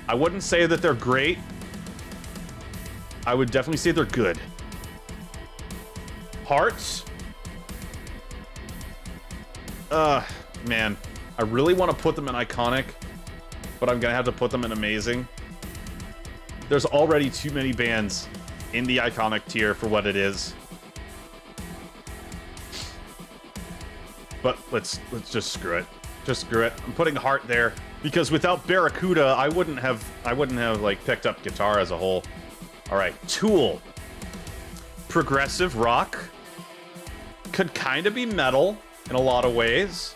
I wouldn't say that they're great. I would definitely say they're good. Hearts. Man, I really want to put them in iconic, but I'm gonna have to put them in amazing. There's already too many bands in the iconic tier for what it is. But let's just screw it. Just screw it. I'm putting Heart there because without Barracuda, I wouldn't have like picked up guitar as a whole. All right, Tool. Progressive rock. Could kind of be metal in a lot of ways.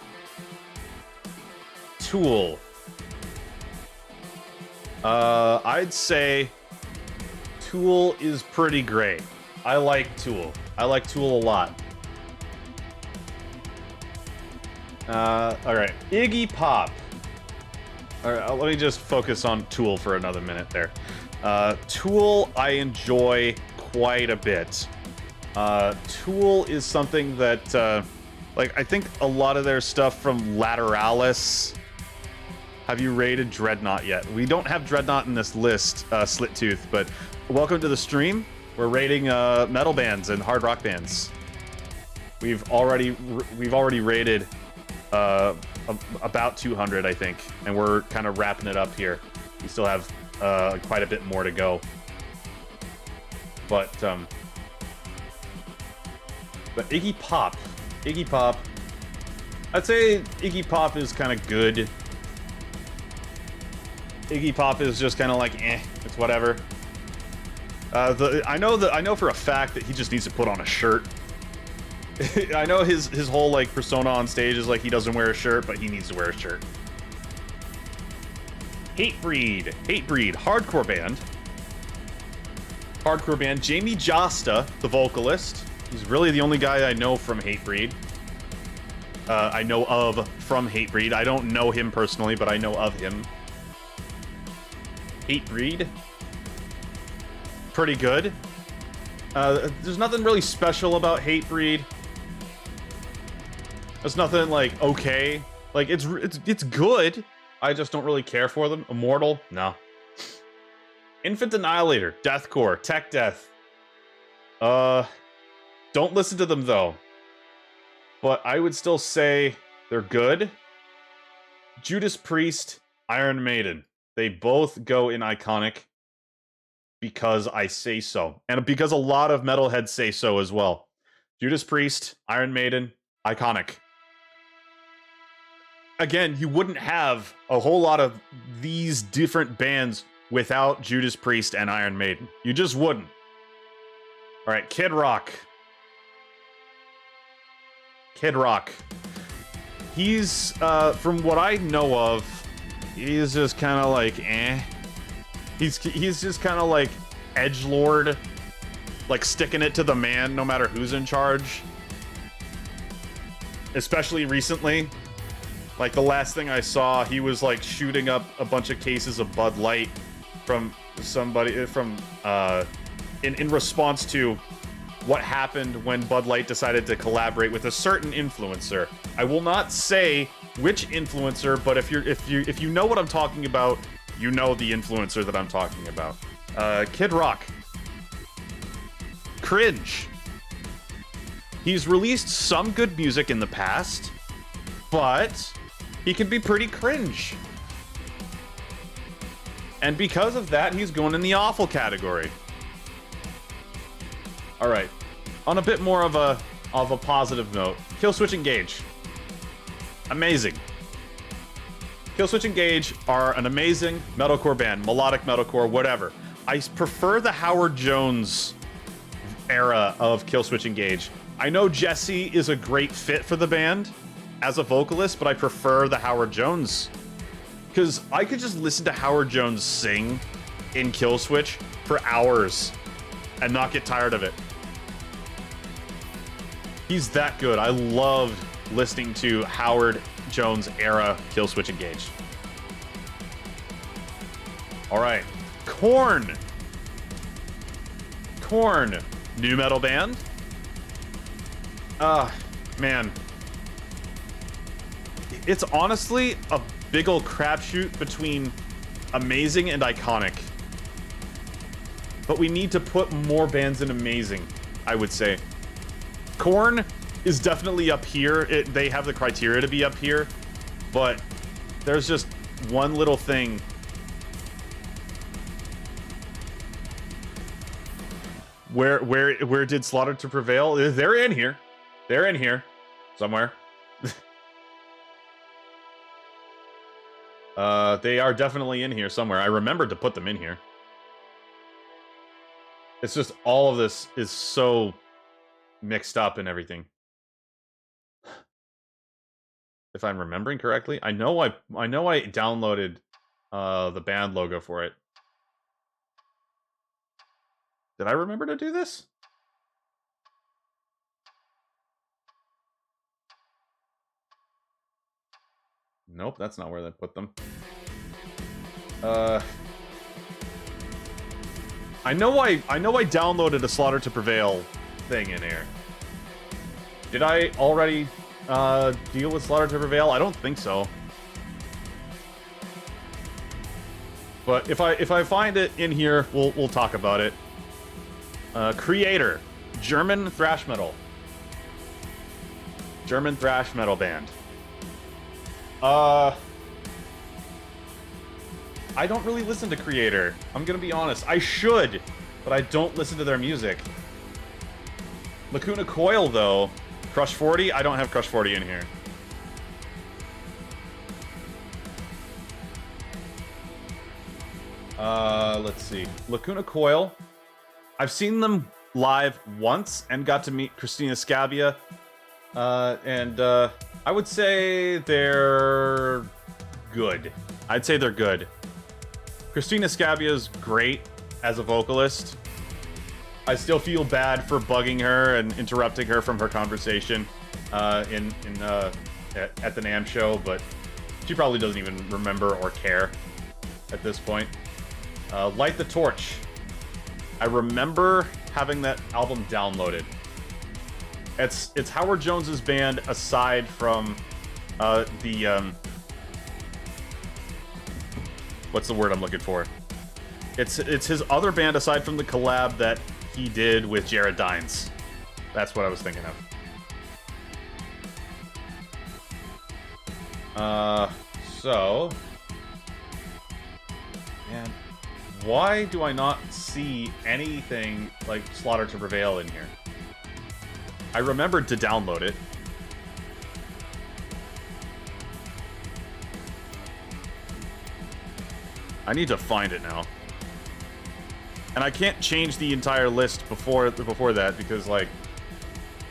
Tool. I'd say Tool is pretty great. I like Tool. I like Tool a lot. All right, Iggy Pop. All right, let me just focus on Tool for another minute there. Tool, I enjoy quite a bit. Tool is something that, like, I think a lot of their stuff from Lateralis. Have you rated Dreadnought yet? We don't have Dreadnought in this list, Slit Tooth, but welcome to the stream. We're rating metal bands and hard rock bands. We've already rated about 200, I think, and we're kind of wrapping it up here. We still have quite a bit more to go, but Iggy Pop, I'd say Iggy Pop is kind of good. Iggy Pop is just kind of like, it's whatever. I know for a fact that he just needs to put on a shirt. I know his whole, like, persona on stage is like he doesn't wear a shirt, but he needs to wear a shirt. Hatebreed, hardcore band. Jamie Josta, the vocalist. He's really the only guy I know from Hatebreed. I know of from Hatebreed. I don't know him personally, but I know of him. Hatebreed. Pretty good. There's nothing really special about Hatebreed. There's nothing, like, okay. Like, it's good. I just don't really care for them. Immortal? No. Infant Annihilator. Deathcore. Tech Death. Don't listen to them, though. But I would still say they're good. Judas Priest. Iron Maiden. They both go in iconic. because I say so, and because a lot of metalheads say so as well. Judas Priest, Iron Maiden, iconic. Again, you wouldn't have a whole lot of these different bands without Judas Priest and Iron Maiden. You just wouldn't. All right, Kid Rock. Kid Rock. He's, from what I know of, he's just kind of like, eh. He's just kind of like edgelord, like sticking it to the man no matter who's in charge. Especially recently. Like the last thing I saw, he was like shooting up a bunch of cases of Bud Light from somebody, in response to what happened when Bud Light decided to collaborate with a certain influencer. I will not say which influencer, but if you know what I'm talking about, you know the influencer that I'm talking about. Kid Rock. Cringe. He's released some good music in the past, but he can be pretty cringe. And because of that, he's going in the awful category. All right. On a bit more of a positive note, Killswitch Engage. Amazing. Killswitch Engage are an amazing metalcore band, melodic metalcore, whatever. I prefer the Howard Jones era of Killswitch Engage. I know Jesse is a great fit for the band as a vocalist, but I prefer the Howard Jones. Because I could just listen to Howard Jones sing in Killswitch for hours and not get tired of it. He's that good. I loved listening to Howard Jones era Killswitch Engage. All right, Korn. Korn, new metal band. Man. It's honestly a big ol' crapshoot between amazing and iconic. But we need to put more bands in amazing, I would say. Korn is definitely up here. They have the criteria to be up here, but there's just one little thing. Where did Slaughter to Prevail? They're in here. They're in here somewhere. They are definitely in here somewhere. I remembered to put them in here. It's just all of this is so mixed up and everything. If I'm remembering correctly, I know I downloaded the band logo for it. Did I remember to do this? Nope, that's not where they put them. I know I downloaded a Slaughter to Prevail thing in here. Did I already deal with Slaughter to Prevail? I don't think so. But if I find it in here, we'll talk about it. Creator, German thrash metal. German thrash metal band. I don't really listen to Creator. I'm gonna be honest. I should, but I don't listen to their music. Lacuna Coil, though. Crush 40? I don't have Crush 40 in here. Let's see. Lacuna Coil. I've seen them live once and got to meet Christina Scabia. I would say they're good. I'd say they're good. Christina Scabia's great as a vocalist. I still feel bad for bugging her and interrupting her from her conversation at the NAMM show, but she probably doesn't even remember or care at this point. Light the Torch. I remember having that album downloaded. It's Howard Jones's band aside from what's the word I'm looking for? It's his other band aside from the collab that he did with Jared Dines. That's what I was thinking of. So, man, Why do I not see anything like Slaughter to Prevail in here? I remembered to download it. I need to find it now. And I can't change the entire list before that because, like,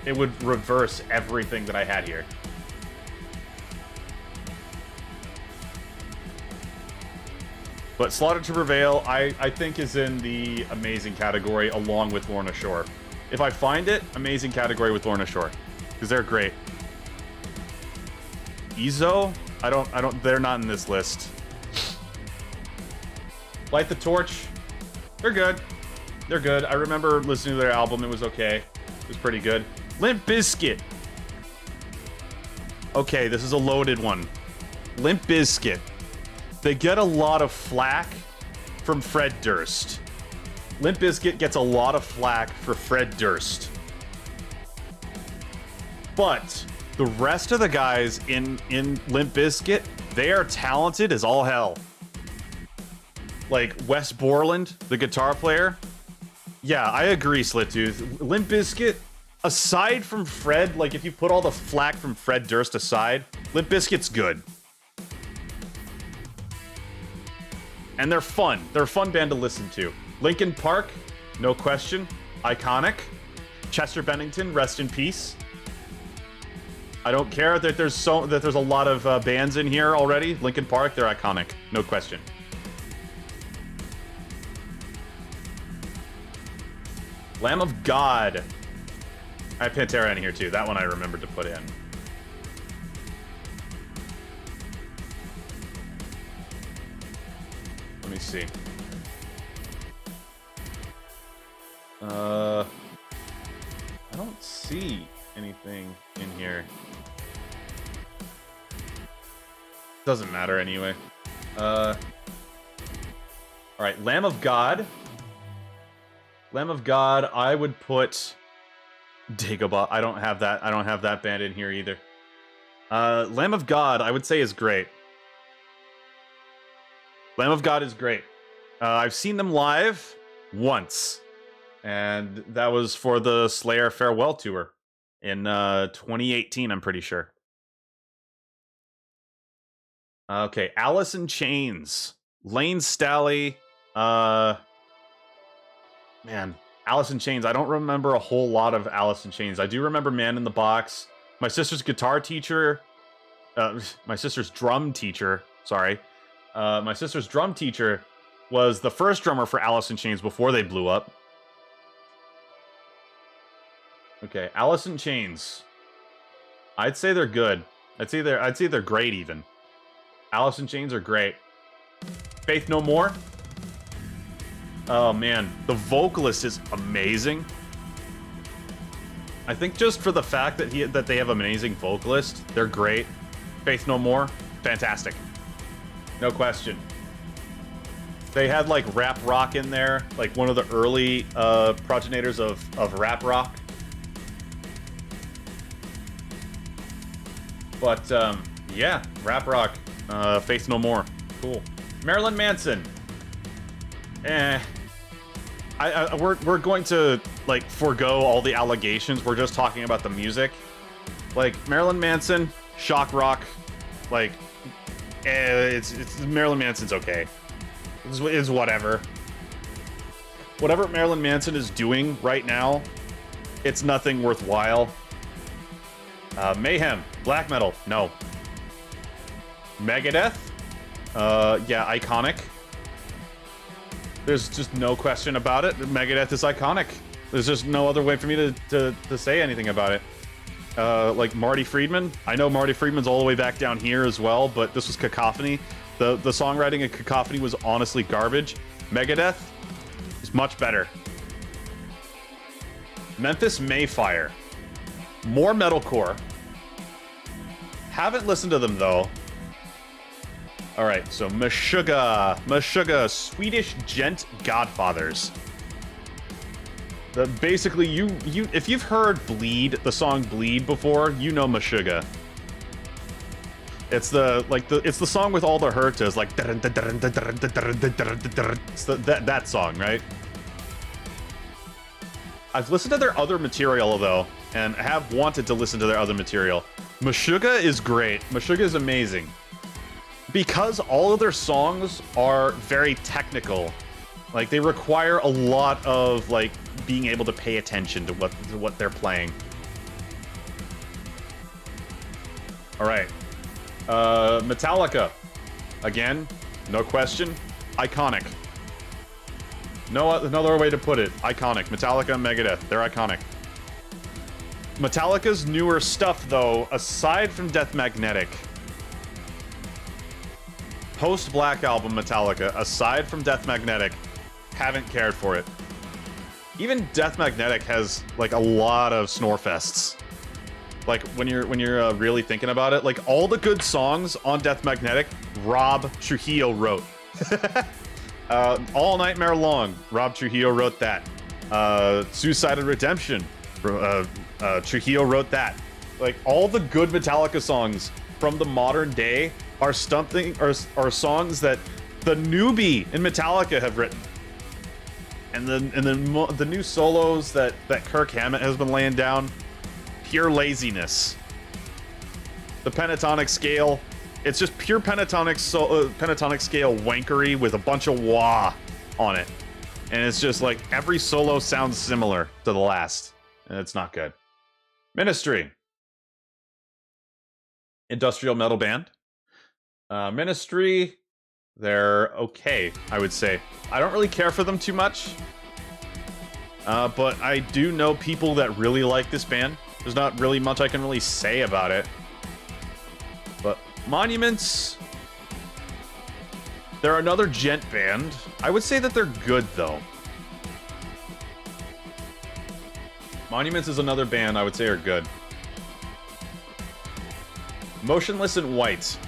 it would reverse everything that I had here. But Slaughter to Prevail, I think, is in the amazing category along with Lorna Shore. If I find it, amazing category with Lorna Shore. Because they're great. Ezo? They're not in this list. Light the Torch. They're good. They're good. I remember listening to their album. It was okay. It was pretty good. Limp Bizkit. Okay, this is a loaded one. Limp Bizkit. They get a lot of flack from Fred Durst. Limp Bizkit gets a lot of flack for Fred Durst. But the rest of the guys in Limp Bizkit, they are talented as all hell. Like Wes Borland, the guitar player. Yeah, I agree, Slittooth. Limp Bizkit, aside from Fred, like if you put all the flack from Fred Durst aside, Limp Bizkit's good. And they're fun. They're a fun band to listen to. Linkin Park, no question. Iconic. Chester Bennington, rest in peace. I don't care that there's a lot of bands in here already. Linkin Park, they're iconic, no question. Lamb of God. I have Pantera in here too. That one I remembered to put in. Let me see. I don't see anything in here. Doesn't matter anyway. All right, Lamb of God. Lamb of God, I would put Dagobah. I don't have that. I don't have that band in here either. Lamb of God, I would say, is great. Lamb of God is great. I've seen them live once, and that was for the Slayer Farewell Tour in 2018, I'm pretty sure. Okay, Alice in Chains. Lane Staley. Man, Alice in Chains. I don't remember a whole lot of Alice in Chains. I do remember Man in the Box. My sister's guitar teacher... my sister's drum teacher, sorry. My sister's drum teacher was the first drummer for Alice in Chains before they blew up. Okay, Alice in Chains. I'd say they're good. I'd say they're great even. Alice in Chains are great. Faith No More. Oh man, the vocalist is amazing. I think just for the fact that they have an amazing vocalist, they're great. Faith No More, fantastic. No question. They had like rap rock in there, like one of the early progenitors of rap rock. But yeah, rap rock, Faith No More, cool. Marilyn Manson. We're going to like forego all the allegations. We're just talking about the music. Like Marilyn Manson, shock rock, like it's Marilyn Manson's okay. It's whatever. Whatever Marilyn Manson is doing right now, it's nothing worthwhile. Mayhem, black metal, no. Megadeth, yeah, iconic. There's just no question about it. Megadeth is iconic. There's just no other way for me to say anything about it. Like Marty Friedman. I know Marty Friedman's all the way back down here as well, but this was Cacophony. The songwriting of Cacophony was honestly garbage. Megadeth is much better. Memphis Mayfire. More metalcore. Haven't listened to them though. Alright, so Meshuggah, Swedish Gent Godfathers. Basically, you if you've heard Bleed, the song Bleed before, you know Meshuggah. It's the it's the song with all the hurtas, like it's that song, right? I've listened to their other material though, and have wanted to listen to their other material. Meshuggah is great. Meshuggah is amazing. Because all of their songs are very technical. Like, they require a lot of, like, being able to pay attention to what they're playing. Alright. Metallica. Again, no question. Iconic. No other way to put it. Iconic. Metallica and Megadeth. They're iconic. Metallica's newer stuff, though, aside from Death Magnetic, post-Black Album Metallica, aside from Death Magnetic, haven't cared for it. Even Death Magnetic has, like, a lot of snorefests. Like, when you're really thinking about it, like, all the good songs on Death Magnetic, Rob Trujillo wrote. All Nightmare Long, Rob Trujillo wrote that. Suicidal Redemption, Trujillo wrote that. Like, all the good Metallica songs from the modern day are songs that the newbie in Metallica have written. And then the new solos that Kirk Hammett has been laying down, pure laziness. The pentatonic scale, it's just pure pentatonic scale wankery with a bunch of wah on it. And it's just like every solo sounds similar to the last. And it's not good. Ministry. Industrial metal band. Ministry, they're okay, I would say. I don't really care for them too much. But I do know people that really like this band. There's not really much I can really say about it. But Monuments, they're another gent band. I would say that they're good, though. Monuments is another band I would say are good. Motionless in White.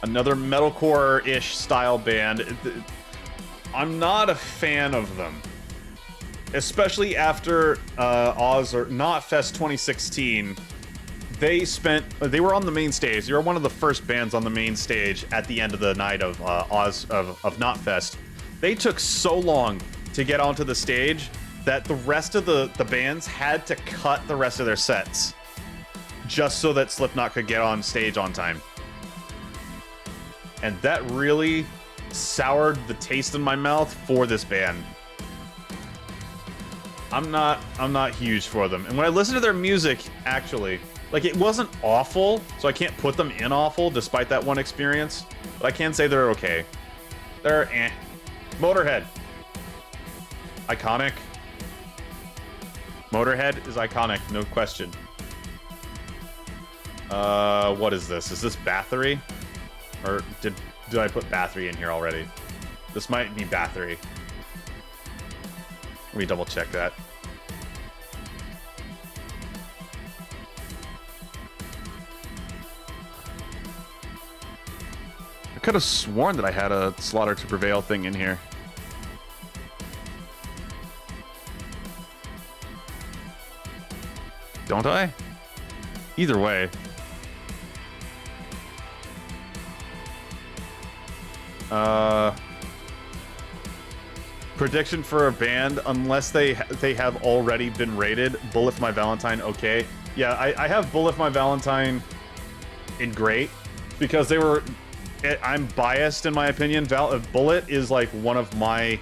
Another metalcore-ish style band. I'm not a fan of them. Especially after Knotfest 2016. They were on the main stage. They were one of the first bands on the main stage at the end of the night of Knotfest. They took so long to get onto the stage that the rest of the bands had to cut the rest of their sets just so that Slipknot could get on stage on time. And that really soured the taste in my mouth for this band. I'm not huge for them. And when I listen to their music, actually, like, it wasn't awful, so I can't put them in awful despite that one experience, but I can say they're okay. They're eh. Motorhead. Iconic. Motorhead is iconic, no question. What is this? Is this Bathory? Or did I put Bathory in here already? This might be Bathory. Let me double check that. I could have sworn that I had a Slaughter to Prevail thing in here. Don't I? Either way. Prediction for a band, unless they have already been rated. Bullet for My Valentine, okay. Yeah, I have Bullet for My Valentine in great, because they were... I'm biased in my opinion. Bullet is like one of my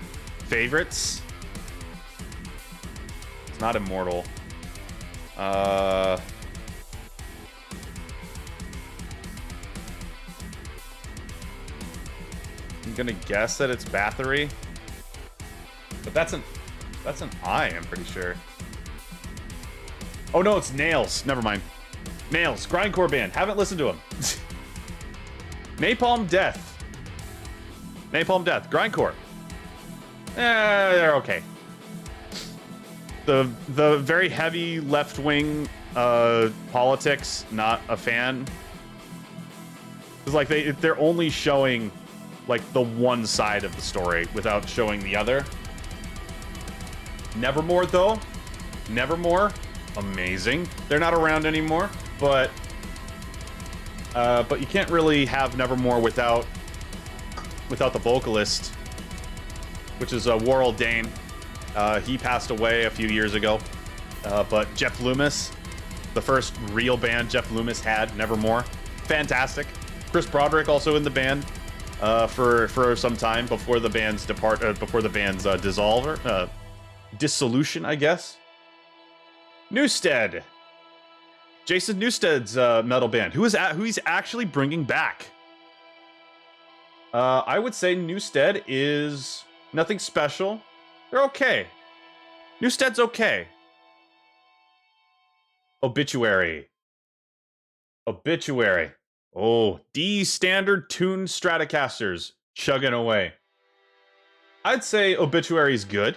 favorites. It's not Immortal. I'm gonna guess that it's Bathory. But that's an I, I'm pretty sure. Oh no, it's Nails. Never mind. Nails, grindcore band. Haven't listened to them. Napalm Death. Napalm Death, grindcore. They're okay. The very heavy left-wing politics, not a fan. It's like they're only showing like the one side of the story without showing the other. Nevermore, though. Nevermore, amazing. They're not around anymore, but But you can't really have Nevermore without the vocalist, which is Warrell Dane. He passed away a few years ago. But Jeff Loomis, the first real band Jeff Loomis had, Nevermore, fantastic. Chris Broderick also in the band for some time before the band's dissolution, I guess. Newstead, Jason Newsted's metal band, who he's actually bringing back. I would say Newstead is nothing special. They're okay. Newstead's okay. Obituary. Oh, D standard tuned Stratocasters chugging away. I'd say Obituary's good.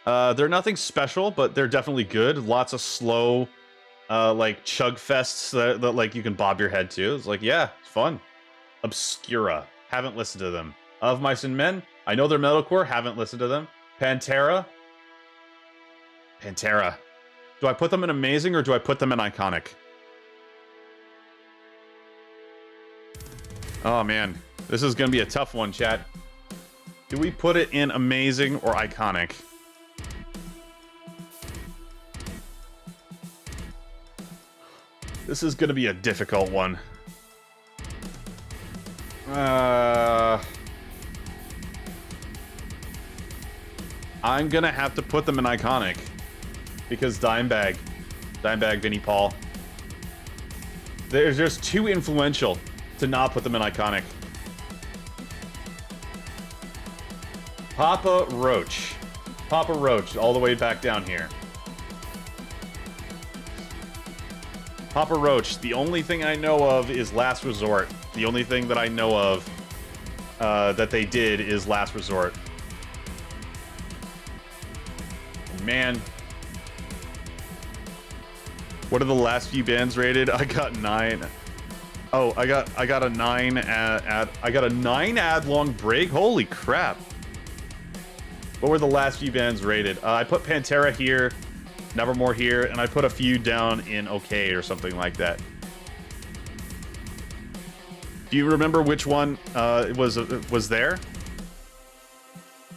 They're nothing special, but they're definitely good. Lots of slow, like chug fests that like you can bob your head to. It's like, yeah, it's fun. Obscura, haven't listened to them. Of Mice and Men, I know they're metalcore, haven't listened to them. Pantera. Do I put them in amazing or do I put them in iconic? Oh man, this is gonna be a tough one, chat. Do we put it in amazing or iconic? This is gonna be a difficult one. I'm gonna have to put them in iconic. Because Dimebag, Vinnie Paul. They're just too influential to not put them in iconic. Papa Roach, all the way back down here. Papa Roach, the only thing I know of is Last Resort. The only thing that I know of that they did is Last Resort. Man. What are the last few bands rated? I got 9. Oh, I got a 9 I got a 9 ad long break. Holy crap. What were the last few bands rated? I put Pantera here, Nevermore here, and I put a few down in OK or something like that. Do you remember which one was there?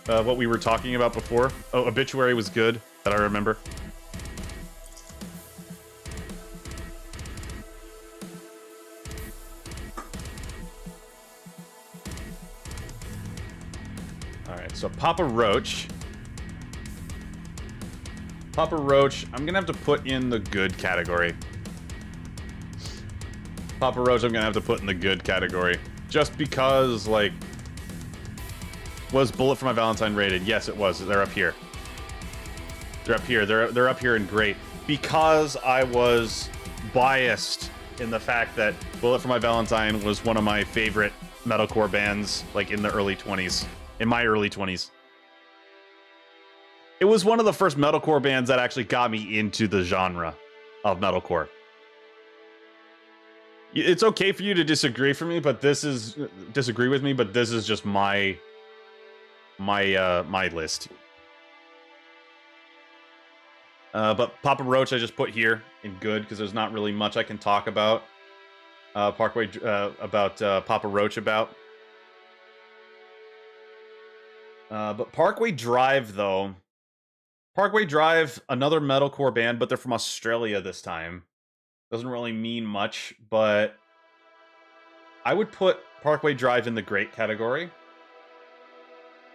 What we were talking about before? Oh, Obituary was good, that I remember. So Papa Roach, I'm gonna have to put in the good category. Just because, like, was Bullet for My Valentine rated? Yes, it was. They're up here. They're up here and great. Because I was biased in the fact that Bullet for My Valentine was one of my favorite metalcore bands, like, in the early 20s. In my early 20s. It was one of the first metalcore bands that actually got me into the genre of metalcore. It's okay for you to disagree with me, but this is just my list. But Papa Roach I just put here in good because there's not really much I can talk about Papa Roach about. But Parkway Drive, though. Parkway Drive, another metalcore band, but they're from Australia this time. Doesn't really mean much, but I would put Parkway Drive in the great category.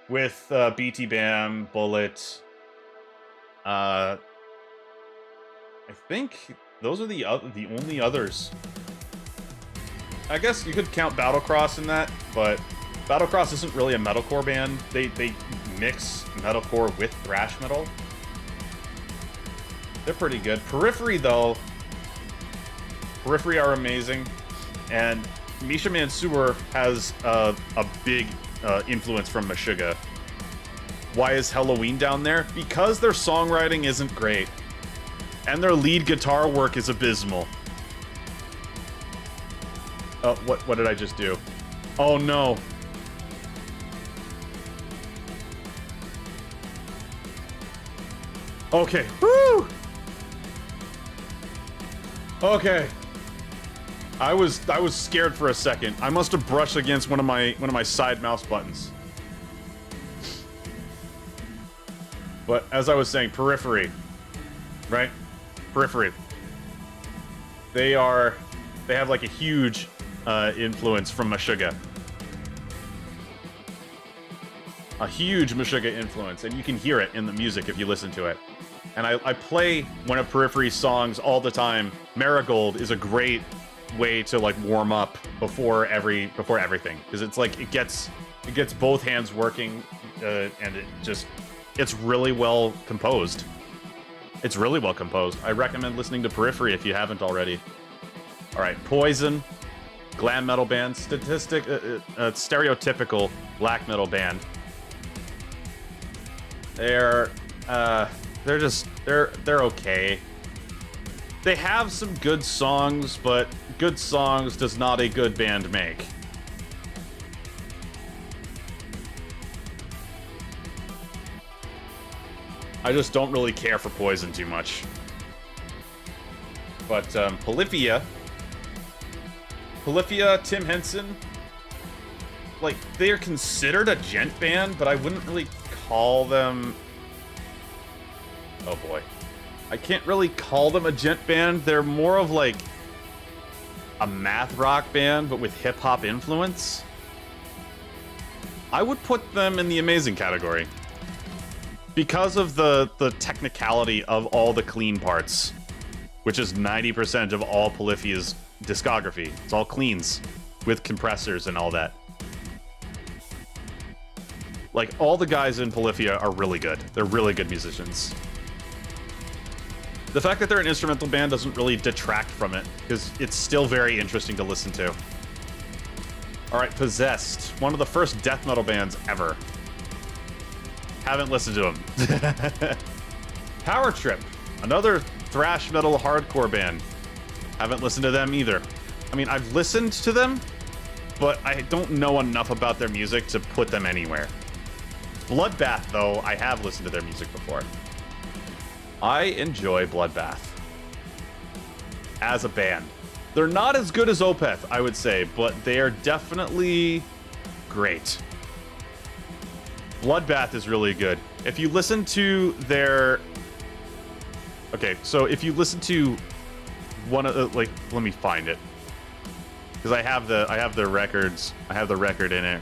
With BT Bam, Bullet. I think those are the only others. I guess you could count Battlecross in that, but Battlecross isn't really a metalcore band. They mix metalcore with thrash metal. They're pretty good. Periphery, though. Periphery are amazing. And Misha Mansour has a big influence from Meshuggah. Why is Halloween down there? Because their songwriting isn't great. And their lead guitar work is abysmal. What did I just do? Oh, no. Okay. Woo! Okay. I was scared for a second. I must have brushed against one of my side mouse buttons. But as I was saying, Periphery, right? Periphery. They have like a huge influence from Meshuggah. A huge Meshuggah influence, and you can hear it in the music if you listen to it. And I play one of Periphery's songs all the time. Marigold is a great way to like warm up before everything, because it's like it gets both hands working, and it's really well composed. It's really well composed. I recommend listening to Periphery if you haven't already. All right, Poison, glam metal band, stereotypical black metal band. They're okay. They have some good songs, but good songs does not a good band make. I just don't really care for Poison too much. But Polyphia, Tim Henson, like, they are considered a gent band, but I wouldn't really call them... Oh boy. I can't really call them a gent band. They're more of like a math rock band, but with hip-hop influence. I would put them in the amazing category. Because of the technicality of all the clean parts, which is 90% of all Polyphia's discography. It's all cleans with compressors and all that. Like, all the guys in Polyphia are really good. They're really good musicians. The fact that they're an instrumental band doesn't really detract from it, because it's still very interesting to listen to. Alright, Possessed. One of the first death metal bands ever. Haven't listened to them. Power Trip. Another thrash metal hardcore band. Haven't listened to them either. I mean, I've listened to them, but I don't know enough about their music to put them anywhere. Bloodbath, though, I have listened to their music before. I enjoy Bloodbath as a band. They're not as good as Opeth, I would say, but they are definitely great. Bloodbath is really good. If you listen to their... Okay, so if you listen to one of the, like, let me find it. Because I have the records. I have the record in it.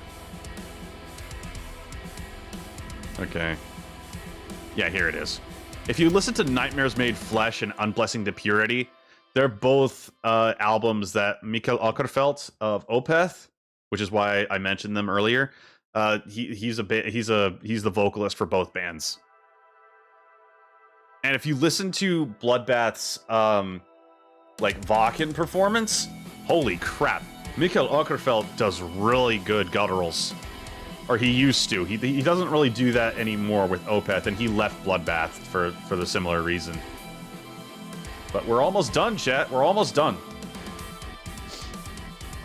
Okay. Yeah, here it is. If you listen to Nightmares Made Flesh and Unblessing the Purity, they're both albums that Mikkel Åkerfeldt of Opeth, which is why I mentioned them earlier. He's the vocalist for both bands. And if you listen to Bloodbath's like Wacken performance, holy crap, Mikkel Åkerfeldt does really good gutturals. Or he used to. He doesn't really do that anymore with Opeth, and he left Bloodbath for the similar reason. But we're almost done, chat. We're almost done.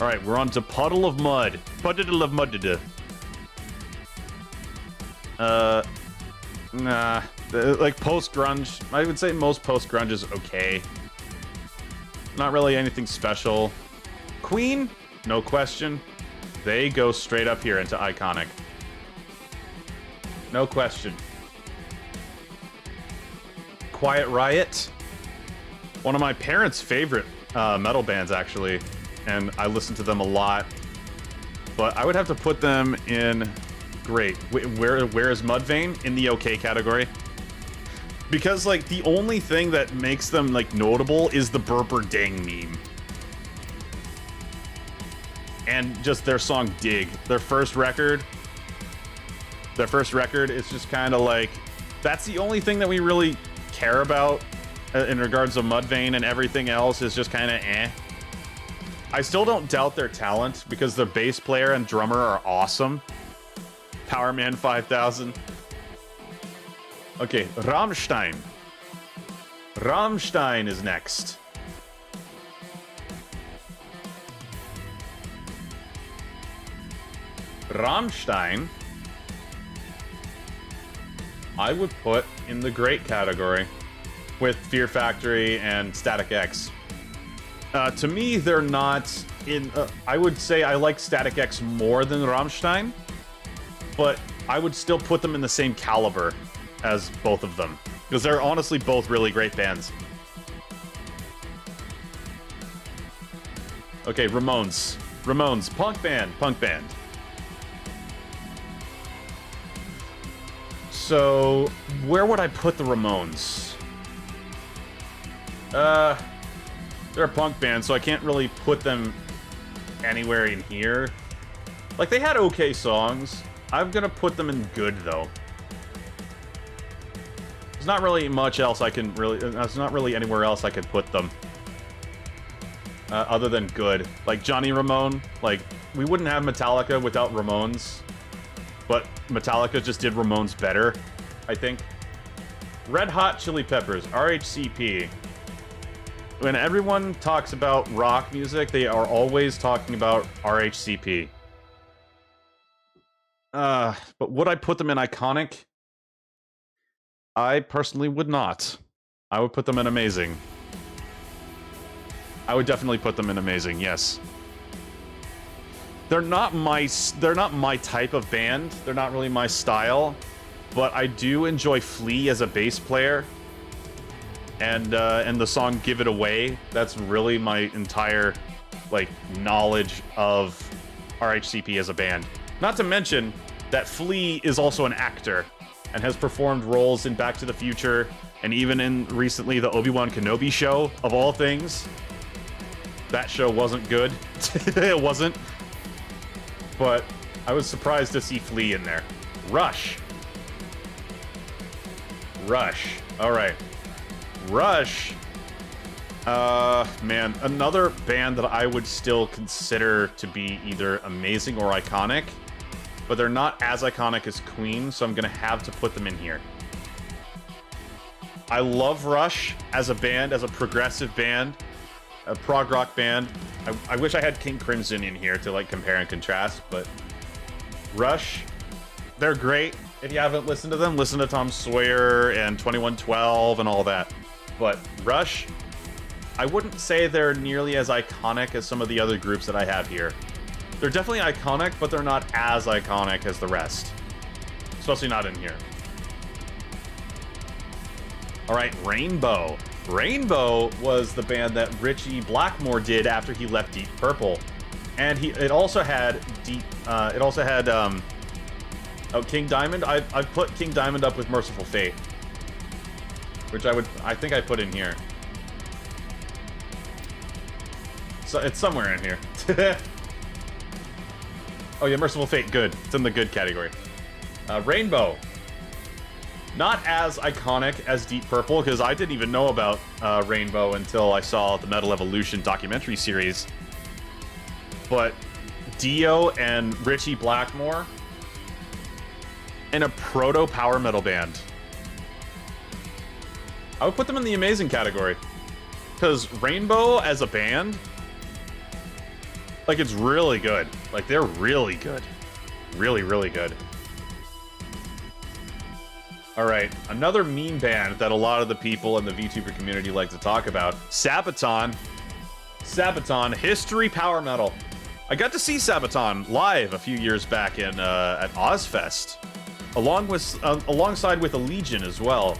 All right, we're on to Puddle of Mud. Puddle of Mud. Nah. Like post-grunge, I would say most post-grunge is okay. Not really anything special. Queen? No question. They go straight up here into iconic. No question. Quiet Riot. One of my parents' favorite metal bands, actually. And I listen to them a lot. But I would have to put them in... Great. Where is Mudvayne? In the okay category. Because, like, the only thing that makes them, like, notable is the Burper Ding meme. And just their song Dig. Their first record is just kind of like... That's the only thing that we really care about in regards to Mudvayne, and everything else is just kind of eh. I still don't doubt their talent, because their bass player and drummer are awesome. Powerman 5000. Okay, Rammstein. Rammstein is next. Rammstein, I would put in the great category with Fear Factory and Static X. To me, they're not in... I would say I like Static X more than Rammstein, but I would still put them in the same caliber as both of them, because they're honestly both really great bands. Okay, Ramones. Ramones, punk band, punk band. So, where would I put the Ramones? They're a punk band, so I can't really put them anywhere in here. Like, they had okay songs. I'm gonna put them in good, though. There's not really much else I can really... There's not really anywhere else I could put them. Other than good. Like, Johnny Ramone, like, we wouldn't have Metallica without Ramones. But Metallica just did Ramones better, I think. Red Hot Chili Peppers, RHCP. When everyone talks about rock music, they are always talking about RHCP. But would I put them in iconic? I personally would not. I would put them in amazing. I would definitely put them in amazing, yes. They're not my type of band. They're not really my style, but I do enjoy Flea as a bass player. And the song "Give It Away," that's really my entire, like, knowledge of RHCP as a band. Not to mention that Flea is also an actor and has performed roles in Back to the Future and even in recently the Obi-Wan Kenobi show, of all things. That show wasn't good. It wasn't. But I was surprised to see Flea in there. Rush. Rush. All right. Rush, man, another band that I would still consider to be either amazing or iconic, but they're not as iconic as Queen, so I'm gonna have to put them in here. I love Rush as a band, as a progressive band, a prog rock band. I wish I had King Crimson in here to, like, compare and contrast, but Rush, they're great. If you haven't listened to them, listen to Tom Sawyer and 2112 and all that. But Rush, I wouldn't say they're nearly as iconic as some of the other groups that I have here. They're definitely iconic, but they're not as iconic as the rest. Especially not in here. Alright, Rainbow. Rainbow was the band that Richie Blackmore did after he left Deep Purple. And it also had King Diamond. I've put King Diamond up with Merciful Fate, which I think I put in here. So it's somewhere in here. Oh yeah, Merciful Fate, good. It's in the good category. Rainbow. Not as iconic as Deep Purple, because I didn't even know about Rainbow until I saw the Metal Evolution documentary series. But Dio and Richie Blackmore in a proto-power metal band. I would put them in the amazing category. Because Rainbow as a band, like, it's really good. Like, they're really good. Really, really good. Alright, another meme band that a lot of the people in the VTuber community like to talk about. Sabaton. Sabaton, history power metal. I got to see Sabaton live a few years back in at Ozfest. Alongside with Allegiant as well.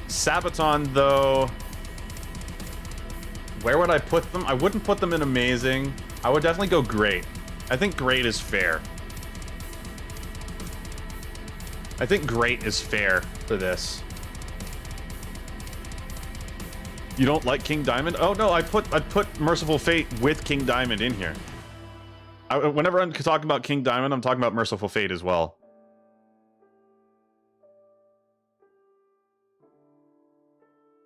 Sabaton, though, where would I put them? I wouldn't put them in amazing. I would definitely go great. I think great is fair. I think great is fair for this. You don't like King Diamond? Oh no, I put Merciful Fate with King Diamond in here. Whenever I'm talking about King Diamond, I'm talking about Merciful Fate as well.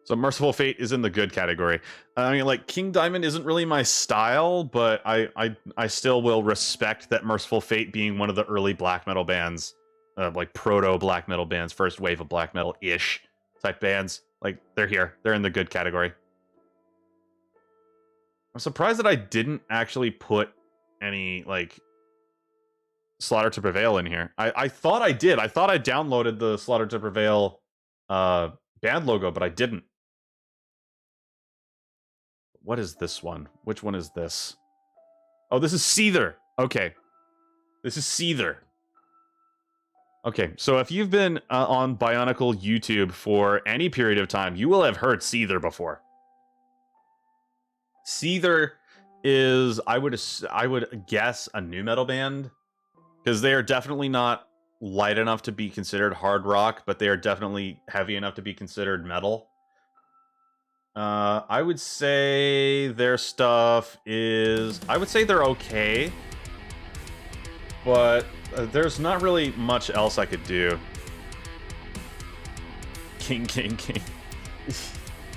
So Merciful Fate is in the good category. I mean, like, King Diamond isn't really my style, but I still will respect that Merciful Fate being one of the early black metal bands, like proto black metal bands, first wave of black metal-ish type bands. Like, they're here. They're in the good category. I'm surprised that I didn't actually put any, like, Slaughter to Prevail in here. I thought I did. I thought I downloaded the Slaughter to Prevail band logo, but I didn't. What is this one? Which one is this? Oh, this is Seether. Okay. This is Seether. Okay, so if you've been on Bionicle YouTube for any period of time, you will have heard Seether before. Seether is, I would guess, a nu metal band, because they are definitely not light enough to be considered hard rock, but they are definitely heavy enough to be considered metal. I would say their stuff is, I would say they're okay, but there's not really much else I could do. King.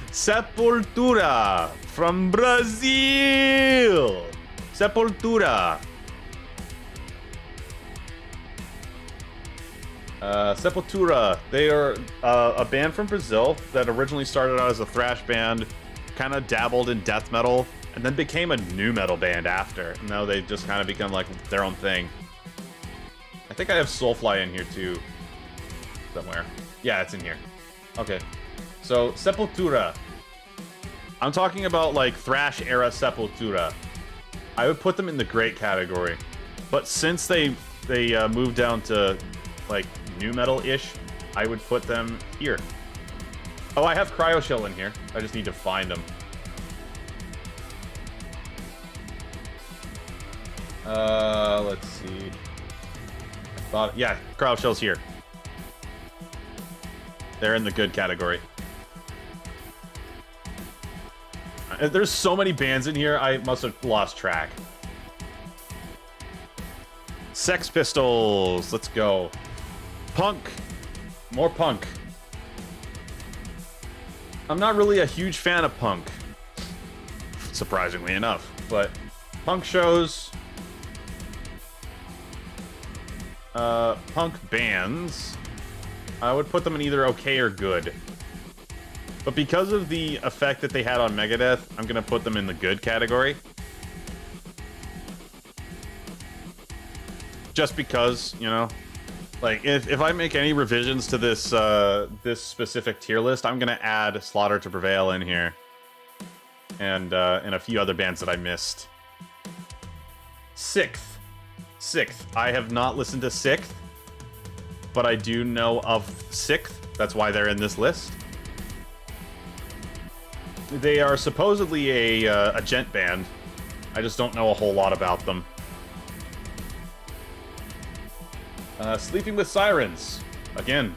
Sepultura from Brazil. Sepultura. Sepultura. They are a band from Brazil that originally started out as a thrash band, kind of dabbled in death metal, and then became a nu metal band after. And now they've just kind of become like their own thing. I think I have Soulfly in here too, somewhere. Yeah, it's in here. Okay, so Sepultura. I'm talking about like thrash era Sepultura. I would put them in the great category, but since they moved down to like nu metal-ish, I would put them here. Oh, I have Cryoshell in here. I just need to find them. Let's see. Yeah, Cryoshell's here. They're in the good category. There's so many bands in here, I must have lost track. Sex Pistols, let's go. Punk, more punk. I'm not really a huge fan of punk, surprisingly enough, but punk shows, punk bands, I would put them in either okay or good. But because of the effect that they had on Megadeth, I'm gonna put them in the good category. Just because, you know, like if I make any revisions to this this specific tier list, I'm gonna add Slaughter to Prevail in here, and a few other bands that I missed. Sixth. I have not listened to Sixth, but I do know of Sixth. That's why they're in this list. They are supposedly a gent band. I just don't know a whole lot about them. Sleeping with Sirens. Again,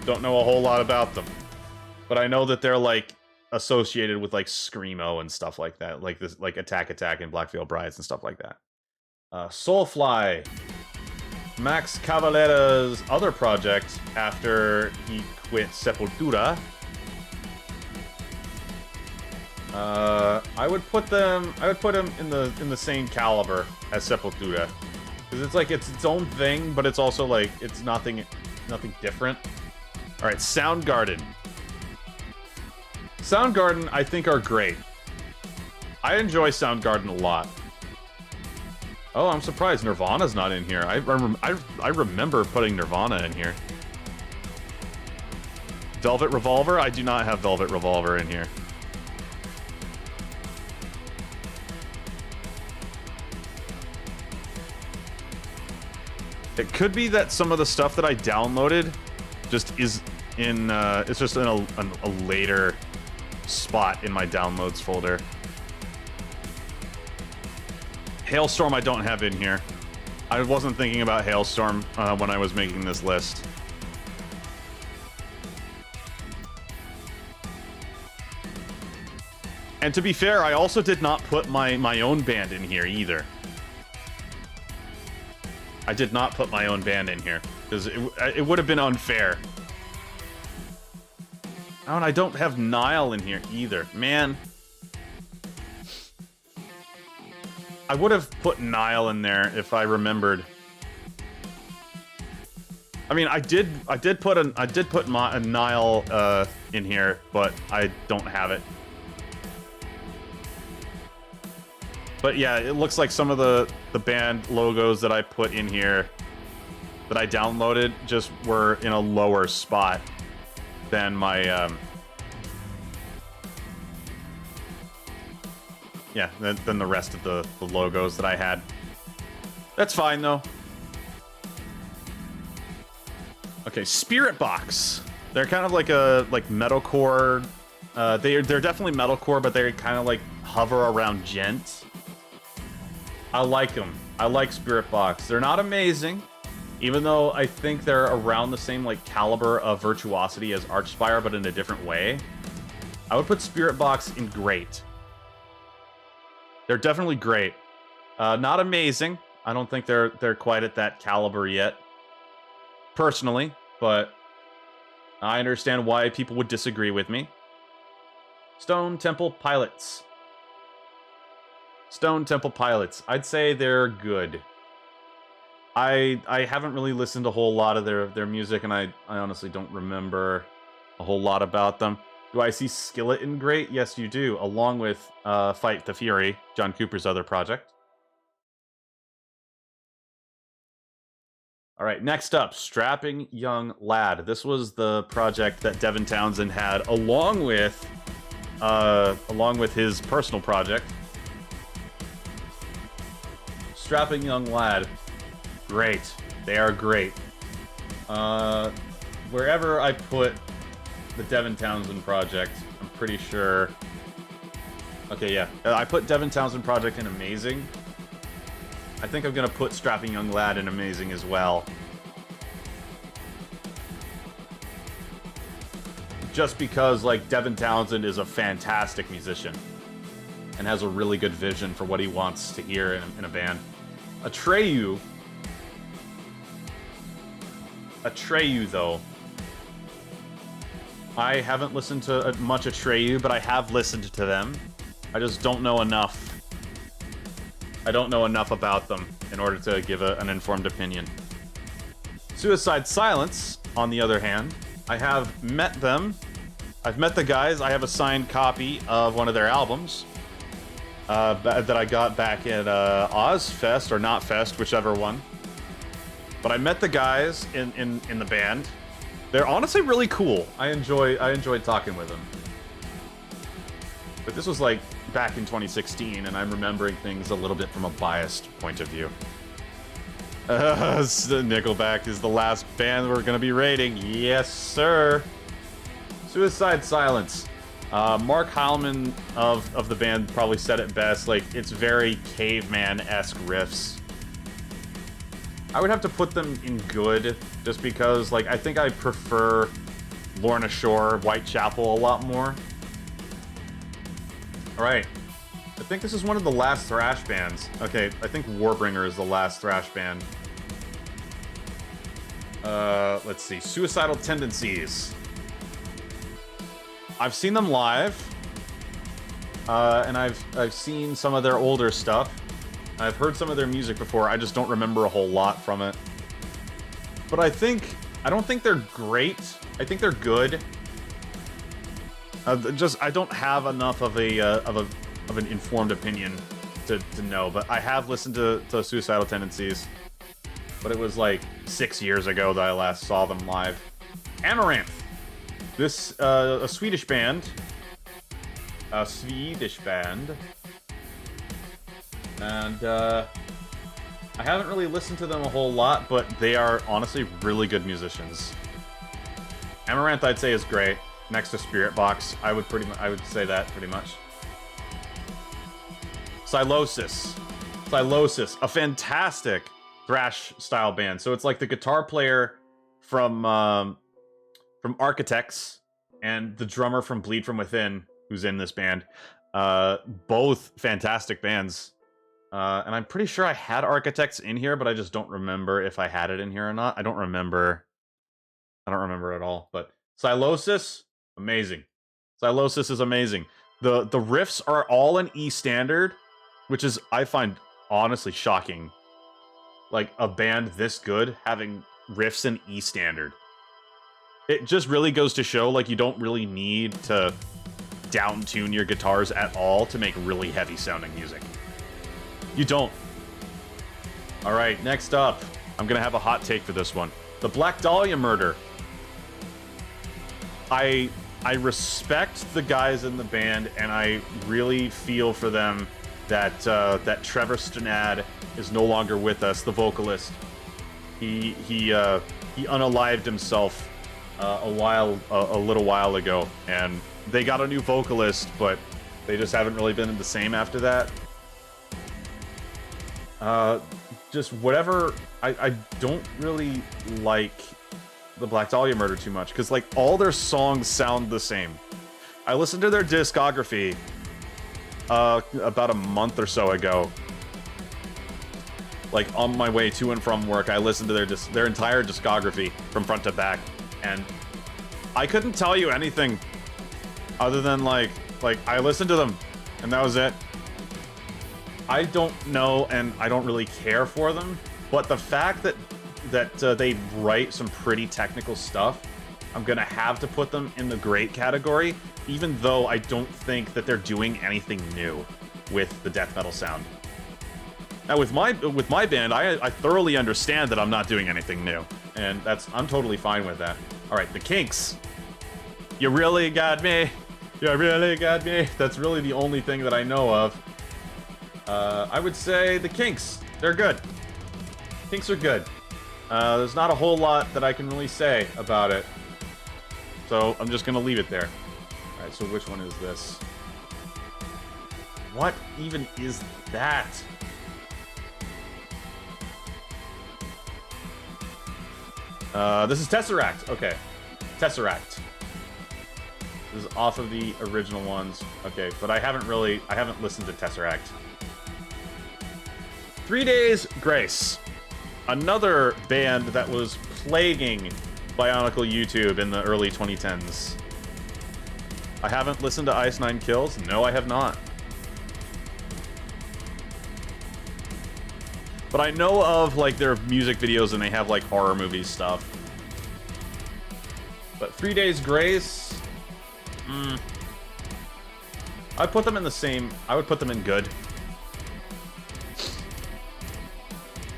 don't know a whole lot about them. But I know that they're, like, associated with, like, Screamo and stuff like that. Like, this, like Attack and Blackfield Brides and stuff like that. Soulfly. Max Cavalera's other project after he quit Sepultura. I would put them in the same caliber as Sepultura, because it's like it's its own thing, but it's also like it's nothing different. All right, Soundgarden. Soundgarden, I think, are great. I enjoy Soundgarden a lot. Oh, I'm surprised Nirvana's not in here. I remember putting Nirvana in here. Velvet Revolver? I do not have Velvet Revolver in here. It could be that some of the stuff that I downloaded just is in, it's just in a later spot in my downloads folder. Hailstorm I don't have in here. I wasn't thinking about Hailstorm when I was making this list. And to be fair, I also did not put my own band in here either. I did not put my own band in here, because it would have been unfair. Oh, and I don't have Nile in here either. Man. I would have put Nile in there if I remembered. I mean, I did put a Nile in here, but I don't have it. But yeah, it looks like some of the band logos that I put in here that I downloaded just were in a lower spot than my yeah, than the rest of the logos that I had. That's fine though. Okay, Spirit Box. They're kind of like a metalcore. They're definitely metalcore, but they kind of like hover around gent. I like them. I like Spirit Box. They're not amazing, even though I think they're around the same like caliber of virtuosity as Archspire, but in a different way. I would put Spirit Box in great. They're definitely great. Not amazing. I don't think they're quite at that caliber yet, personally, but I understand why people would disagree with me. Stone Temple Pilots. Stone Temple Pilots. I'd say they're good. I haven't really listened to a whole lot of their music, and I honestly don't remember a whole lot about them. Do I see Skillet in great? Yes, you do, along with Fight the Fury, John Cooper's other project. All right, next up, Strapping Young Lad. This was the project that Devin Townsend had along with his personal project. Strapping Young Lad. Great. They are great. Wherever I put the Devin Townsend project, I'm pretty sure... Okay, yeah. I put Devin Townsend project in Amazing. I think I'm gonna put Strapping Young Lad in Amazing as well. Just because, like, Devin Townsend is a fantastic musician and has a really good vision for what he wants to hear in a band. Atreyu, though. I haven't listened to much Atreyu, but I have listened to them. I just don't know enough. I don't know enough about them in order to give an informed opinion. Suicide Silence, on the other hand, I have met them. I've met the guys. I have a signed copy of one of their albums that I got back at Ozfest or Not Fest, whichever one. But I met the guys in the band. They're honestly really cool. I enjoyed talking with them. But this was like back in 2016, and I'm remembering things a little bit from a biased point of view. Nickelback is the last band we're gonna be rating. Yes, sir. Suicide Silence. Mark Heilman of the band probably said it best. Like, it's very caveman-esque riffs. I would have to put them in good, just because, like, I think I prefer Lorna Shore, Whitechapel a lot more. Alright. I think this is one of the last thrash bands. Okay, I think Warbringer is the last thrash band. Let's see. Suicidal Tendencies. I've seen them live. And I've seen some of their older stuff. I've heard some of their music before. I just don't remember a whole lot from it. But I don't think they're great. I think they're good. I don't have enough of an informed opinion to know. But I have listened to Suicidal Tendencies. But it was like 6 years ago that I last saw them live. Amaranth. This a Swedish band. And I haven't really listened to them a whole lot, but they are honestly really good musicians. Amaranth, I'd say, is great. Next to Spirit Box, I would say that pretty much. Silosis, a fantastic thrash style band. So it's like the guitar player from Architects and the drummer from Bleed From Within, who's in this band. Both fantastic bands. And I'm pretty sure I had Architects in here, but I just don't remember if I had it in here or not. I don't remember at all. But Silosis, amazing. Silosis is amazing. The riffs are all in E standard, which is, I find, honestly shocking. Like, a band this good having riffs in E standard. It just really goes to show, like, you don't really need to down-tune your guitars at all to make really heavy-sounding music. You don't. All right, next up. I'm gonna have a hot take for this one. The Black Dahlia murder. I respect the guys in the band, and I really feel for them that that Trevor Stannad is no longer with us, the vocalist. He unalived himself a little while ago, and they got a new vocalist, but they just haven't really been the same after that. Just whatever. I don't really like the Black Dahlia murder too much, because like all their songs sound the same. I listened to their discography about a month or so ago. Like on my way to and from work, I listened to their entire discography from front to back, and I couldn't tell you anything other than like I listened to them, and that was it. I don't know, and I don't really care for them, but the fact that they write some pretty technical stuff, I'm gonna have to put them in the great category, even though I don't think that they're doing anything new with the death metal sound. Now with my band, I thoroughly understand that I'm not doing anything new, and I'm totally fine with that. All right, the Kinks. You really got me. You really got me. That's really the only thing that I know of. I would say the Kinks. They're good. Kinks are good. There's not a whole lot that I can really say about it, so I'm just gonna leave it there. All right, so which one is this? What even is that? This is Tesseract. Okay, Tesseract. This is off of the original ones. Okay, but I haven't listened to Tesseract. 3 Days Grace. Another band that was plaguing Bionicle YouTube in the early 2010s. I haven't listened to Ice Nine Kills. No, I have not. But I know of like their music videos, and they have like horror movie stuff. But 3 Days Grace, I'd put them in the same. I would put them in good.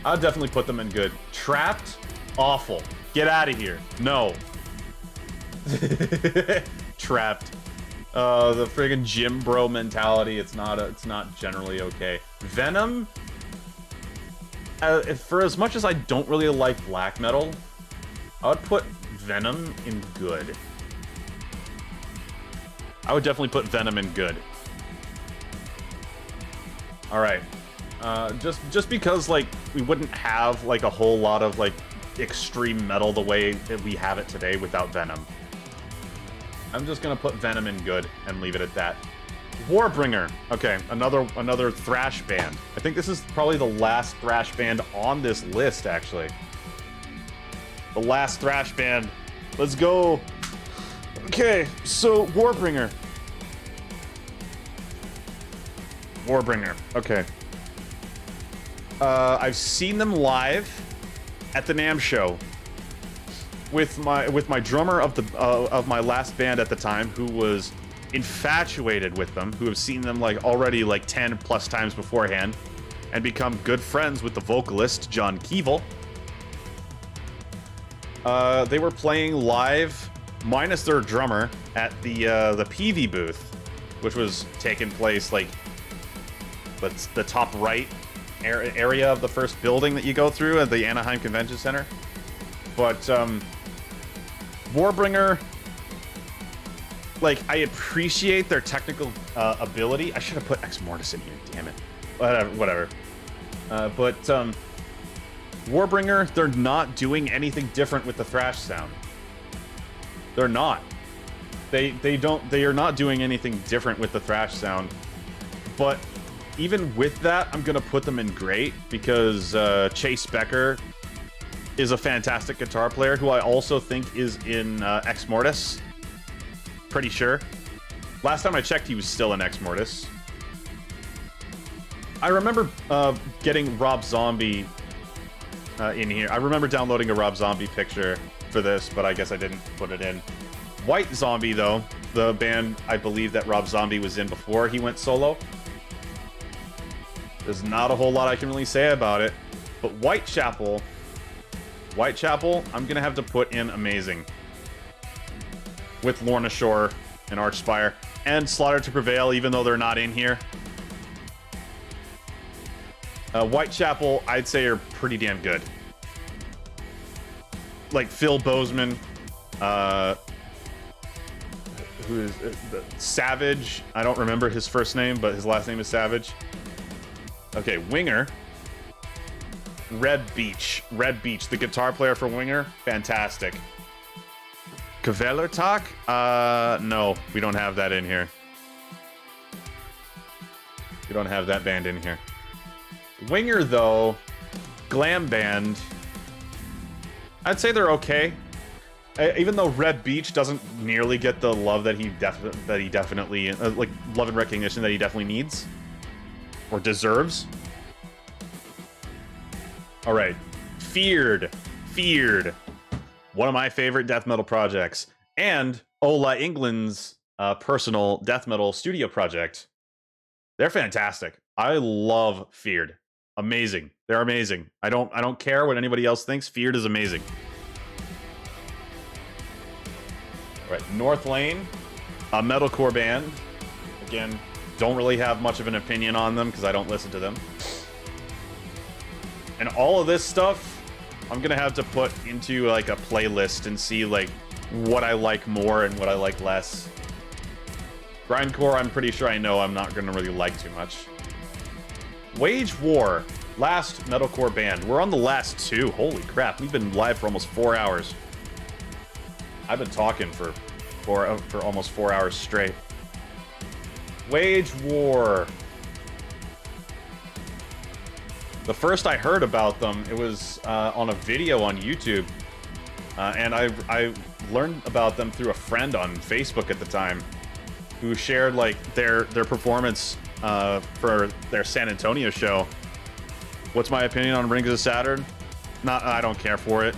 I'd definitely put them in good. Trapped, awful. Get out of here. No. Trapped. The friggin' gym bro mentality. It's not generally okay. Venom. For as much as I don't really like black metal, I would put Venom in good. I would definitely put Venom in good. All right. Just because like we wouldn't have like a whole lot of like extreme metal the way that we have it today without Venom. I'm just gonna put Venom in good and leave it at that. Warbringer. Okay, another thrash band. I think this is probably the last thrash band on this list, actually. The last thrash band. Let's go. Okay, so Warbringer. Warbringer. Okay. I've seen them live at the NAMM show with my drummer of my last band at the time, who was infatuated with them, who have seen them like already like 10 plus times beforehand, and become good friends with the vocalist John Keevil. They were playing live, minus their drummer, at the PV booth, which was taking place like the top right area of the first building that you go through at the Anaheim Convention Center. But Warbringer, like, I appreciate their technical ability. I should have put Ex Mortis in here, damn it. Whatever. But Warbringer, they're not doing anything different with the thrash sound. They're not. They are not doing anything different with the thrash sound. But even with that, I'm gonna put them in great, because Chase Becker is a fantastic guitar player, who I also think is in Ex Mortis. Pretty sure. Last time I checked, he was still in Ex Mortis. I remember getting Rob Zombie in here. I remember downloading a Rob Zombie picture for this, but I guess I didn't put it in. White Zombie, though, the band I believe that Rob Zombie was in before he went solo. There's not a whole lot I can really say about it. But Whitechapel, I'm gonna have to put in amazing. With Lorna Shore and Archspire. And Slaughter to Prevail, even though they're not in here. Whitechapel, I'd say, are pretty damn good. Like Phil Bozeman, who is Savage. I don't remember his first name, but his last name is Savage. Okay, Winger. Red Beach, the guitar player for Winger, fantastic. Kvelertak? No, we don't have that in here. We don't have that band in here. Winger, though, glam band, I'd say they're okay. Even though Red Beach doesn't nearly get the love that he definitely like love and recognition that he definitely needs or deserves. All right, Feared, one of my favorite death metal projects, and Ola England's personal death metal studio project. They're fantastic. I love Feared. Amazing. They're amazing. I don't care what anybody else thinks. Feared is amazing. All right, North Lane, a metalcore band. Again, don't really have much of an opinion on them because I don't listen to them. And all of this stuff, I'm gonna have to put into like a playlist and see like what I like more and what I like less. Grindcore, I'm pretty sure I know I'm not gonna really like too much. Wage War, last metalcore band. We're on the last two. Holy crap, we've been live for almost 4 hours. I've been talking for almost 4 hours straight. Wage War. The first I heard about them, it was on a video on YouTube, and I learned about them through a friend on Facebook at the time, who shared like their performance for their San Antonio show. What's my opinion on Rings of Saturn? I don't care for it.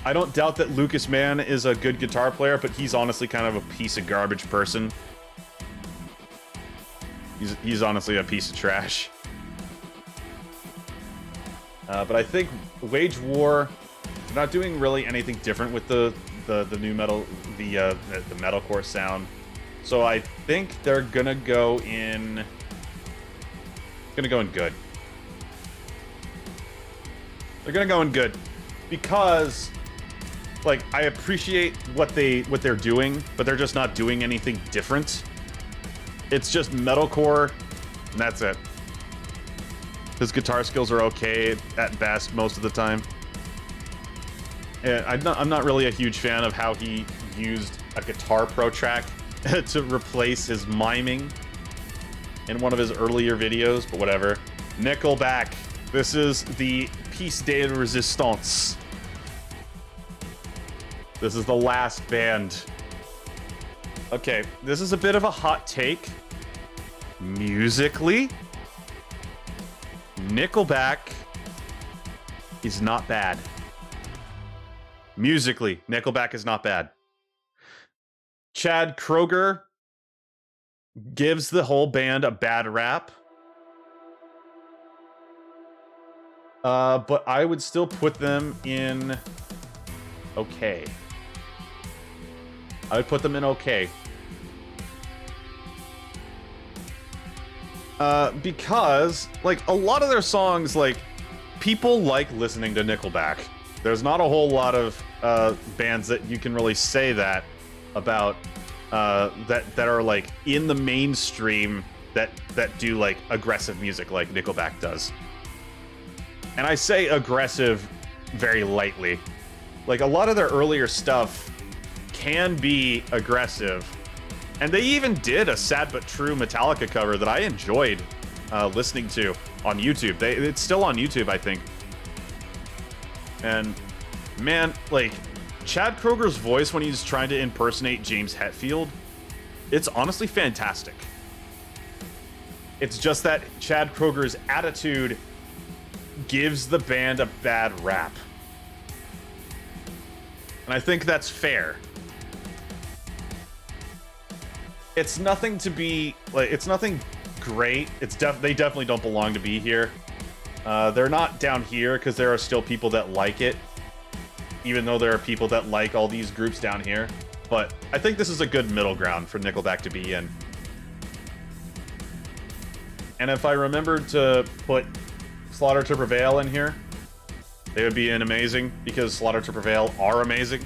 I don't doubt that Lucas Mann is a good guitar player, but he's honestly kind of a piece of garbage person. He's honestly a piece of trash. But I think Wage War, they're not doing really anything different with the new metal, the metalcore sound. So I think they're gonna go in good. They're gonna go in good because, like, I appreciate what they're doing, but they're just not doing anything different. It's just metalcore, and that's it. His guitar skills are okay at best most of the time. Yeah, I'm not really a huge fan of how he used a Guitar Pro track to replace his miming in one of his earlier videos, but whatever. Nickelback. This is the Piece de Resistance. This is the last band. Okay, this is a bit of a hot take. Musically, Nickelback is not bad. Musically, Nickelback is not bad. Chad Kroeger gives the whole band a bad rap. But I would still put them in okay. I would put them in okay. Because, like, a lot of their songs, like, people like listening to Nickelback. There's not a whole lot of bands that you can really say that about, that are, like, in the mainstream that do, like, aggressive music like Nickelback does. And I say aggressive very lightly. Like, a lot of their earlier stuff can be aggressive. And they even did a Sad But True Metallica cover that I enjoyed listening to on YouTube. It's still on YouTube, I think. And, man, like, Chad Kroeger's voice when he's trying to impersonate James Hetfield, it's honestly fantastic. It's just that Chad Kroeger's attitude gives the band a bad rap. And I think that's fair. It's nothing to be, like, it's nothing great. They definitely don't belong to be here. They're not down here because there are still people that like it, even though there are people that like all these groups down here. But I think this is a good middle ground for Nickelback to be in. And if I remembered to put Slaughter to Prevail in here, they would be in amazing, because Slaughter to Prevail are amazing.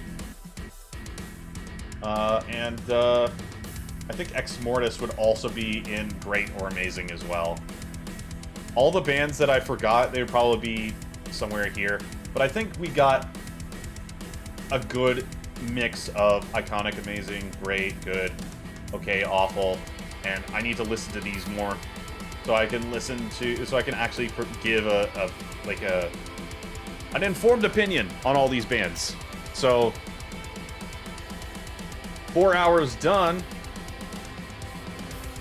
I think Ex Mortis would also be in great or amazing as well. All the bands that I forgot, they would probably be somewhere here. But I think we got a good mix of iconic, amazing, great, good, okay, awful, and I need to listen to these more so I can actually give an informed opinion on all these bands. So 4 hours done.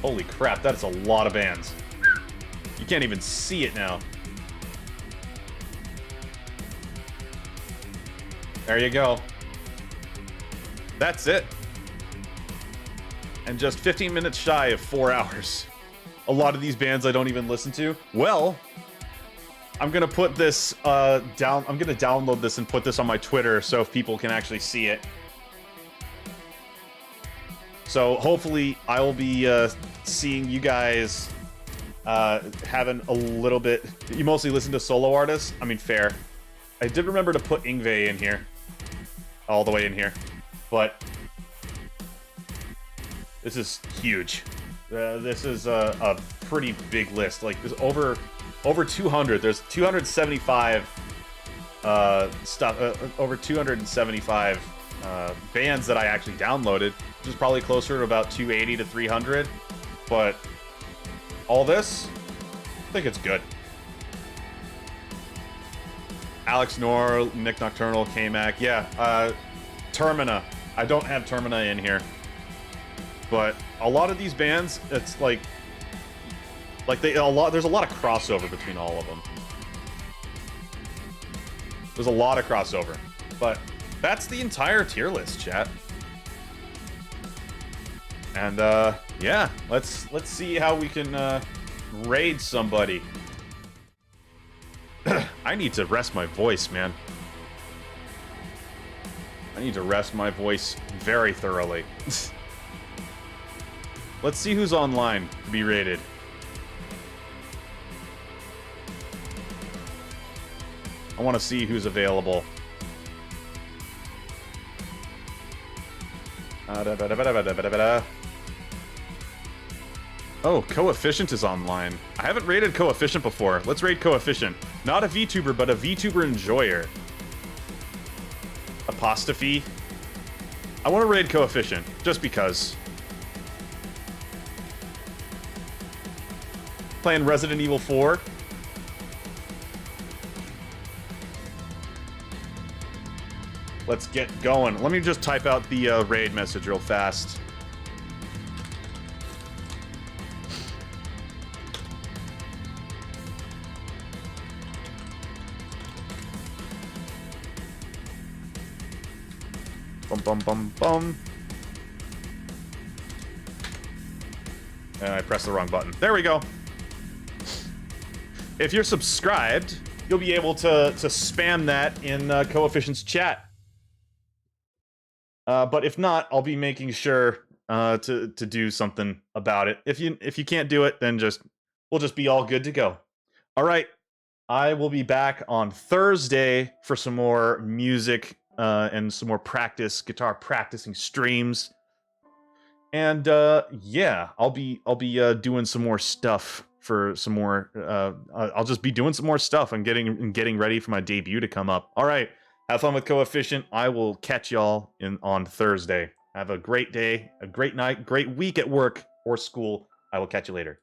Holy crap, that is a lot of bands. You can't even see it now. There you go. That's it. And just 15 minutes shy of 4 hours. A lot of these bands I don't even listen to. Well, I'm gonna put this down. I'm gonna download this and put this on my Twitter so if people can actually see it. So hopefully I will be seeing you guys having a little bit. You mostly listen to solo artists. I mean, fair. I did remember to put Yngwie in here, all the way in here, but this is huge. This is a pretty big list. Like, there's over 200. There's 275 over 275 bands that I actually downloaded, which is probably closer to about 280 to 300. But all this, I think it's good. Alex Nor, Nick Nocturnal, K-Mac, yeah. Termina. I don't have Termina in here. But a lot of these bands, it's there's a lot of crossover between all of them. There's a lot of crossover. But that's the entire tier list, chat. And yeah, let's see how we can raid somebody. I need to rest my voice, man. I need to rest my voice very thoroughly. Let's see who's online to be rated. I want to see who's available. Oh, Coefficient is online. I haven't raided Coefficient before. Let's raid Coefficient. Not a VTuber, but a VTuber enjoyer. Apostrophe. I want to raid Coefficient, just because. Playing Resident Evil 4. Let's get going. Let me just type out the raid message real fast. Bum, bum, bum, bum. And I pressed the wrong button. There we go. If you're subscribed, you'll be able to spam that in Coefficient's chat. But if not, I'll be making sure to do something about it. If you can't do it, then we'll just be all good to go. All right, I will be back on Thursday for some more music and some more guitar practicing streams. And yeah, I'll be doing some more stuff for some more. I'll just be doing some more stuff and getting ready for my debut to come up. All right. Have fun with Coefficient. I will catch y'all on Thursday. Have a great day, a great night, great week at work or school. I will catch you later.